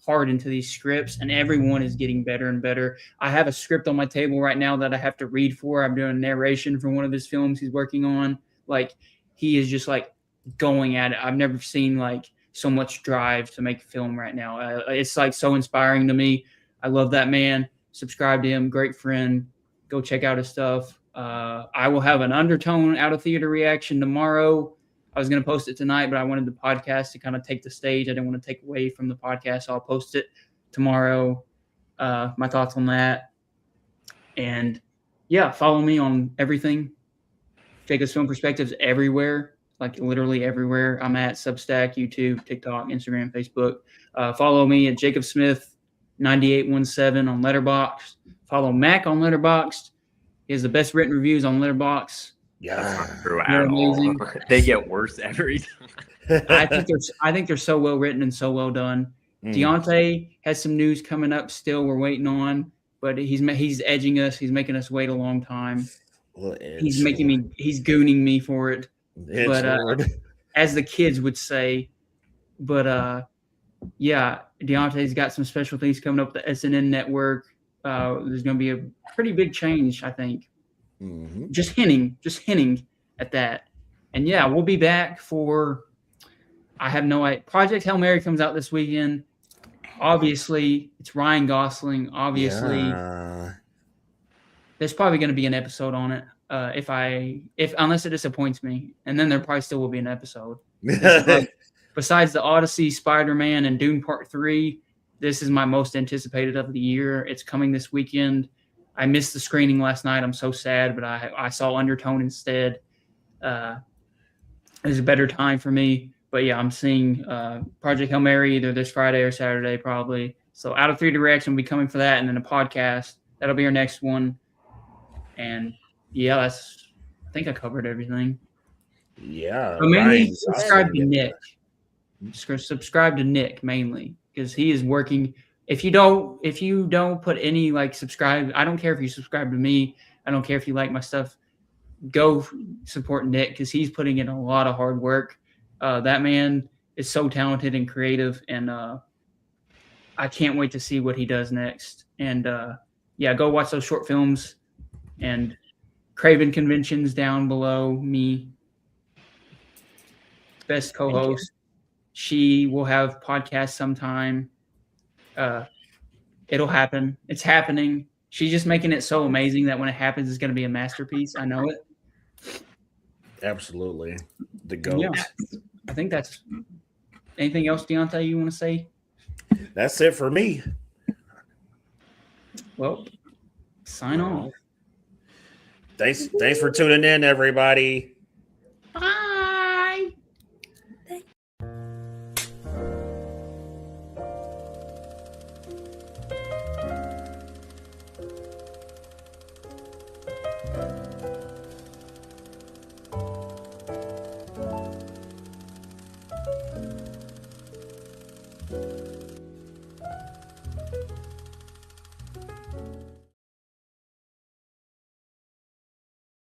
heart into these scripts, and everyone is getting better and better. I have a script on my table right now that I have to read for. I'm doing narration for one of his films he's working on. He is just going at it. I've never seen so much drive to make a film right now. It's so inspiring to me. I love that man. Subscribe to him. Great friend. Go check out his stuff. I will have an Undertone out of theater reaction tomorrow. I was going to post it tonight, but I wanted the podcast to kind of take the stage. I didn't want to take away from the podcast, so I'll post it tomorrow. My thoughts on that. And yeah, follow me on everything. Jacob's Film Perspectives everywhere, literally everywhere. I'm at Substack, YouTube, TikTok, Instagram, Facebook. Follow me at Jacob Smith 9817 on Letterboxd. Follow Mac on Letterboxd. He has the best written reviews on Letterboxd. Yeah, true at all. They get worse every time. I think they're so well written and so well done. Deontay has some news coming up. Still, we're waiting on, but he's edging us. He's making us wait a long time. He's gooning me for it. But as the kids would say, but yeah, Deontay's got some special things coming up with the SNN network. There's going to be a pretty big change, I think. Mm-hmm. Just hinting at that. And yeah, we'll be back for, I have no idea. Project Hail Mary comes out this weekend. Obviously, it's Ryan Gosling. Obviously, there's probably going to be an episode on it. Unless it disappoints me, and then there probably still will be an episode. Besides the Odyssey, Spider-Man, and Dune Part 3, this is my most anticipated of the year. It's coming this weekend. I missed the screening last night. I'm so sad, but I saw Undertone instead. It was a better time for me. But yeah, I'm seeing Project Hail Mary either this Friday or Saturday probably. So Out of Theater Reaction will be coming for that, and then a podcast. That'll be our next one. And yeah, I think I covered everything. Yeah. But mainly subscribe to Nick. Subscribe to Nick mainly, because he is working. If you don't put any subscribe, I don't care if you subscribe to me. I don't care if you like my stuff. Go support Nick, because he's putting in a lot of hard work. That man is so talented and creative, and I can't wait to see what he does next. And yeah, go watch those short films. And Craven Conventions down below me. Best co-host. She will have podcasts sometime. It'll happen. It's happening. She's just making it so amazing that when it happens, it's going to be a masterpiece. I know it. Absolutely. The GOAT. Yeah, I think that's anything else, Deontay, you want to say? That's it for me. Well, sign off. Thanks for tuning in, everybody. Bye.